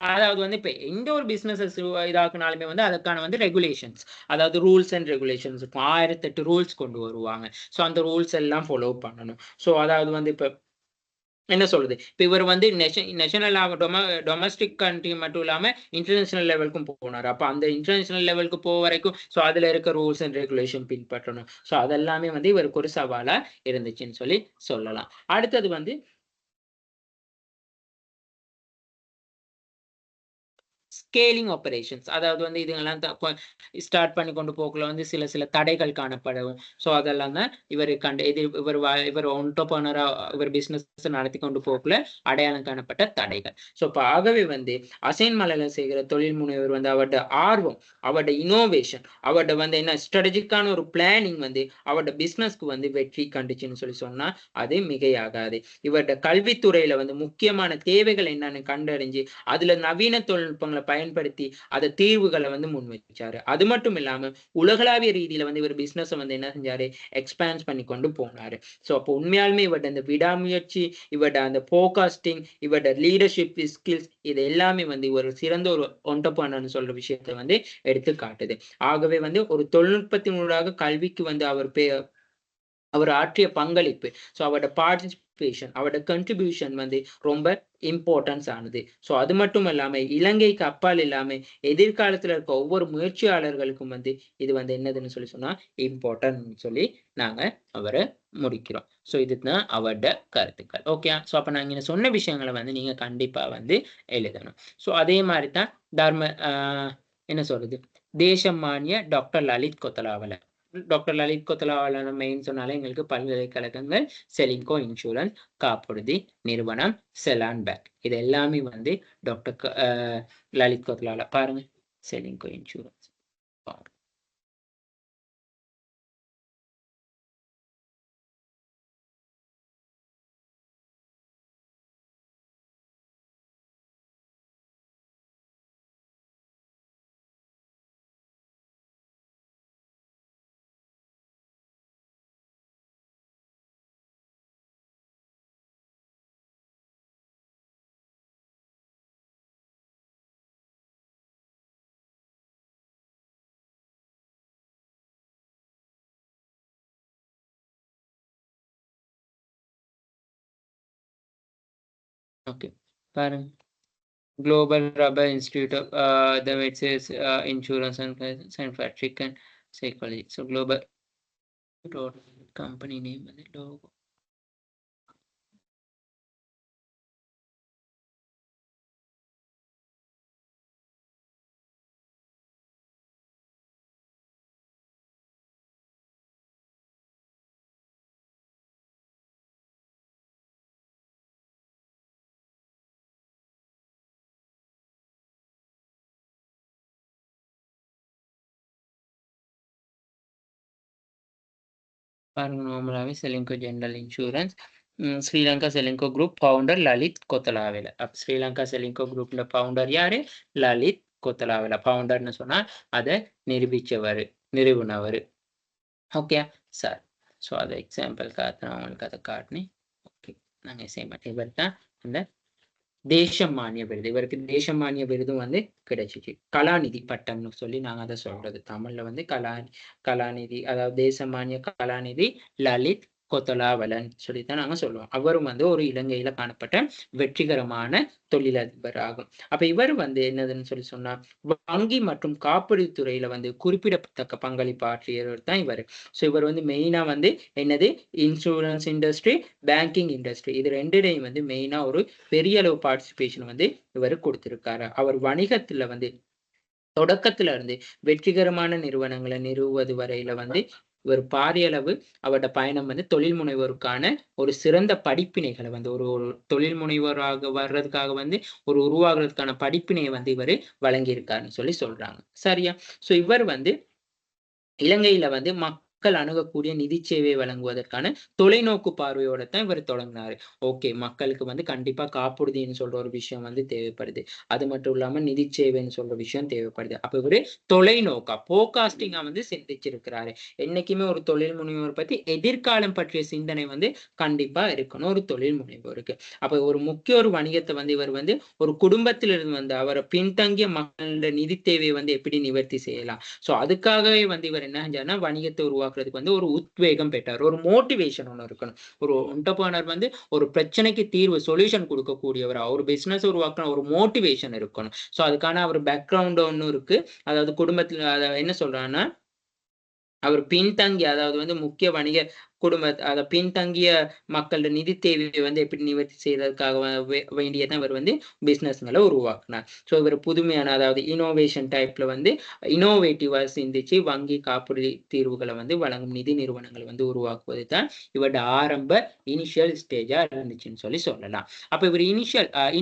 அதாவது வந்து இப்ப எந்த ஒரு பிசினஸஸ் இதாக்குனாலுமே வந்து அதற்கான வந்து ரெகுலேஷன்ஸ், அதாவது ரூல்ஸ் அண்ட் ரெகுலேஷன்ஸ் இருக்கும். 1008 ரூல்ஸ் கொண்டு வருவாங்க. சோ அந்த ரூல்ஸ் எல்லாம் ஃபாலோ பண்ணணும். சோ அதாவது வந்து இப்ப என்ன சொல்றது? இப்ப இவர் வந்து நேஷனல் டொமஸ்டிக் கண்ட்ரி மட்டும் இல்லாம இன்டர்நேஷனல் லெவலுக்கும் போனாரு. அப்ப அந்த இன்டர்நேஷனல் லெவலுக்கு வரைக்கும் சோ அதுல இருக்க ரூல்ஸ் அண்ட் ரெகுலேஷன் பின்பற்றணும். சோ அதெல்லாமே வந்து இவருக்கு ஒரு சவாலா இருந்துச்சுன்னு சொல்லி சொல்லலாம். அடுத்தது வந்து ஸ்கேலிங் ஆப்பரேஷன்ஸ், அதாவது வந்து இதுங்கெல்லாம் ஸ்டார்ட் பண்ணி கொண்டு போக்குள்ள வந்து சில சில தடைகள் காணப்படும். ஸோ அதெல்லாம் தான் இவர் கண்டு இது இவர் என்டர்பிரினரா இவர் பிசினஸ் நடத்தி கொண்டு போக்குள்ள அடையாளம் காணப்பட்ட தடைகள். ஸோ இப்ப ஆகவே வந்து அசைன்மலையில செய்கிற தொழில் முனைவர் வந்து அவருடைய ஆர்வம், அவருடைய இனோவேஷன், அவருடைய வந்து என்ன ஸ்ட்ராட்டஜிக்கான ஒரு பிளானிங் வந்து அவருடைய பிசினஸ்க்கு வந்து வெற்றி கண்டுச்சுன்னு சொல்லி சொன்னா அது மிகையாகாது. இவருடைய கல்வித்துறையில வந்து முக்கியமான தேவைகள் என்னன்னு கண்டறிஞ்சு அதுல நவீன தொழில்நுட்பங்களை பயன்படுத்தி அத தீர்வுகள வந்து முன்வைச்சாரு. அது மட்டும் இல்லாம உலகளாவிய ரீதியில வந்து இவர் பிசினஸ வந்து என்ன செஞ்சாரு? எக்ஸ்பாண்ட் பண்ணி கொண்டு போனாரு. சோ அப்போ உண்மையாலுமே இவருடைய அந்த விடாமுயற்சி, இவருடைய அந்த ஃபோர்காஸ்டிங், இவருடைய லீடர்ஷிப் ஸ்கில்ஸ் இது எல்லாமே வந்து ஒரு சிறந்த ஒரு என்டர்பிரினர்ன்னு சொல்ற விஷயத்த வந்து எடுத்து காட்டுது. ஆகவே வந்து ஒரு தொழில்நுட்பத்தினூடாக கல்விக்கு வந்து அவர் ஆற்றிய பங்களிப்பு, சோ அவரோட பார்ட்டிசிபேஷன், அவரோட கன்ட்ரிபியூஷன் வந்து ரொம்ப இம்பார்ட்டன்ஸ் ஆனது. சோ அது மட்டும் இல்லாம இலங்கைக்கு அப்பால் இல்லாம எதிர்காலத்துல இருக்க ஒவ்வொரு முயற்சியாளர்களுக்கும் வந்து இது வந்து என்னதுன்னு சொல்லி சொன்னா இம்பார்ட்டன்ட்ன்னு சொல்லி நாங்க அவர முடிக்கிறோம். சோ இதுதான் அவரோட கருத்துக்கள். ஓகே. சோ அப்ப நான் இங்க சொன்ன விஷயங்கள வந்து நீங்க கண்டிப்பா வந்து எழுதணும். சோ அதே மாரி தான் தர்ம அ என்ன சொல்றது? தேசமானிய doctor Lalith Kotelawala. Doctor Lalith Kotelawala main சொன்னாலே எங்களுக்கு பல்கலைக்கழகங்கள், செலின்கோ இன்சூரன்ஸ், காப்புறுதி நிறுவனம், செலான் பேங்க். இது எல்லாமே வந்து டாக்டர் லலித் கொத்தலாவல பாருங்க. செலின்கோ இன்சூரன்ஸ். ஓகே பாருங்க, Global Rubber Institute of the which is insurance and scientific and psychology. So global company name and logo. Normally Selinco General Insurance, Sri Lanka Selinco Group founder Lalit Kotalawala. Sri Lanka Selinco Group founder யாரு? லலித் கொத்தலாவல. ஃபவுண்டர்னு சொன்னா அதை நிரூபிச்சவர், நிறுவனவர். Okay sir. So அதை எக்ஸாம்பிளுக்காக நான் உங்களுக்கு அதை காட்டினேன். ஓகே, நாங்கள் செய்ய இவர் தான் அந்த தேசமானிய விருது. இவருக்கு தேசமானிய விருதும் வந்து கிடைச்சிச்சு. கலாநிதி பட்டம்னு சொல்லி நாங்க அதை சொல்றது. தமிழ்ல வந்து கலாநிதி, அதாவது தேசமானிய கலாநிதி லலித் கொத்தலாவலன் சொல்லித்தான் நாங்க சொல்லுவோம். அவரும் வந்து ஒரு இலங்கையில காணப்பட்ட வெற்றிகரமான தொழிலதிபர் ஆகும். அப்ப இவர் வந்து என்னதுன்னு சொல்லி சொன்னா, வங்கி மற்றும் காப்பீடு துறையில வந்து குறிப்பிடத்தக்க பங்களிப்பு ஆற்றியவர் தான் இவர். ஸோ இவர் வந்து மெயினா வந்து என்னது, இன்சூரன்ஸ் இண்டஸ்ட்ரி, பேங்கிங் இண்டஸ்ட்ரி, இது ரெண்டுடையும் வந்து மெயினா ஒரு பெரிய அளவு பார்ட்டிசிபேஷன் வந்து இவர் கொடுத்திருக்காரு. அவர் வணிகத்துல வந்து தொடக்கத்துல இருந்து வெற்றிகரமான நிறுவனங்களை நிறுவுவது வரையில வந்து இவர் பாரிய அளவு அவரோட பயணம் வந்து தொழில் முனைவோருக்கான ஒரு சிறந்த படிப்பினைகளை வந்து ஒரு தொழில் முனைவோராக வர்றதுக்காக வந்து ஒரு உருவாகிறதுக்கான படிப்பினையை வந்து இவர் வழங்கியிருக்காருன்னு சொல்லி சொல்றாங்க. சரியா? ஸோ இவர் வந்து இலங்கையில வந்து மக்கள் அணுகக்கூடிய நிதி சேவை வழங்குவதற்கான தொலைநோக்கு பார்வையோட தான் இவர் தொடங்கினாரு. ஓகே, மக்களுக்கு வந்து கண்டிப்பா காப்புறுதின்னு சொல்ற ஒரு விஷயம் வந்து தேவைப்படுது. அது மட்டும் இல்லாம நிதி சேவைன்னு சொல்ற விஷயம் தேவைப்படுது. அப்ப இவரு தொலைநோக்கா போகாஸ்டிங்கா வந்து சிந்திச்சிருக்கிறாரு. என்னைக்குமே ஒரு தொழில் முனைவோர் பத்தி எதிர்காலம் பற்றிய சிந்தனை வந்து கண்டிப்பா இருக்கணும் ஒரு தொழில் முனைவோருக்கு. அப்ப ஒரு முக்கிய ஒரு வணிகத்தை வந்து இவர் வந்து ஒரு குடும்பத்திலிருந்து வந்து அவரை பின்தங்கிய மக்களோட நிதி தேவையை வந்து எப்படி நிவர்த்தி செய்யலாம். ஸோ அதுக்காகவே வந்து இவர் என்ன செஞ்சாருன்னா வணிகத்தை உருவாக்குறதுக்கு வந்து ஒரு உத்வேகம் பெற்றார். ஒரு மோட்டிவேஷன் ஒன்று இருக்கணும். ஒரு என்டர்பிரனர் வந்து ஒரு பிரச்சனைக்கு தீர்வு சொல்யூஷன் கொடுக்கக்கூடியவரா, ஒரு பிசினஸ் உருவாக்குற ஒரு மோட்டிவேஷன் இருக்கணும். ஸோ அதுக்கான அவர் பேக்ரவுண்ட் ஒன்றும் இருக்கு. அதாவது குடும்பத்தில் அதை என்ன சொல்றாங்கன்னா, அவர் பின்தங்கி, அதாவது வந்து முக்கிய வணிக குடும்ப அதை பின்தங்கிய மக்களோட நிதி தேவையை வந்து எப்படி நிவர்த்தி செய்யறதுக்காக வேண்டியதான் இவர் வந்து பிசினஸ்களை உருவாக்குனார். ஸோ இவர் புதுமையான, அதாவது இனோவேஷன் டைப்ல வந்து இனோவேட்டிவா சிந்திச்சு வங்கி காப்புறுதி தீர்வுகளை வந்து வழங்கும் நிதி நிறுவனங்களை வந்து உருவாக்குவது தான் இவரோட ஆரம்ப இனிஷியல் ஸ்டேஜா இருந்துச்சுன்னு சொல்லி சொல்லலாம். அப்ப இவர்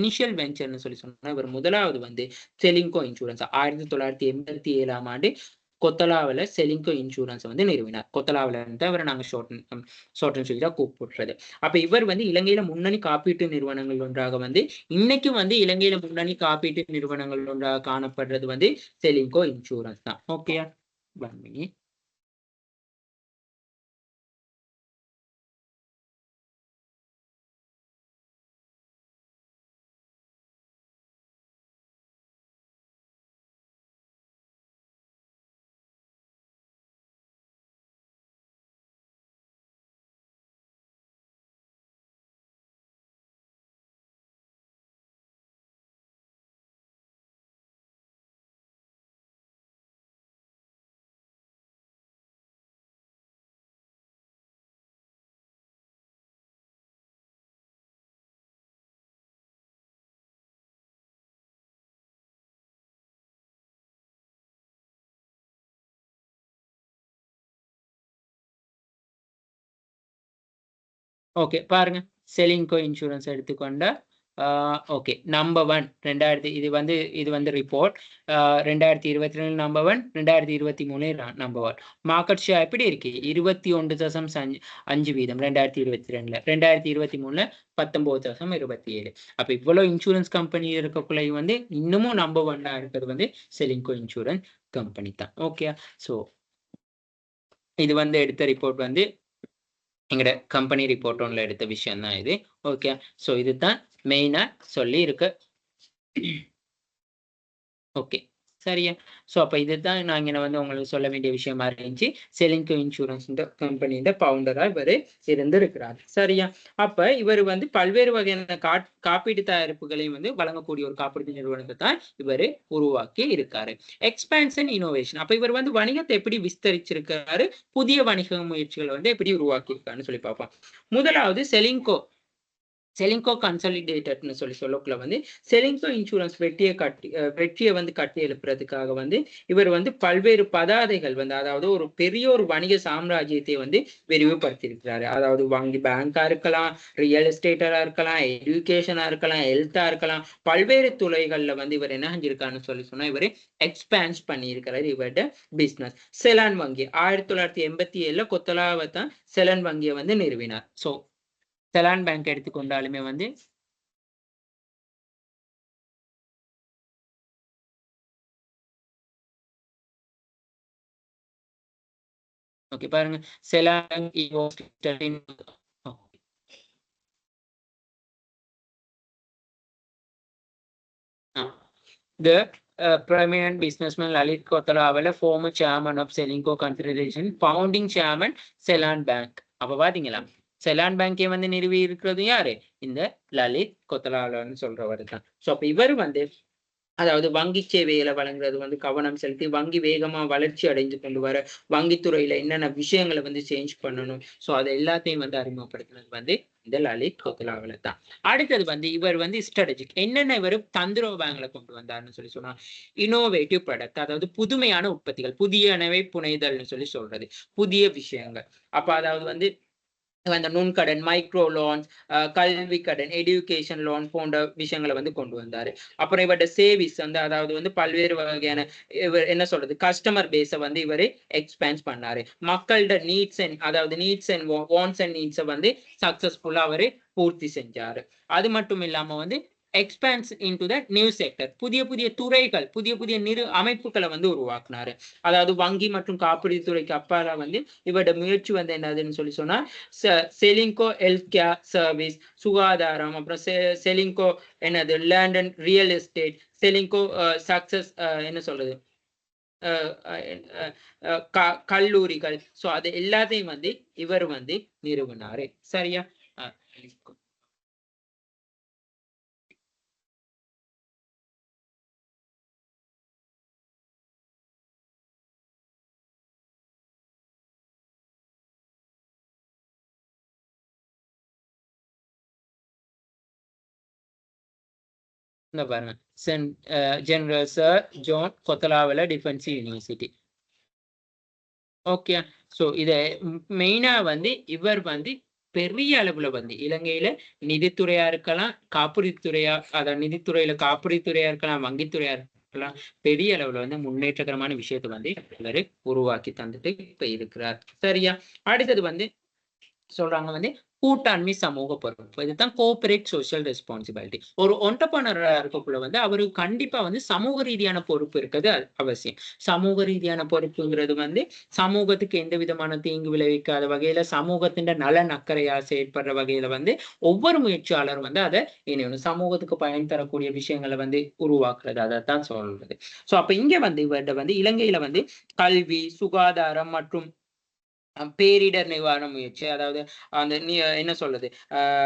இனிஷியல் வெஞ்சர்னு சொல்லி சொன்னா, இவர் முதலாவது வந்து செலிங்கோ இன்சூரன்ஸ் 1987 கொத்தலாவில செலிங்கோ இன்சூரன்ஸ் வந்து நிறுவினார். கொத்தலாவில இருந்து அவரை நாங்க ஷார்ட்டன் சொல்லி தான் கூப்பிடுறது. அப்ப இவர் வந்து இலங்கையில முன்னணி காப்பீட்டு நிறுவனங்கள் ஒன்றாக வந்து இன்னைக்கும் வந்து இலங்கையில முன்னணி காப்பீட்டு நிறுவனங்கள் ஒன்றாக காணப்படுறது வந்து செலிங்கோ இன்சூரன்ஸ் தான். ஓகேயா? ஓகே பாருங்க, செலிங்கோ இன்சூரன்ஸ் எடுத்துக்கொண்ட ஓகே நம்பர் 1 இது வந்து report 2022 number 1, 2023 number 1. Market share எப்படி இருக்கு? 21.5%. 2022 2023 19.27. அப்ப இவ்வளவு இன்சூரன்ஸ் கம்பெனி இருக்கக்குள்ள வந்து இன்னமும் நம்பர் 1 இருக்கிறது வந்து செலிங்கோ இன்சூரன்ஸ் கம்பெனி தான். ஓகே, ஸோ இது வந்து எடுத்த ரிப்போர்ட் வந்து எங்கட கம்பெனி ரிப்போர்ட் ஒன்ல எடுத்த விஷயம் தான் இது. ஓகே, ஸோ இதுதான் மெயினா சொல்லி இருக்கு. ஓகே, சரியா? ஸோ அப்ப இதுதான் நான் இங்க வந்து உங்களுக்கு சொல்ல வேண்டிய விஷயமா இருந்துச்சு. செலின்கோ இன்சூரன்ஸ் கம்பெனியோட ஃபவுண்டரா இவரு இருந்திருக்கிறார். சரியா? அப்ப இவரு வந்து பல்வேறு வகையான காப்பீட்டு தயாரிப்புகளையும் வந்து வழங்கக்கூடிய ஒரு காப்பீட்டு நிறுவனத்த தான் இவரு உருவாக்கி இருக்காரு. Expansion innovation. அப்ப இவர் வந்து வணிகத்தை எப்படி விஸ்தரிச்சிருக்காரு? புதிய வணிக முயற்சிகள வந்து எப்படி உருவாக்கி இருக்காருன்னு சொல்லி பார்ப்போம். முதலாவது செலின்கோ கன்சாலிடேட்டட்னு சொல்லக்குள்ள வந்து செலின்கோ இன்சூரன்ஸ் வெற்றியை வந்து கட்டி எழுப்புறதுக்காக வந்து இவர் வந்து பல்வேறு பதாதைகள் வந்து அதாவது ஒரு பெரிய ஒரு வணிக சாம்ராஜ்யத்தை வந்து விரிவுபடுத்தியிருக்கிறாரு. அதாவது வங்கி பேங்கா இருக்கலாம், ரியல் எஸ்டேட்டரா இருக்கலாம், எஜுகேஷனா இருக்கலாம், ஹெல்த்தா இருக்கலாம், பல்வேறு துறைகள்ல வந்து இவர் என்ன செஞ்சிருக்காருன்னு சொன்னா இவர் எக்ஸ்பேன்ஸ் பண்ணியிருக்கிறாரு இவர்கிட்ட பிசினஸ். செலான் வங்கி 1987 கொத்தலாவை தான் செலன் வங்கியை வந்து நிறுவினார். ஸோ செலான் பேங்க் எடுத்துக்கொண்டாலுமே வந்து ஓகே பாருங்க challan the prominent businessman Lalit Kotalawala, former chairman of Selinco Confederation, founding chairman Seylan bank. அப்ப பாத்தீங்களா செலான் பேங்கை வந்து நிறுவி இருக்கிறது யாரு? இந்த லலித் கொத்தலாலன்னு சொல்றவர் தான். ஸோ அப்ப இவர் வந்து அதாவது வங்கி சேவைகளை வழங்குறது வந்து கவனம் செலுத்தி வங்கி வேகமா வளர்ச்சி அடைந்து கொண்டு வர வங்கித்துறையில என்னென்ன விஷயங்களை வந்து சேஞ்ச் பண்ணணும். ஸோ அதை எல்லாத்தையும் வந்து அறிமுகப்படுத்தினது வந்து இந்த லலித் கோத்லாவில தான். அடுத்தது வந்து இவர் வந்து ஸ்ட்ராட்டஜிக் என்னென்ன இவர் தந்திரோ பேங்க்ல கொண்டு வந்தாருன்னு சொன்னா இனோவேட்டிவ் ப்ராடக்ட் அதாவது புதுமையான உற்பத்திகள் புதியனவை புனைதல்னு சொல்றது புதிய விஷயங்கள். அப்ப அதாவது வந்து அந்த நுண்கடன் மைக்ரோ லோன்ஸ் கல்வி கடன் எடுகேஷன் லோன் போன்ற விஷயங்களை வந்து கொண்டு வந்தாரு. அப்புறம் இவரோட சேவிஸ் வந்து அதாவது வந்து பல்வேறு வகையான இவர் என்ன சொல்றது கஸ்டமர் பேஸை வந்து இவரு எக்ஸ்பேன்ஸ் பண்ணாரு. மக்களோட நீட்ஸ் அண்ட் அதாவது நீட்ஸ் அண்ட் வான்ஸ் அண்ட் நீட்ஸை வந்து சக்சஸ்ஃபுல்லா அவரு பூர்த்தி செஞ்சாரு. அது மட்டும் இல்லாம வந்து expands into the new sector புதிய புதிய துறைகள் புதிய புதிய அமைப்புகளை வந்து உருவாக்குனாரு. அதாவது வங்கி மற்றும் காப்பீடு துறைக்கு அப்பால வந்து இவரோட முயற்சி வந்து என்னதுன்னு சொன்னா செலின்கோ ஹெல்த் கேர் சர்வீஸ் சுகாதாரம் அப்புறம் செலின்கோ என்னது land and real estate Ceylinco success என்ன சொல்றது கல்லூரிகள். ஸோ அது எல்லாத்தையும் வந்து இவர் வந்து நிறுவனாரு. சரியா? இந்த பாருங்க general sir John Kotelawala defence university. Okay. So இத மெயினா வந்து இவர் வந்து பெரிய அளவுல வந்து இலங்கையில நிதித்துறையா இருக்கலாம் காப்புறுதித்துறையா அதாவது நிதித்துறையில காப்புறுதித்துறையா இருக்கலாம் வங்கித்துறையா இருக்கலாம் பெரிய அளவுல வந்து முன்னேற்றகரமான விஷயத்தை வந்து இவரு உருவாக்கி தந்துட்டு இப்ப இருக்கிறார். சரியா? அடுத்தது வந்து சொல்றாங்க வந்து கூட்டாண்மை சமூக பொறுப்பு. இதுதான் கோஆபரேட் சோசியல் ரெஸ்பான்சிபிலிட்டி. ஒரு ஒன்டர்பிரனரா இருக்கக்குள்ள வந்து அவருக்கு கண்டிப்பா வந்து சமூக ரீதியான பொறுப்பு இருக்கிறது அவசியம். சமூக ரீதியான பொறுப்புங்கிறது வந்து சமூகத்துக்கு எந்த விதமான தீங்கு விளைவிக்காத வகையில சமூகத்தின் நலன் அக்கறையா செயற்படுற வகையில வந்து ஒவ்வொரு முயற்சியாளரும் வந்து அதை இணையணும் சமூகத்துக்கு பயன் தரக்கூடிய விஷயங்களை வந்து உருவாக்குறது அதைத்தான் சொல்றது. சோ அப்ப இங்க வந்து இவர்கிட்ட வந்து இலங்கையில வந்து கல்வி சுகாதாரம் மற்றும் பேரிடர் நிவாரண முயற்சி அதாவது அந்த என்ன சொல்றது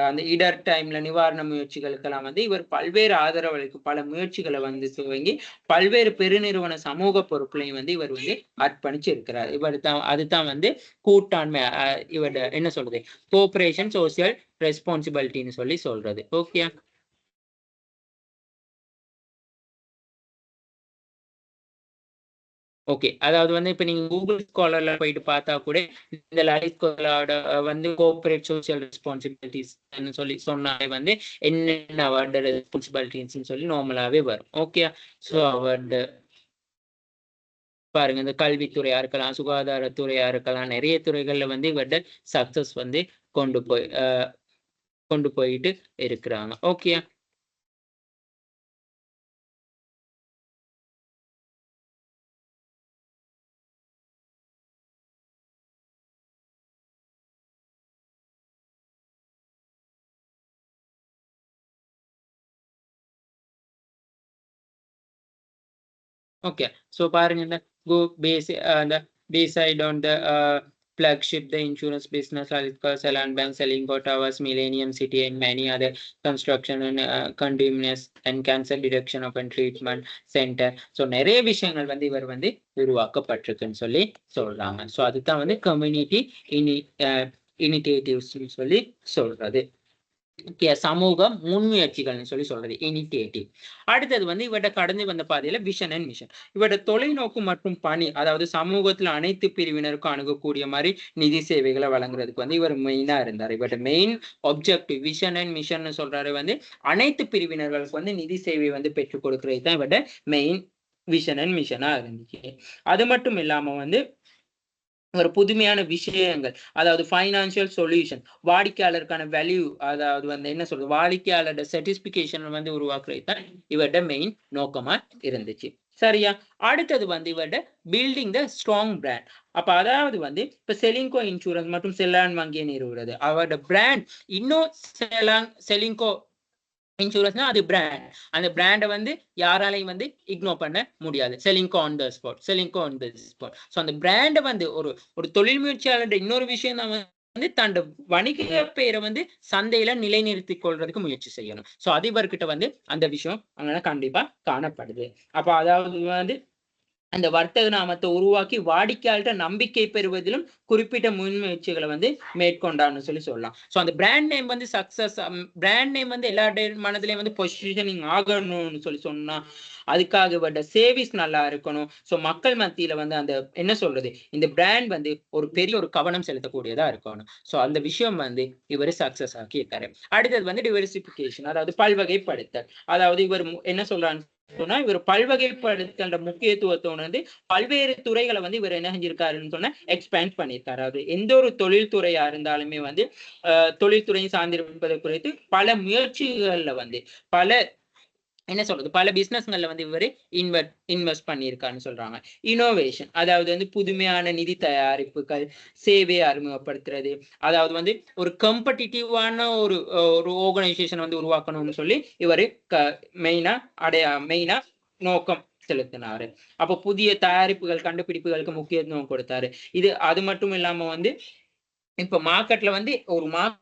அந்த இடர் டைம்ல நிவாரண முயற்சிகளுக்கெல்லாம் வந்து இவர் பல்வேறு ஆதரவு அளிக்கும் பல முயற்சிகளை வந்து துவங்கி பல்வேறு பெருநிறுவன சமூக பொறுப்புலையும் வந்து இவர் வந்து அர்ப்பணிச்சு இருக்கிறார். இவர் தான் அதுதான் வந்து கூட்டாண்மை இவர் என்ன சொல்றது கோஆபரேஷன் சோசியல் ரெஸ்பான்சிபிலிட்டின்னு சொல்றது. ஓகே. ஓகே. அதாவது வந்து இப்ப நீங்க கூகுள் ஸ்காலர்ல போயிட்டு பார்த்தா கூட இந்த லலித் கோலாட வந்து கோஆப்பரேட் சோசியல் ரெஸ்பான்சிபிலிட்டிஸ் சொன்னாலே வந்து என்னென்ன அவரோட ரெஸ்பான்சிபிலிட்டிஸ் சொல்லி நார்மலாவே வரும். ஓகே. ஸோ அவரோட பாருங்க இந்த கல்வித்துறையா இருக்கலாம் சுகாதாரத்துறையா இருக்கலாம் நிறைய துறைகள்ல வந்து இவரோட சக்சஸ் வந்து கொண்டு போய் கொண்டு போயிட்டு இருக்கிறாங்க. ஓகே. ஓகே. ஸோ பாருங்க, இந்த கோ பேஸ் அந்த beside on the flagship the insurance business like Ceylon Bank, Selingco Towers, Millennium City and many other construction and continuous and cancer detection of and treatment center. So நிறைய விஷயங்கள் வந்து இவர் வந்து உருவாக்கப்பட்டிருக்குன்னு சொல்லி சொல்றாங்க. ஸோ அதுதான் வந்து கம்யூனிட்டி இனிஷியேட்டிவ்ஸ் சொல்லி சொல்றது. சமூக முன்முயற்சிகள்னு சொல்லி சொல்றது இனிஷியேட்டிவ். அடுத்தது வந்து இவட கடந்து வந்த பாதையில விஷன் அண்ட் மிஷன். இவட தொலைநோக்கு மற்றும் பணி, அதாவது சமூகத்துல அனைத்து பிரிவினருக்கும் அணுகக்கூடிய மாதிரி நிதி சேவைகளை வழங்குறதுக்கு வந்து இவர் மெயினா இருந்தார். இவட main objective vision and mission சொல்றாரு வந்து அனைத்து பிரிவினர்களுக்கு வந்து நிதி சேவை வந்து பெற்றுக் கொடுக்கிறது தான் இவட மெயின் விஷன் அண்ட் மிஷனா இருந்துச்சு. அது மட்டும் இல்லாம வந்து ஒரு புதுமையான விஷயங்கள், அதாவது ஃபைனான்சியல் சொல்யூஷன், வாடிக்கையாளருக்கான வேல்யூ, அதாவது வந்து என்ன சொல்றது, வாடிக்கையாளரோட சாட்டிஸ்பிகேஷன் வந்து உருவாக்குறது தான் இவரோட மெயின் நோக்கமா இருந்துச்சு. சரியா? அடுத்தது வந்து இவரோட பில்டிங் த ஸ்ட்ராங் பிராண்ட். அப்ப அதாவது வந்து இப்ப செலிங்கோ இன்சூரன்ஸ் மற்றும் செலான் வங்கியை நிறுவுறது, அவரோட பிராண்ட் இன்னும் செலிங்கோ இன்சூரன்ஸ்னா அது பிராண்ட். அந்த பிராண்டை வந்து யாராலையும் வந்து இக்னோர் பண்ண முடியாது. Ceylinco on the spot, Ceylinco on the spot. So அந்த பிராண்டை வந்து ஒரு தொழில் முயற்சியாளர் இன்னொரு விஷயம் தான் வந்து தன் வணிக பெயரை வந்து சந்தையில நிலைநிறுத்திக் கொள்றதுக்கு முயற்சி செய்யணும். ஸோ அது இவர்கிட்ட வந்து அந்த விஷயம் அங்கே கண்டிப்பா காணப்படுது. அப்ப அதாவது வந்து அந்த வர்த்தக நாமத்தை உருவாக்கி வாடிக்கையாளர் நம்பிக்கை பெறுவதிலும் குறிப்பிட்ட முன்முயற்சிகளை வந்து மேற்கொண்டான்னு சொல்லி சொல்லலாம். ஸோ அந்த பிராண்ட் நேம் வந்து சக்சஸ், பிராண்ட் நேம் வந்து எல்லா மனதிலையும் வந்து பொசிஷனிங் ஆகணும்னு சொல்லி சொன்னா அதுக்காக வந்த சேவிஸ் நல்லா இருக்கணும். ஸோ மக்கள் மத்தியில வந்து அந்த என்ன சொல்றது, இந்த பிராண்ட் வந்து ஒரு பெரிய ஒரு கவனம் செலுத்தக்கூடியதா இருக்கணும். ஸோ அந்த விஷயம் வந்து இவர் சக்சஸ் ஆக்கி இருக்காரு. அடுத்தது வந்து டிவர்சிபிகேஷன், அதாவது பல்வகைப்படுத்தல். அதாவது இவர் என்ன சொல்றான்னு சொன்னா இவர் பல்வகைப்படுத்தல் முக்கியத்துவத்தை உணர்ந்து பல்வேறு துறைகளை வந்து இவர் என்ன செஞ்சிருக்காருன்னு சொன்னா எக்ஸ்பேண்ட் பண்ணியிருக்காரு. அது எந்த ஒரு தொழில்துறையா இருந்தாலுமே வந்து தொழில்துறையை சார்ந்திருப்பதை குறித்து பல முயற்சிகள்ல வந்து பல என்ன சொல்றது, பல பிசினஸ்கள்ல வந்து இவரு இன்வெஸ்ட் பண்ணியிருக்காருன்னு சொல்றாங்க. இனோவேஷன், அதாவது வந்து புதுமையான நிதி தயாரிப்புகள், சேவையை அறிமுகப்படுத்துறது, அதாவது வந்து ஒரு காம்படிட்டிவான ஒரு ஆர்கனைசேஷன் வந்து உருவாக்கணும்னு சொல்லி இவரு மெயினா நோக்கம் செலுத்தினாரு. அப்ப புதிய தயாரிப்புகள் கண்டுபிடிப்புகளுக்கு முக்கியத்துவம் கொடுத்தாரு. இது அது மட்டும் இல்லாம வந்து இப்ப மார்க்கெட்ல வந்து ஒரு மார்க்கெட்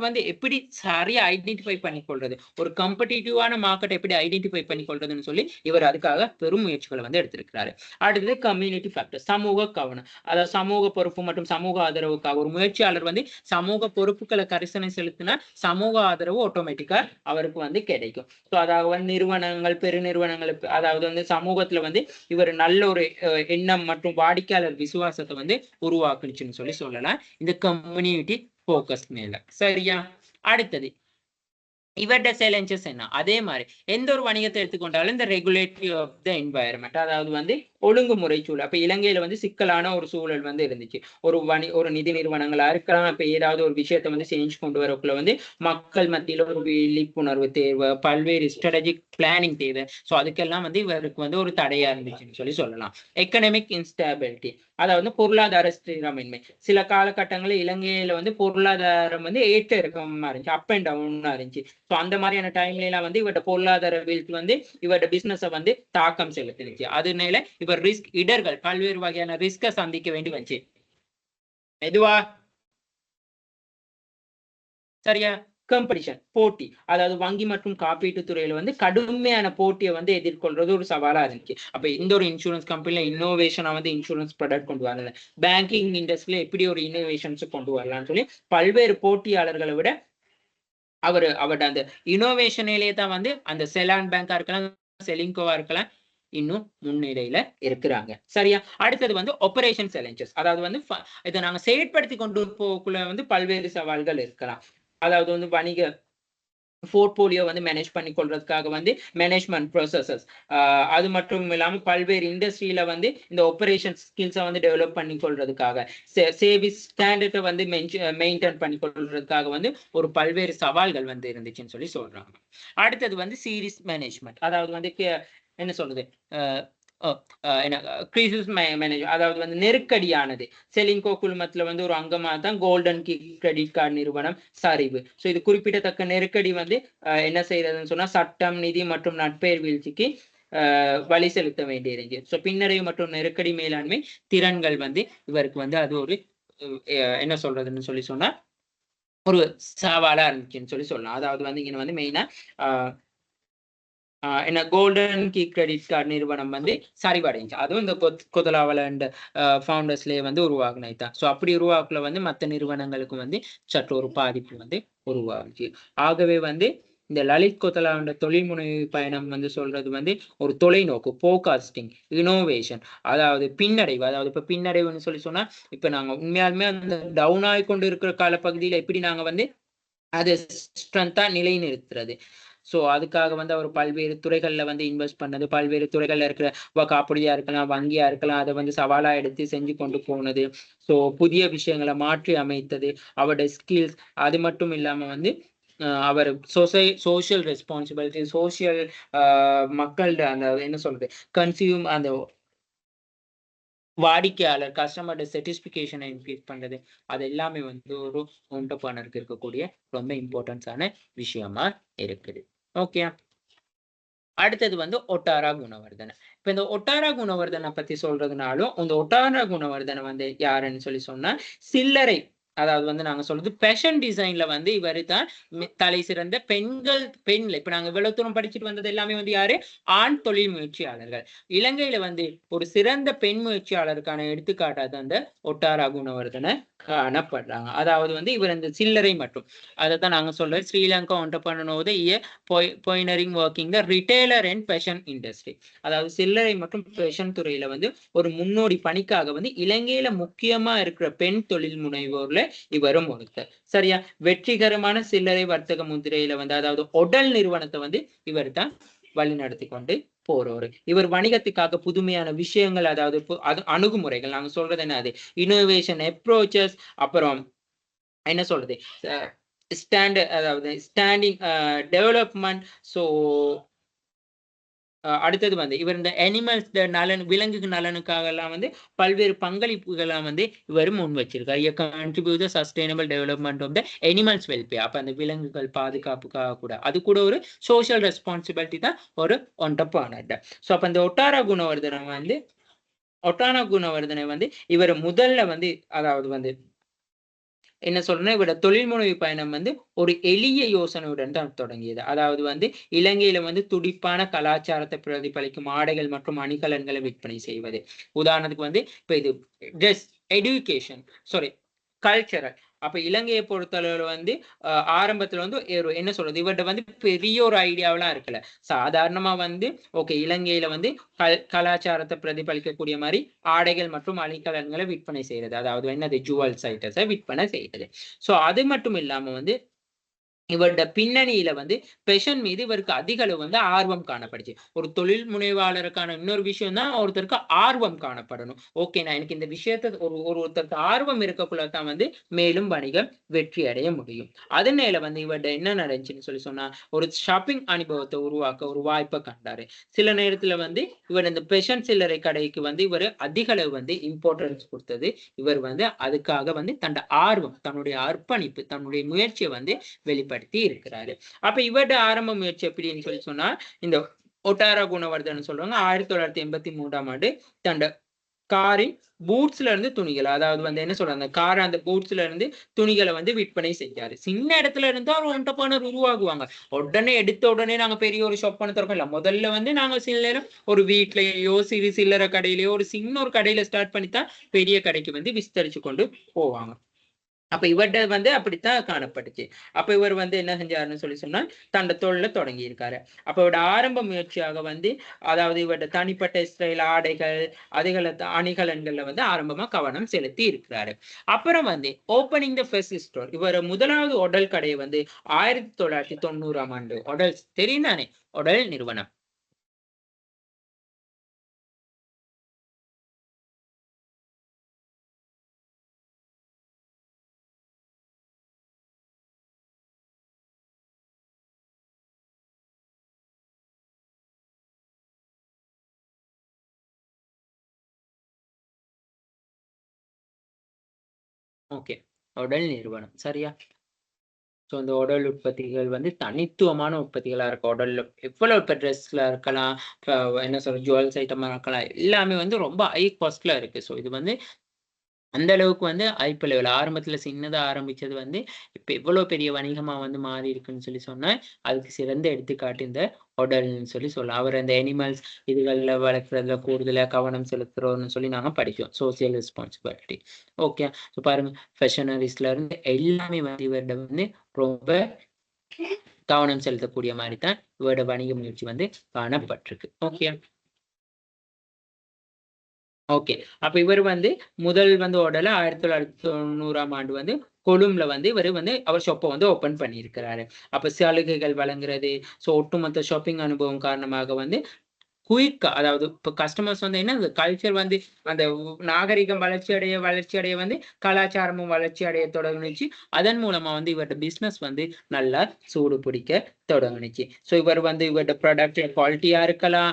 வந்து எப்படி சரியா ஐடென்டிஃபை பண்ணி கொள்றது, ஒரு காம்படிட்டிவான மார்க்கெட் எப்படி ஐடென்டிஃபை பண்ணி கொள்றதுன்னு சொல்லி இவர் அதுக்காக பெரும் முயற்சிகளை வந்து எடுத்திருக்கிறாரு. அடுத்தது கம்யூனிட்டி ஃபேக்டர், சமூக கவனம், அதாவது சமூக பொறுப்பு மற்றும் சமூக ஆதரவுக்காக ஒரு முயற்சியாளர் வந்து சமூக பொறுப்புகளை கரிசனை செலுத்தினா சமூக ஆதரவு ஆட்டோமேட்டிக்கா அவருக்கு வந்து கிடைக்கும். ஸோ அதாவது வந்து நிறுவனங்கள், பெருநிறுவனங்கள், அதாவது வந்து சமூகத்துல வந்து இவர் நல்ல ஒரு எண்ணம் மற்றும் வாடிக்கையாளர் விசுவாசத்தை வந்து உருவாக்குச்சுன்னு சொல்லி சொல்லலாம் இந்த கம்யூனிட்டி ஃபோக்கஸ் மேல. சரியா? அடுத்தது இவர்ட சேலஞ்சஸ் என்ன, அதே மாதிரி எந்த ஒரு வணிகத்தை எடுத்துக்கொண்டாலும் இந்த ரெகுலேட்டரி ஆஃப் த என்வாயர்மெண்ட், அதாவது வந்து ஒழுங்குமுறை சூழல். அப்ப இலங்கையில வந்து சிக்கலான ஒரு சூழல் வந்து இருந்துச்சு. ஒரு நிதி நிறுவனங்களா இருக்கலாம், இப்ப ஏதாவது ஒரு விஷயத்த வந்து செஞ்சு கொண்டு வரக்குள்ள வந்து மக்கள் மத்தியில ஒரு விழிப்புணர்வு தேவை, பல்வேறு ஸ்ட்ராட்டஜிக் பிளானிங் தேவை. ஸோ அதுக்கெல்லாம் வந்து இவருக்கு வந்து ஒரு தடையா இருந்துச்சுன்னு சொல்லி சொல்லலாம். எக்கனாமிக் இன்ஸ்டாபிலிட்டி, அதாவது பொருளாதார ஸ்திரமின்மை. சில காலகட்டங்களில் இலங்கையில வந்து பொருளாதாரம் வந்து ஏற்ற இறக்கமா இருந்துச்சு, அப் அண்ட் டவுனா இருந்துச்சு. ஸோ அந்த மாதிரியான டைம்ல எல்லாம் வந்து இவரோட பொருளாதார வீழ்ச்சி வந்து இவரோட பிசினஸை வந்து தாக்கம் செலுத்தினுச்சு. அதனால இவர் இடர்கள், பல்வேறு வகையான ரிஸ்கை சந்திக்க வேண்டி வந்துச்சு. மெதுவா சரியா? காம்படிஷன், போட்டி, அதாவது வங்கி மற்றும் காப்பீட்டு துறையில வந்து கடுமையான போட்டியை வந்து எதிர்கொள்றது ஒரு சவாலா இருந்துச்சு. அப்ப இந்த ஒரு இன்சூரன்ஸ் கம்பெனில இன்னோவேஷனா வந்து இன்சூரன்ஸ் ப்ராடக்ட் கொண்டு வரல, பேங்கிங் இண்டஸ்ட்ரியில எப்படி ஒரு இன்னோவேஷன்ஸ் கொண்டு வரலாம்னு சொல்லி பல்வேறு போட்டியாளர்களை விட அவரோட அந்த இனோவேஷனிலேயே தான் வந்து அந்த செலான் பேங்கா இருக்கலாம், செலிங்கோவா இருக்கலாம், இன்னும் முன்னிலையில இருக்கிறாங்க. சரியா? அடுத்தது வந்து ஆபரேஷன் சேலஞ்சஸ், அதாவது வந்து இதை நாங்க செயற்படுத்தி கொண்டு போக்குள்ள வந்து பல்வேறு சவால்கள் இருக்கலாம். அதாவது வந்து வணிக போர்ட்போலியோ வந்து மேனேஜ் பண்ணி கொள்றதுக்காக வந்து மேனேஜ்மெண்ட் ப்ராசஸஸ், அது மட்டும் இல்லாமல் பல்வேறு இண்டஸ்ட்ரியில வந்து இந்த ஆபரேஷன் ஸ்கில்ஸை வந்து டெவலப் பண்ணி கொள்றதுக்காக, சேவிஸ் ஸ்டாண்டர்டை வந்து மெயின்டைன் பண்ணி கொள்றதுக்காக வந்து ஒரு பல்வேறு சவால்கள் வந்து இருந்துச்சுன்னு சொல்லி சொல்றாங்க. அடுத்தது வந்து சீரிஸ் மேனேஜ்மெண்ட், அதாவது வந்து என்ன சொல்றது, அதாவது வந்து நெருக்கடியானது. செலிங்கோ குழுமத்துல வந்து ஒரு அங்கமா தான் கோல்டன் கிரெடிட் கார்டு நிறுவனம் சரிவு. ஸோ இது குறிப்பிடத்தக்க நெருக்கடி வந்து என்ன செய்யறதுன்னு சொன்னா சட்டம், நிதி மற்றும் நட்பெயர் வீழ்ச்சிக்கு வழி செலுத்த வேண்டியிருந்தது. ஸோ பின்னடைவு மற்றும் நெருக்கடி மேலாண்மை திறன்கள் வந்து இவருக்கு வந்து அது ஒரு என்ன சொல்றதுன்னு சொன்னா ஒரு சவாலா இருந்துச்சுன்னு சொல்லலாம். அதாவது வந்து இங்க வந்து மெயினா என்ன கோல்டன் கீ கிரெடிட் கார்டு நிறுவனம் வந்து சரிவடைஞ்சு அதுவும் இந்த கொதலாவல அண்ட் ஃபவுண்டர்ஸ்லேயே வந்து உருவாக்குனது தான். ஸோ அப்படி உருவாக்குல வந்து மற்ற நிறுவனங்களுக்கு வந்து சற்று ஒரு பாதிப்பு வந்து உருவாகுச்சு. ஆகவே வந்து இந்த லலித் கொத்தலாண்ட தொழில் முனைவு பயணம் வந்து சொல்றது வந்து ஒரு தொலைநோக்கு போகாஸ்டிங் இனோவேஷன், அதாவது பின்னடைவு. அதாவது இப்ப பின்னடைவுன்னு சொன்னா இப்ப நாங்க உண்மையாலுமே அந்த டவுன் ஆகி கொண்டு இருக்கிற காலப்பகுதியில எப்படி நாங்க வந்து அது ஸ்ட்ரென்த்தா நிலைநிறுத்துறது. ஸோ அதுக்காக வந்து அவர் பல்வேறு துறைகள்ல வந்து இன்வெஸ்ட் பண்ணது, பல்வேறு துறைகள்ல இருக்கிற காப்புறுதியா இருக்கலாம், வங்கியா இருக்கலாம், அதை வந்து சவாலா எடுத்து செஞ்சு கொண்டு போனது. ஸோ புதிய விஷயங்களை மாற்றி அமைத்தது, அவருடைய ஸ்கில்ஸ். அது மட்டும் இல்லாம வந்து அவர் சோசியல் ரெஸ்பான்சிபிலிட்டி, சோசியல் மக்கள்கிட்ட அந்த என்ன சொல்றது கன்சியூம் அந்த வாடிக்கையாளர் கஸ்டமரோட சாட்டிஸ்ஃபிகேஷனை இன்க்ரீஸ் பண்றது, அது எல்லாமே வந்து ஒரு என்டர்பிரனருக்கு இருக்கக்கூடிய ரொம்ப இம்பார்ட்டன்ஸான விஷயமா இருக்குது. ஓகே, அடுத்தது வந்து ஒட்டாரா குணவர்தன. இப்ப இந்த ஒட்டாரா குணவர்தனை பத்தி சொல்றதுனாலும் இந்த ஒட்டாரா குணவர்தனை வந்து யாருன்னு சொன்னா சில்லறை, அதாவது வந்து நாங்க சொல்றது ஃபேஷன் டிசைன்ல வந்து இவரு தான் தலை சிறந்த பெண்ல இப்ப நாங்க இவ்வளவு தூரம் படிச்சுட்டு வந்தது எல்லாமே வந்து யாரு ஆண் தொழில் முயற்சியாளர்கள். இலங்கையில வந்து ஒரு சிறந்த பெண் முயற்சியாளருக்கான எடுத்துக்காட்டாக அந்த ஒட்டாரா குணவர்தனை காணப்படுறாங்க. அதாவது வந்து இவர் இந்த சில்லறை மற்றும் அதைத்தான் நாங்க சொல்றோம் Sri Lanka entrepreneur year pioneering working the retailer and fashion industry. அதாவது சில்லறை மற்றும் ஃபேஷன் துறையில வந்து ஒரு முன்னோடி பணிக்காக வந்து இலங்கையில முக்கியமா இருக்கிற பெண் தொழில் முனைவோர்ல இவரும் ஒருத்தர். சரியா, வெற்றிகரமான சில்லறை வர்த்தக முதிரையில வந்து அதாவது ஒடல் நிறுவனத்தை வந்து இவர் தான் வழி நடத்தி கொண்டு போறோரு. இவர் வணிகத்துக்காக புதுமையான விஷயங்கள், அதாவது அணுகுமுறைகள், நாங்க சொல்றது என்ன அது இனோவேஷன் அப்ரோச்சஸ், அப்புறம் என்ன சொல்றது அதாவது ஸ்டாண்டிங் டெவலப்மெண்ட். ஸோ அடுத்தது வந்து இவர் இந்த அனிமல்ஸ் நலன், விலங்கு நலனுக்காக எல்லாம் வந்து பல்வேறு பங்களிப்புகள்லாம் வந்து இவர் முன் வச்சிருக்காரு. Contribute sustainable development of the animals welfare. அப்ப அந்த விலங்குகள் பாதுகாப்புக்காக கூட அது கூட ஒரு சோஷியல் ரெஸ்பான்சிபிலிட்டி தான் ஒரு ஒன்டர்பிரனர். ஸோ அப்ப இந்த ஒட்டாரா குணவர்தனை வந்து இவர் முதல்ல வந்து அதாவது வந்து என்ன சொல்றேன்னா இவரோட தொழில்முனைவு பயணம் வந்து ஒரு எளிய யோசனையுடன் தான் தொடங்கியது. அதாவது வந்து இலங்கையில வந்து துடிப்பான கலாச்சாரத்தை பிரதிபலிக்கும் ஆடைகள் மற்றும் அணிகலன்களை விற்பனை செய்வது. உதாரணத்துக்கு வந்து இப்ப இது ட்ரெஸ் எடுகேஷன் சாரி கல்ச்சரல். அப்ப இலங்கையை பொறுத்தளவுல வந்து ஆரம்பத்துல வந்து என்ன சொல்றது இவர்கிட்ட வந்து பெரிய ஒரு ஐடியாவெல்லாம் இருக்கல. சாதாரணமா வந்து ஓகே இலங்கையில வந்து கலாச்சாரத்தை பிரதிபலிக்கக்கூடிய மாதிரி ஆடைகள் மற்றும் அணிகலன்களை விற்பனை செய்யறது, அதாவது என்னது ஜுவல்ஸ் ஐட்டத்தை விற்பனை செய்யறது. சோ அது மட்டும் இல்லாம வந்து இவருடைய பின்னணியில வந்து பெஷன் மீது இவருக்கு அதிக அளவு வந்து ஆர்வம் காணப்படுச்சு. ஒரு தொழில் முனைவாளருக்கான இன்னொரு விஷயம் தான் ஒருத்தருக்கு ஆர்வம் காணப்படணும். ஓகே, நான் எனக்கு இந்த விஷயத்த ஒருத்தருக்கு ஆர்வம் இருக்கக்குள்ளதான் வந்து மேலும் வணிகம் வெற்றி அடைய முடியும். அதனால வந்து இவருடைய என்ன நடந்துச்சுன்னு சொன்னா ஒரு ஷாப்பிங் அனுபவத்தை உருவாக்க ஒரு வாய்ப்பை கண்டாரு. சில நேரத்துல வந்து இவர் இந்த பெஷன் சில்லறை கடைக்கு வந்து இவர் அதிக அளவு வந்து இம்பார்ட்டன்ஸ் கொடுத்தது. இவர் வந்து அதுக்காக வந்து தன்னோட ஆர்வம், தன்னுடைய அர்ப்பணிப்பு, தன்னுடைய முயற்சியை வந்து வெளிப்படுத்தி இருக்கிறாரு. அப்ப இவருடைய ஆரம்ப முயற்சி எப்படின்னு சொன்னா இந்த ஒட்டாரா குணவர்தன் சொல்றாங்க 1983 தண்ட காரின் பூட்ஸ்ல இருந்து துணிகள், அதாவது வந்து என்ன சொல்றாங்க கார் அந்த பூட்ஸ்ல இருந்து துணிகளை வந்து விற்பனை செஞ்சாரு. சின்ன இடத்துல இருந்து ஒரு ஒன்டர்பிரனர் உருவாகுவாங்க. உடனே எடுத்த உடனே நாங்க பெரிய ஒரு ஷாப் பண்ண திறக்கல. முதல்ல வந்து நாங்க சில நேரம் ஒரு வீட்லயோ சிறு சில்லறை கடையிலயோ ஒரு சின்ன ஒரு கடையில ஸ்டார்ட் பண்ணித்தான் பெரிய கடைக்கு வந்து விஸ்தரிச்சு கொண்டு போவாங்க. அப்ப இவர்கிட்ட வந்து அப்படித்தான் காணப்பட்டுச்சு. அப்ப இவர் வந்து என்ன செஞ்சாருன்னு சொன்னா தன்னோட தொழில தொடங்கி இருக்காரு. அப்ப இவரோட ஆரம்ப முயற்சியாக வந்து அதாவது இவரோட தனிப்பட்ட ஸ்டைல் ஆடைகள் அணிகலன்கள்ல வந்து ஆரம்பமா கவனம் செலுத்தி இருக்கிறாரு. அப்புறம் வந்து ஓப்பனிங் த ஃபர்ஸ்ட் ஸ்டோர், இவர் முதலாவது உடல் கடையை வந்து 1990 உடல் தெரியும் தானே உடல் நிறுவனம். ஓகே, உடல் நிறுவனம் சரியா. ஸோ இந்த உடல் உற்பத்திகள் வந்து தனித்துவமான உற்பத்திகளா இருக்கும். உடல்ல எவ்வளவு இப்ப ட்ரெஸ்ல இருக்கலாம், என்ன சொல்றது ஜுவல்ஸ் ஐட்டமா இருக்கலாம். எல்லாமே வந்து ரொம்ப ஹை காஸ்ட்ல இருக்கு. ஸோ இது வந்து அந்த அளவுக்கு வந்து ஹைப் லெவல் ஆரம்பத்துல சின்னதா ஆரம்பிச்சது வந்து, இப்ப எவ்வளோ பெரிய வணிகமா வந்து மாறி இருக்குன்னு சொன்னா, அதுக்கு சிறந்த எடுத்துக்காட்டு இந்த ஹோட்டல்ன்னு சொல்லலாம். அவர் அந்த அனிமல்ஸ் இதுகள்ல வளர்க்கிறதுல கூடுதலா கவனம் செலுத்துறோம்னு சொல்லி நாங்க படிச்சோம். Social responsibility. ஓகே. ஸோ பாருங்க ஃபெஷனரிஸ்ல இருந்து எல்லாமே வந்து இவர்ட்ட வந்து ரொம்ப கவனம் செலுத்தக்கூடிய மாரி தான் இவரோட வணிக முயற்சி வந்து காணப்பட்டிருக்கு. ஓகே. ஓகே. அப்ப இவரு வந்து முதல் வந்து ஓடல 1990ஆம் ஆண்டு வந்து கொழும்புல வந்து இவரு வந்து அவர் ஷாப்ப வந்து ஓப்பன் பண்ணியிருக்கிறாரு. அப்ப சலுகைகள் வழங்குறது, ஒட்டுமொத்த ஷாப்பிங் அனுபவம் காரணமாக வந்து குயிக்கா அதாவது இப்ப கஸ்டமர்ஸ் வந்து என்ன கல்ச்சர் வந்து அந்த நாகரிகம் வளர்ச்சி அடைய வந்து கலாச்சாரமும் வளர்ச்சி அடைய தொடங்குனுச்சு. அதன் மூலமா வந்து இவர்ட பிசினஸ் வந்து நல்லா சூடு பிடிக்க தொடங்குனுச்சு. இவர் வந்து இவர்ட ப்ராடக்ட் குவாலிட்டியா இருக்கலாம்,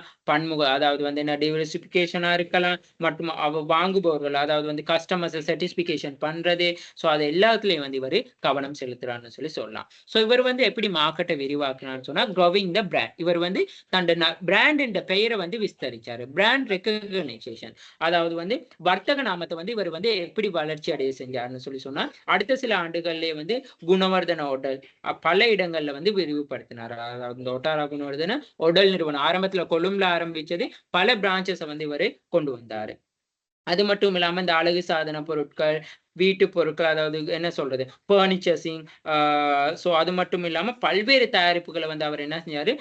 அதாவது வந்து என்ன டிவர்சிஃபிகேஷனா இருக்கலாம், மற்றும் வாங்குபவர்கள் அதாவது வந்து கஸ்டமர்ஸ சாட்டிஸ்ஃபிகேஷன் பண்றது. அது எல்லாத்துலயும் வந்து இவரு கவனம் செலுத்துறார்ன்னு சொல்லலாம். இவர் வந்து எப்படி மார்க்கெட்ட விரிவாக்குனார்ன்னு சொன்னா, க்ரோவிங் த பிராண்ட். இவர் வந்து தன்ட பிராண்ட் என்ற பெயரை வந்து விஸ்தரிச்சாரு. Brand recognition. அதாவது வந்து வர்த்தக நாமத்தை வந்து இவர் வந்து எப்படி வளர்ச்சி அடைய செஞ்சாருன்னு சொன்னா, அடுத்த சில ஆண்டுகள்லயே வந்து குணவர்தன ஹோட்டல் பல இடங்கள்ல வந்து விரிவுபடுத்தினார். அதாவது இந்த ஒட்டாரா குணவர்தன ஹோட்டல் நிறுவனம் ஆரம்பத்துல கொழும்புல ஆரம்பிச்சது, பல பிரான்ச்சஸ வந்து இவரு கொண்டு வந்தாரு. அது மட்டும் இல்லாம இந்த அழகு சாதன பொருட்கள், வீட்டு பொருட்கள் அதாவது என்ன சொல்றது பர்னிச்சர்ஸிங் அது மட்டும் இல்லாம பல்வேறு தயாரிப்புகளை வந்து அவர் என்ன செஞ்சாரு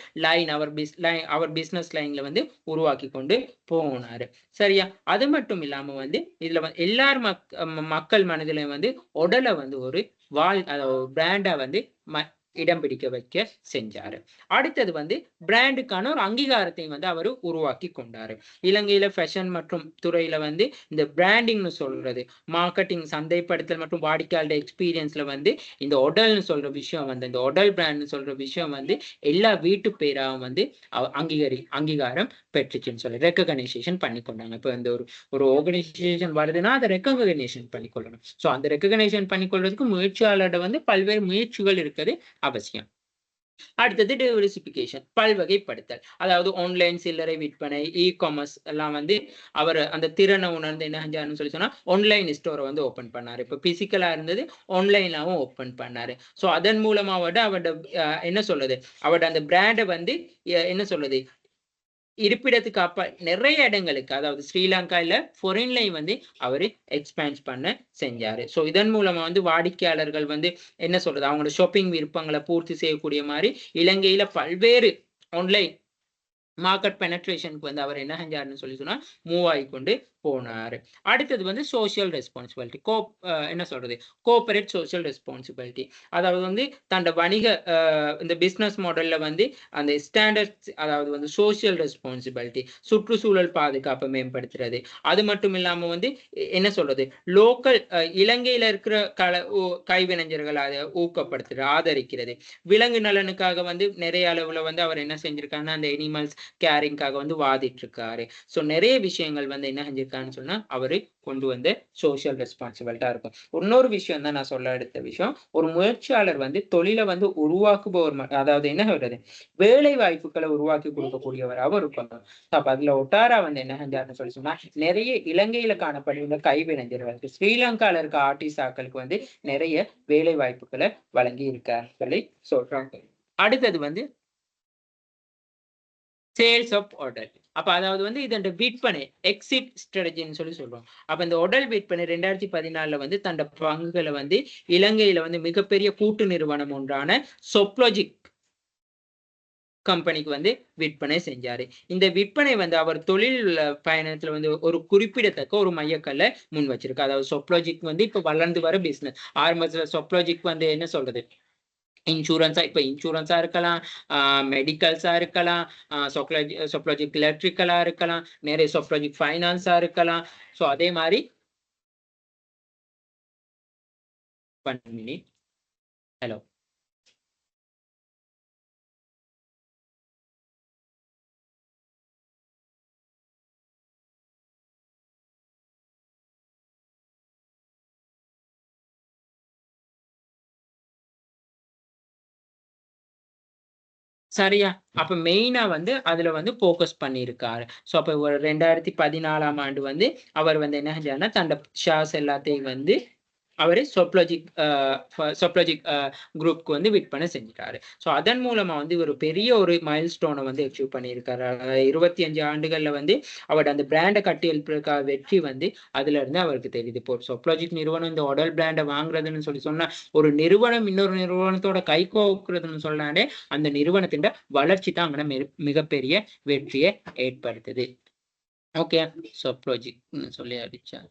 அவர் பிசினஸ் லைன்ல வந்து உருவாக்கி கொண்டு போனாரு. சரியா? அது மட்டும் இல்லாம வந்து இதுல வந்து எல்லார் மக்கள் மனதிலும் வந்து உடலை வந்து ஒரு பிராண்டா வந்து இடம் பிடிக்க வைக்க செஞ்சாரு. அடுத்தது வந்து பிராண்டுக்கான ஒரு அங்கீகாரத்தையும் வந்து அவர் உருவாக்கி கொண்டாரு. இலங்கையில ஃபேஷன் மற்றும் துறையில வந்து இந்த பிராண்டிங்னு சொல்றது மார்க்கெட்டிங் சந்தைப்படுத்தல் மற்றும் வாடிக்கையாளர் எக்ஸ்பீரியன்ஸ்ல வந்து இந்த உடல்னு சொல்ற விஷயம் வந்து இந்த உடல் பிராண்ட்னு சொல்ற விஷயம் வந்து எல்லா வீட்டு பேராவும் வந்து அங்கீகாரம் பெற்றுச்சுன்னு சொல்லி ரெக்கக்னைசேஷன் பண்ணி கொண்டாங்க. இப்போ இந்த ஒரு ஆர்கனைசேஷன் வருதுன்னா அதை ரெக்கக்னைசேஷன் பண்ணிக்கொள்ளணும். அந்த ரெக்கக்னைசேஷன் பண்ணிக்கொள்றதுக்கு முயற்சியாளர்கிட்ட வந்து பல்வேறு முயற்சிகள் இருக்குது அவசியம். அடுத்தது டிவர்சிபிகேஷன் பல்வகைப்படுத்தல். அதாவது ஆன்லைன் சில்லறை விற்பனை, இ-காமர்ஸ் எல்லாம் வந்து அவர் அந்த திறனை உணர்ந்து என்ன செஞ்சாருன்னு சொன்னா ஆன்லைன் ஸ்டோரை வந்து ஓபன் பண்ணாரு. இப்ப பிசிக்கலா இருந்தது ஆன்லைனாவும் ஓபன் பண்ணாரு. அதன் மூலமா வந்து அவரோட என்ன சொல்றது அவரோட அந்த பிராண்டை வந்து என்ன சொல்றது இருப்பிடத்துக்கு நிறைய இடங்களுக்கு அதாவது ஸ்ரீலங்கால ஃபாரின்லையும் வந்து அவரு எக்ஸ்பேண்ட் பண்ண செஞ்சாரு. இதன் மூலமா வந்து வாடிக்கையாளர்கள் வந்து என்ன சொல்றது அவங்களோட ஷாப்பிங் விருப்பங்களை பூர்த்தி செய்யக்கூடிய மாதிரி இலங்கையில பல்வேறு ஆன்லைன் மார்க்கெட் பெனட்ரேஷனுக்கு வந்து அவர் என்ன செஞ்சாருன்னு சொன்னா மூவ் ஆகி கொண்டு போனாரு. அடுத்தது வந்து சோசியல் ரெஸ்பான்சிபிலிட்டி என்ன சொல்றது கோஆபரேட் சோசியல் ரெஸ்பான்சிபிலிட்டி. அதாவது வந்து தன்னோட வணிக இந்த பிசினஸ் மாடல்ல வந்து அந்த ஸ்டாண்டர்ட் அதாவது வந்து சோசியல் ரெஸ்பான்சிபிலிட்டி சுற்றுச்சூழல் பாதுகாப்பை மேம்படுத்துறது. அது மட்டும் இல்லாம வந்து என்ன சொல்றது லோக்கல் இலங்கையில இருக்கிற கைவினைஞர்கள் அதை ஊக்கப்படுத்துறது ஆதரிக்கிறது. விலங்கு நலனுக்காக வந்து நிறைய அளவுல வந்து அவர் என்ன செஞ்சிருக்காருன்னா அந்த அனிமல்ஸ் கேரிங்காக வந்து வாதிட்டு இருக்காரு. நிறைய விஷயங்கள் வந்து என்ன செஞ்சிருக்காருன்னு சொன்னா அவரு கொண்டு வந்து சோசியல் ரெஸ்பான்சிபிலிட்டா இருக்கும். இன்னொரு விஷயம் தான் நான் சொல்ல எடுத்த விஷயம் ஒரு முயற்சியாளர் வந்து தொழிலை வந்து உருவாக்குபவர் அதாவது என்ன சொல்றது வேலை வாய்ப்புகளை உருவாக்கி கொடுக்கக்கூடியவராக இருக்கணும். அப்ப அதுல ஒட்டாரா வந்து என்ன செஞ்சாருன்னு சொன்னா நிறைய இலங்கையில காணப்படுகின்ற கைவினைஞர்களுக்கு ஸ்ரீலங்கால இருக்க ஆர்டிஸ்டாக்களுக்கு வந்து நிறைய வேலை வாய்ப்புகளை வழங்கி இருக்கார் சொல்லி சொல்றாங்க. அடுத்தது வந்து சேல்ஸ் ஆஃப் ஆர்டர். அப்ப அதாவது வந்து இதோட விற்பனை எக்ஸிட் ஸ்ட்ராட்டஜின்னு சொல்றோம். அப்ப இந்த உடல் விற்பனை 2014 வந்து தன்னோட பங்குகளை வந்து இலங்கையில வந்து மிகப்பெரிய கூட்டு நிறுவனம் ஒன்றான சொப்லோஜிக் கம்பெனிக்கு வந்து விற்பனை செஞ்சாரு. இந்த விற்பனை வந்து அவர் தொழில் பயணத்துல வந்து ஒரு குறிப்பிடத்தக்க ஒரு மையக்கல்ல முன் வச்சிருக்கு. அதாவது சொப்லோஜிக் வந்து இப்ப வளர்ந்து வர பிசினஸ். ஆரம்பத்துல சொப்லோஜிக் வந்து என்ன சொல்றது இப்ப இன்சூரன்ஸா இருக்கலாம், மெடிக்கல்ஸா இருக்கலாம், சொப்லோஜிக் எலக்ட்ரிக்கலா இருக்கலாம், நிறைய சொப்லோஜிக் ஃபைனான்ஸா இருக்கலாம். அதே மாதிரி பண்ணி ஹலோ சரியா? அப்ப மெயினா வந்து அதுல வந்து ஃபோக்கஸ் பண்ணியிருக்காரு. ஸோ அப்ப ஒரு 2014ஆம் ஆண்டு வந்து அவர் வந்து என்ன செஞ்சாருன்னா, தன்னோட ஷேர்ஸ் எல்லாத்தையும் வந்து அவரு சொப்லாஜிக் குரூப்க்கு வந்து விற்பனை செஞ்சுட்டாரு. ஸோ அதன் மூலமா வந்து ஒரு பெரிய ஒரு மைல்ஸ்டோனை வந்து அச்சீவ் பண்ணியிருக்காரு. 25 ஆண்டுகள்ல வந்து அவரோட அந்த பிராண்டை கட்டி எழுப்புறதுக்காக வெற்றி வந்து அதுல இருந்து அவருக்கு தெரியுது. இப்போ சொப்லாஜிக் நிறுவனம் இந்த உடல் பிராண்டை வாங்குறதுன்னு சொன்னா ஒரு நிறுவனம் இன்னொரு நிறுவனத்தோட கை கோக்குறதுன்னு சொன்னாலே அந்த நிறுவனத்தின் வளர்ச்சி தான் அங்கே மிகப்பெரிய வெற்றியை ஏற்படுத்துது. ஓகே, சொப்லாஜிக் சொல்லி அடிச்சா.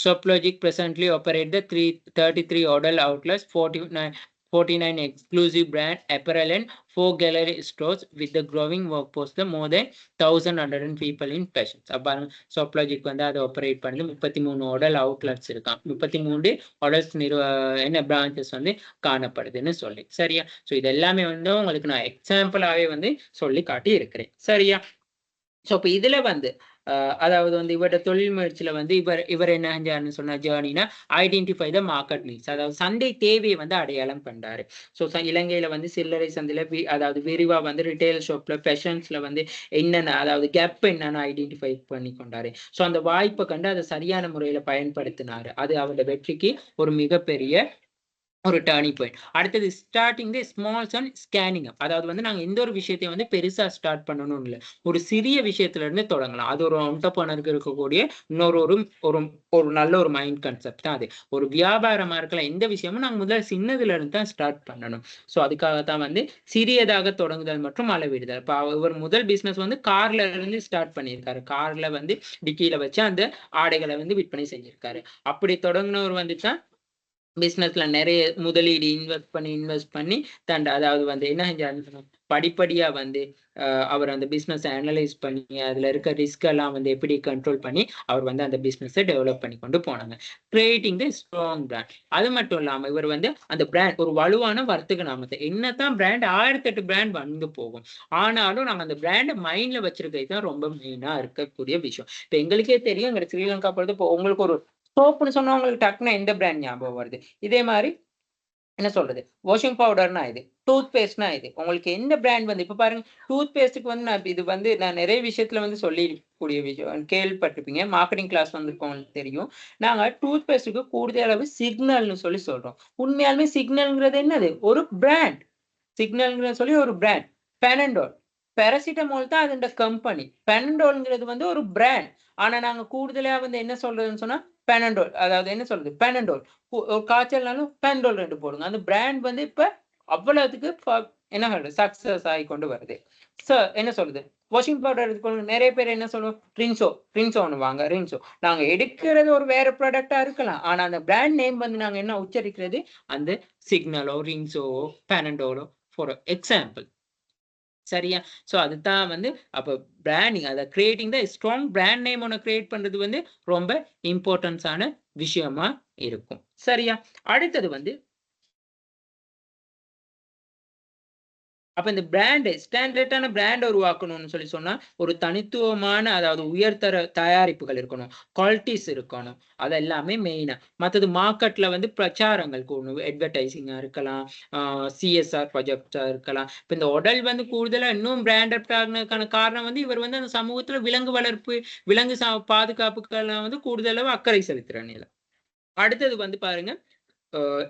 Shoplogic presently operate the 33 Odal outlets, 49 exclusive brand apparel and 4 gallery stores with the growing workforce, the more than 1,100 people in fashion. அப்பாருங்க Shoplogic வந்து அதை ஆப்பரேட் பண்ணி 33 Odal outlets இருக்கான். 33 Odals என்ன பிரான்ச்சஸ் வந்து காணப்படுதுன்னு சொல்லி. சரியா? ஸோ இது எல்லாமே வந்து உங்களுக்கு நான் எக்ஸாம்பிளாவே வந்து சொல்லி காட்டி இருக்கிறேன். சரியா? ஸோ இப்போ இதுல வந்து அதாவது வந்து இவரோட தொழில் முயற்சியில வந்து இவர் என்ன செஞ்சாருன்னு சொன்ன ஜேர்னினா ஐடென்டிஃபை த மார்க்கெட் நீட்ஸ், அதாவது சந்தை தேவையை வந்து அடையாளம் பண்றாரு. ஸோ இலங்கையில வந்து சில்லறை சந்தையில அதாவது விரிவா வந்து ரிட்டைல் ஷாப்ல ஃபேஷன்ஸ்ல வந்து என்னென்ன அதாவது கேப் என்னன்னு ஐடென்டிஃபை பண்ணி கொண்டாரு. ஸோ அந்த வாய்ப்பை கண்டு அதை சரியான முறையில பயன்படுத்தினாரு. அது அவரோட வெற்றிக்கு ஒரு மிகப்பெரிய ஒரு டர்னிங் பாயிண்ட். அடுத்தது starting the smalls and scaling up, அதாவது வந்து நாங்க எந்த ஒரு விஷயத்தையும் வந்து பெருசா ஸ்டார்ட் பண்ணணும் இல்லை, ஒரு சிறிய விஷயத்துல இருந்து தொடங்கலாம். அது ஒரு என்டர்பிரனருக்கு இருக்கக்கூடிய இன்னொரு ஒரு ஒரு நல்ல ஒரு மைண்ட் கான்செப்ட் தான் அது. ஒரு வியாபாரமா இருக்கலாம், எந்த விஷயமும் நாங்க முதல்ல சின்னதுல இருந்து தான் ஸ்டார்ட் பண்ணணும். ஸோ அதுக்காகத்தான் வந்து சிறியதாக தொடங்குதல் மற்றும் அளவிடுதல். இப்போ அவர் முதல் பிசினஸ் வந்து கார்ல இருந்து ஸ்டார்ட் பண்ணியிருக்காரு. கார்ல வந்து டிக்கியில வச்சு அந்த ஆடைகளை வந்து விற்பனை செஞ்சிருக்காரு. அப்படி தொடங்கினவர் வந்து தான் பிசினஸ்ல நிறைய முதலீடு இன்வெஸ்ட் பண்ணி அதாவது வந்து என்ன செஞ்சாரு, படிப்படியா வந்து அவர் அந்த பிசினஸ் அனலைஸ் பண்ணி அதுல இருக்க ரிஸ்க் எல்லாம் வந்து எப்படி கண்ட்ரோல் பண்ணி அவர் வந்து அந்த பிசினஸை டெவலப் பண்ணி கொண்டு போனாங்க. Creating the strong brand. அது மட்டும் இல்லாம இவர் வந்து அந்த பிராண்ட் ஒரு வலுவான வர்த்தக நாமத்தை, என்னதான் பிராண்ட் 1008 பிராண்ட் வந்து போகும், ஆனாலும் நாங்க அந்த பிராண்டை மைண்ட்ல வச்சிருக்கிறது தான் ரொம்ப மெயினா இருக்கக்கூடிய விஷயம். இப்ப எங்களுக்கே தெரியும், எங்க ஸ்ரீலங்கா பொறுத்து இப்போ உங்களுக்கு ஒரு சோப்புன்னு சொன்னா உங்களுக்கு டக்குன்னு எந்த பிராண்ட் ஞாபகம் வருது? இதே மாதிரி என்ன சொல்றது, வாஷிங் பவுடர்னா இது, டூத் பேஸ்ட்னா இது. உங்களுக்கு எந்த பிராண்ட் வந்து இப்ப பாருங்க, டூத் பேஸ்ட்டுக்கு வந்து நான் நிறைய விஷயத்துல வந்து சொல்லிக்கூடிய விஷயம் கேள்விப்பட்டிருப்பீங்க. மார்க்கெட்டிங் கிளாஸ் வந்திருக்கோம், உங்களுக்கு தெரியும். நாங்க டூத் பேஸ்ட்டுக்கு கூடுதல் அளவு சிக்னல்னு சொல்லி சொல்றோம். உண்மையாலுமே சிக்னல்ங்கிறது என்னது? ஒரு பிராண்ட். சிக்னல்ங்கிற சொல்லி ஒரு பிராண்ட். பெனடோல், பேராசிட்டமால் தான் அதோட கம்பெனி. பெனடோல்ங்கிறது வந்து ஒரு பிராண்ட். ஆனா நாங்க கூடுதலா வந்து என்ன சொல்றதுன்னு சொன்னா பெனடோல், அதாவது என்ன சொல்றது, பெனடோல் ஒரு காய்ச்சல்னாலும் பெனடோல் 2 போடுங்க. அந்த பிராண்ட் வந்து இப்ப அவ்வளவுக்கு என்ன சொல்றது சக்சஸ் ஆகி கொண்டு வருது. என்ன சொல்றது, வாஷிங் பவுடர் எடுத்துக்கொண்டு நிறைய பேர் என்ன சொல்லுவோம், ரின்சோ ஒன்று வாங்க, ரின்சோ. நாங்க எடுக்கிறது ஒரு வேற ப்ராடக்டா இருக்கலாம், ஆனா அந்த பிராண்ட் நேம் வந்து நாங்க என்ன உச்சரிக்கிறது, அந்த சிக்னலோ ரின்சோ பெனடோலோ ஃபார் எக்ஸாம்பிள். சரியா? ஸோ அதுதான் வந்து அப்ப பிராண்டிங், அத creating the strong brand name ஒண்ணு கிரியேட் பண்றது வந்து ரொம்ப இம்பார்ட்டன்ஸான விஷயமா இருக்கும். சரியா? அடுத்தது வந்து அப்ப இந்த பிராண்ட் ஸ்டாண்டர்டான பிராண்ட் உருவாக்கணும்னு சொல்லி சொன்னா, ஒரு தனித்துவமான அதாவது உயர்தர தயாரிப்புகள் இருக்கணும். குவாலிட்டிஸ் இருக்கணும். அது எல்லாமே மெயினா. மத்தது மார்க்கெட்ல வந்து பிரச்சாரங்கள் கூடணும். அட்வர்டைசிங்கா இருக்கலாம். சிஎஸ்ஆர் ப்ராஜெக்ட்டா இருக்கலாம். இப்ப இந்த உடல் வந்து கூடுதலா இன்னும் பிராண்டட் ஆகுனதுக்கான காரணம் வந்து இவர் வந்து அந்த சமூகத்துல விலங்கு வளர்ப்பு, விலங்கு பாதுகாப்புக்கெல்லாம் வந்து கூடுதளவு அக்கறை செலுத்துற நிலை. அடுத்தது வந்து பாருங்க,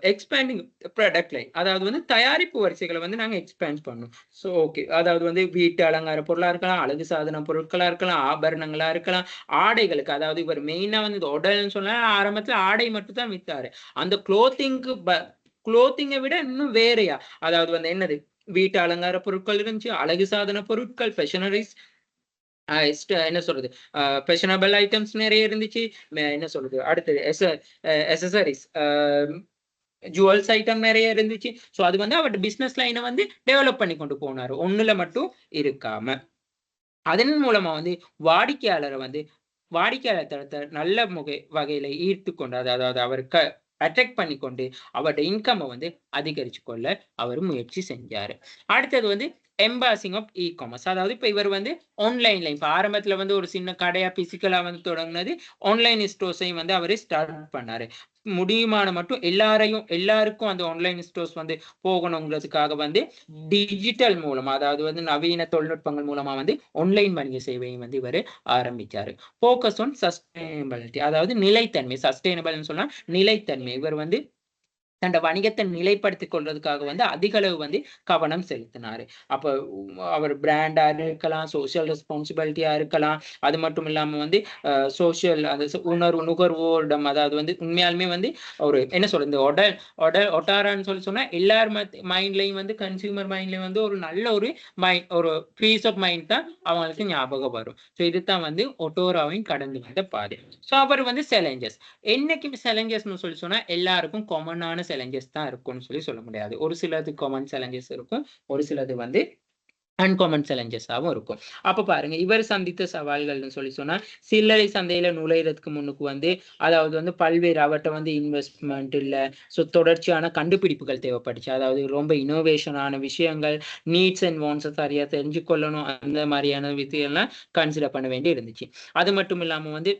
எக்ஸ்பேண்டிங் ப்ராடக்ட் லைன், அதாவது வந்து தயாரிப்பு வரிசைகளை வந்து நாங்க எக்ஸ்பேண்ட் பண்ணோம். ஸோ ஓகே, அதாவது வந்து வீட்டு அலங்கார பொருளா இருக்கலாம், அழகு சாதன பொருட்களா இருக்கலாம், ஆபரணங்களா இருக்கலாம், ஆடைகளுக்கு, அதாவது இவர் மெயினா வந்து உடல்னு சொன்னா ஆரம்பத்துல ஆடை மட்டும் தான் வித்தாரு. அந்த குளோத்திங்கை விட இன்னும் வேறையா, அதாவது வந்து என்னது, வீட்டு அலங்கார பொருட்கள் இருந்துச்சு, அழகு சாதன பொருட்கள், ஃபெஷனரிஸ், என்ன சொல்றது, ஃபேஷனபிள் ஐட்டம்ஸ் நிறைய இருந்துச்சு. என்ன சொல்றது, அடுத்தது எசசரிஸ், ஜுவல்ஸ் ஐட்டம் நிறைய இருந்துச்சு. ஸோ அது வந்து அவர் பிசினஸ் லைனை வந்து டெவலப் பண்ணி கொண்டு போனாரு, ஒண்ணுல மட்டும் இருக்காம. அதன் மூலமா வந்து வாடிக்கையாளரை வந்து வாடிக்கையாளர் தரத்தை நல்ல வகையில ஈர்த்து கொண்டார். அதாவது அவர் அட்ராக்ட் பண்ணிக்கொண்டு அவருடைய இன்கம் வந்து அதிகரிச்சு கொள்ள அவர் முயற்சி செஞ்சாரு. அடுத்தது வந்து எம்பாசிங் ஆஃப் இ காமர்ஸ். அதாவது இப்ப இவர் வந்து ஆன்லைன்ல இப்ப ஆரம்பத்துல வந்து ஒரு சின்ன கடையா பிசிக்கலா வந்து தொடங்கினது, ஆன்லைன் ஸ்டோர்ஸையும் வந்து அவரு ஸ்டார்ட் பண்ணாரு. முடியுமான மட்டும் எல்லாருக்கும் அந்த ஆன்லைன் ஸ்டோர்ஸ் வந்து போகணுங்கிறதுக்காக வந்து டிஜிட்டல் மூலமா, அதாவது வந்து நவீன தொழில்நுட்பங்கள் மூலமா வந்து ஆன்லைன் வணிக சேவையை வந்து இவர் ஆரம்பிச்சாரு. ஃபோக்கஸ் ஆன் சஸ்டைனபிலிட்டி, அதாவது நிலைத்தன்மை. சஸ்டைனபிள்னு சொன்னா நிலைத்தன்மை. இவர் வந்து தன்னோட வணிகத்தை நிலைப்படுத்திக் கொள்றதுக்காக வந்து அதிக அளவு வந்து கவனம் செலுத்தினாரு. அப்ப அவர் பிராண்டா இருக்கலாம், சோசியல் ரெஸ்பான்சிபிலிட்டியா இருக்கலாம், அது மட்டும் இல்லாம வந்து சோசியல் அந்த நுகர்வோரிடம், அதாவது வந்து உண்மையாலுமே வந்து ஒரு என்ன சொல்றது, இந்த ஒட்டாரான்னு சொன்னா எல்லார் மைண்ட்லயும் வந்து கன்சியூமர் மைண்ட்லயும் வந்து ஒரு நல்ல ஒரு ஒரு பீஸ் ஆஃப் மைண்ட் தான் அவங்களுக்கு ஞாபகம் வரும். ஸோ இதுதான் வந்து ஒட்டோராவின் கடந்து வந்த பாதை. ஸோ அவர் வந்து சேலஞ்சஸ், என்னைக்கும் சேலஞ்சஸ்னு சொன்னா எல்லாருக்கும் காமனான சேலஞ்சஸ் தான் இருக்கும்னு சொல்ல முடியாது. ஒரு சிலது காமன் சேலஞ்சஸ் இருக்கும், ஒரு சிலது வந்து அன்காமன் சேலஞ்சஸாவும் இருக்கும். அப்ப பாருங்க, இவர் சந்தித்த சவால்கள்னு சொன்னா சில்லறை சந்தையில நுழைறதுக்கு முன்னுக்கு வந்து, அதாவது வந்து பல்வேறு அவர்ட்ட வந்து இன்வெஸ்ட்மெண்ட் இல்ல. ஸோ தொடர்ச்சியான கண்டுபிடிப்புகள் தேவைப்பட்டுச்சு. அதாவது ரொம்ப இன்னோவேஷனான விஷயங்கள், நீட்ஸ் அண்ட் வாண்ட்ஸை சரியா தெரிஞ்சு கொள்ளணும், அந்த மாதிரியான விஷயம்லாம் கன்சிடர் பண்ண வேண்டி இருந்துச்சு. அது மட்டும் இல்லாம வந்து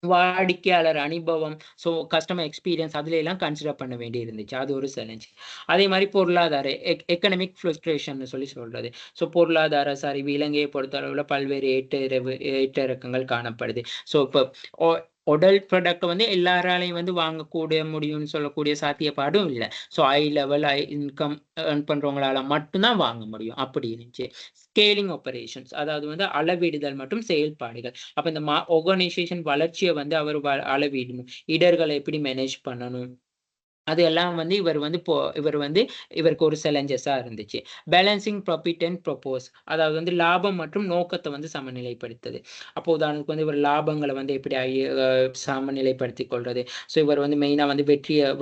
வாடிக்கையாளர் அனுபவம், ஸோ கஸ்டமர் எக்ஸ்பீரியன்ஸ் அதுல எல்லாம் கன்சிடர் பண்ண வேண்டி இருந்துச்சு. அது ஒரு சேலஞ்ச். அதே மாதிரி பொருளாதார எக்கனாமிக் ஃப்ளக்சுவேஷன் சொல்றது. ஸோ பொருளாதார சரிவு இலங்கையை பொறுத்தளவுல பல்வேறு ஏற்ற இறக்கங்கள் காணப்படுது. ஸோ இப்போ உடல் ப்ராடக்ட் வந்து எல்லாராலையும் வந்து வாங்கக்கூடிய முடியும்னு சொல்லக்கூடிய சாத்தியப்பாடும் இல்லை. So high level income earn பண்றவங்களால மட்டும்தான் வாங்க முடியும். அப்படி இருந்துச்சு. ஸ்கேலிங் ஆப்பரேஷன்ஸ், அதாவது வந்து அளவிடுதல் மற்றும் செயல்பாடுகள். அப்ப இந்த ஆர்கனைசேஷன் வளர்ச்சியை வந்து அவர் அளவிடணும், இடர்களை எப்படி மேனேஜ் பண்ணணும், அது எல்லாம் வந்து இவருக்கு ஒரு சேலஞ்சஸா இருந்துச்சு. பேலன்சிங் ப்ராஃபிட் அண்ட் ப்ரொபோஸ், அதாவது வந்து லாபம் மற்றும் நோக்கத்தை வந்து சமநிலைப்படுத்துது. அப்போ உதாரணத்துக்கு வந்து இவர் லாபங்களை வந்து எப்படி சமநிலைப்படுத்திக் கொள்றது. ஸோ இவர் வந்து மெயினா வந்து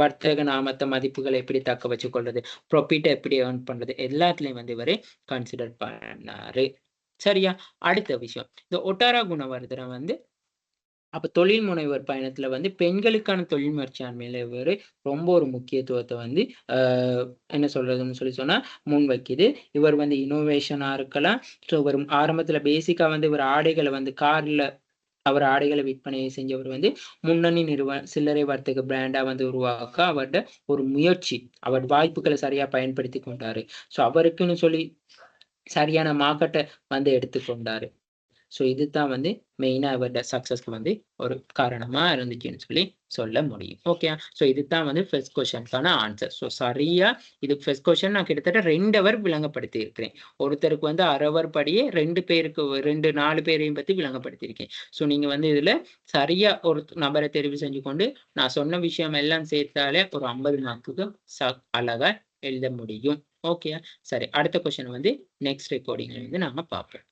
வர்த்தக நாமத்த மதிப்புகளை எப்படி தக்க வச்சு கொள்றது, ப்ராஃபிட்டை எப்படி ஏர்ன் பண்றது, எல்லாத்துலயும் வந்து இவர் கன்சிடர் பண்ணாரு. சரியா? அடுத்த விஷயம், இந்த ஒட்டாரா குணவர்தனம் வந்து அப்ப தொழில் முனைவர் பயணத்துல வந்து பெண்களுக்கான தொழில் முயற்சியாண்மையில இவரு ரொம்ப ஒரு முக்கியத்துவத்தை வந்து என்ன சொல்றதுன்னு சொன்னா முன்வைக்குது. இவர் வந்து இன்னோவேஷனா இருக்கலாம். ஸோ இவர் ஆரம்பத்துல பேசிக்கா வந்து இவர் ஆடைகளை வந்து அவர் ஆடைகளை விற்பனை செஞ்சவர் வந்து முன்னணி சில்லறை வர்த்தக பிராண்டா வந்து உருவாக்க அவர்கிட்ட ஒரு முயற்சி, அவர் வாய்ப்புகளை சரியா பயன்படுத்தி கொண்டாரு. ஸோ அவருக்குன்னு சொல்லி சரியான மார்க்கெட்டை வந்து எடுத்துக்கொண்டாரு. ஸோ இதுதான் வந்து மெயினா அவரோட சக்சஸ்க்கு வந்து ஒரு காரணமா இருந்துச்சுன்னு சொல்ல முடியும். ஓகே. ஸோ இதுதான் வந்து ஃபர்ஸ்ட் கொஸ்டினுக்கான ஆன்சர். ஸோ சரியா இது ஃபர்ஸ்ட் கொஸ்டின் நான் கிட்டத்தட்ட 2 ஹவர் விளங்கப்படுத்தி இருக்கிறேன். ஒருத்தருக்கு வந்து 1/2 ஹவர் படியே 2 பேருக்கு 4 பேரையும் பத்தி விளங்கப்படுத்தியிருக்கேன். ஸோ நீங்க வந்து இதுல சரியா ஒரு நபரை தெரிவு செஞ்சு கொண்டு நான் சொன்ன விஷயம் எல்லாம் சேர்த்தாலே ஒரு 50 மார்க்குக்கு அழகா எழுத முடியும். ஓகே. சரி, அடுத்த கொஸ்டின் வந்து நெக்ஸ்ட் ரெக்கார்டிங்ல வந்து நாம பார்ப்போம்.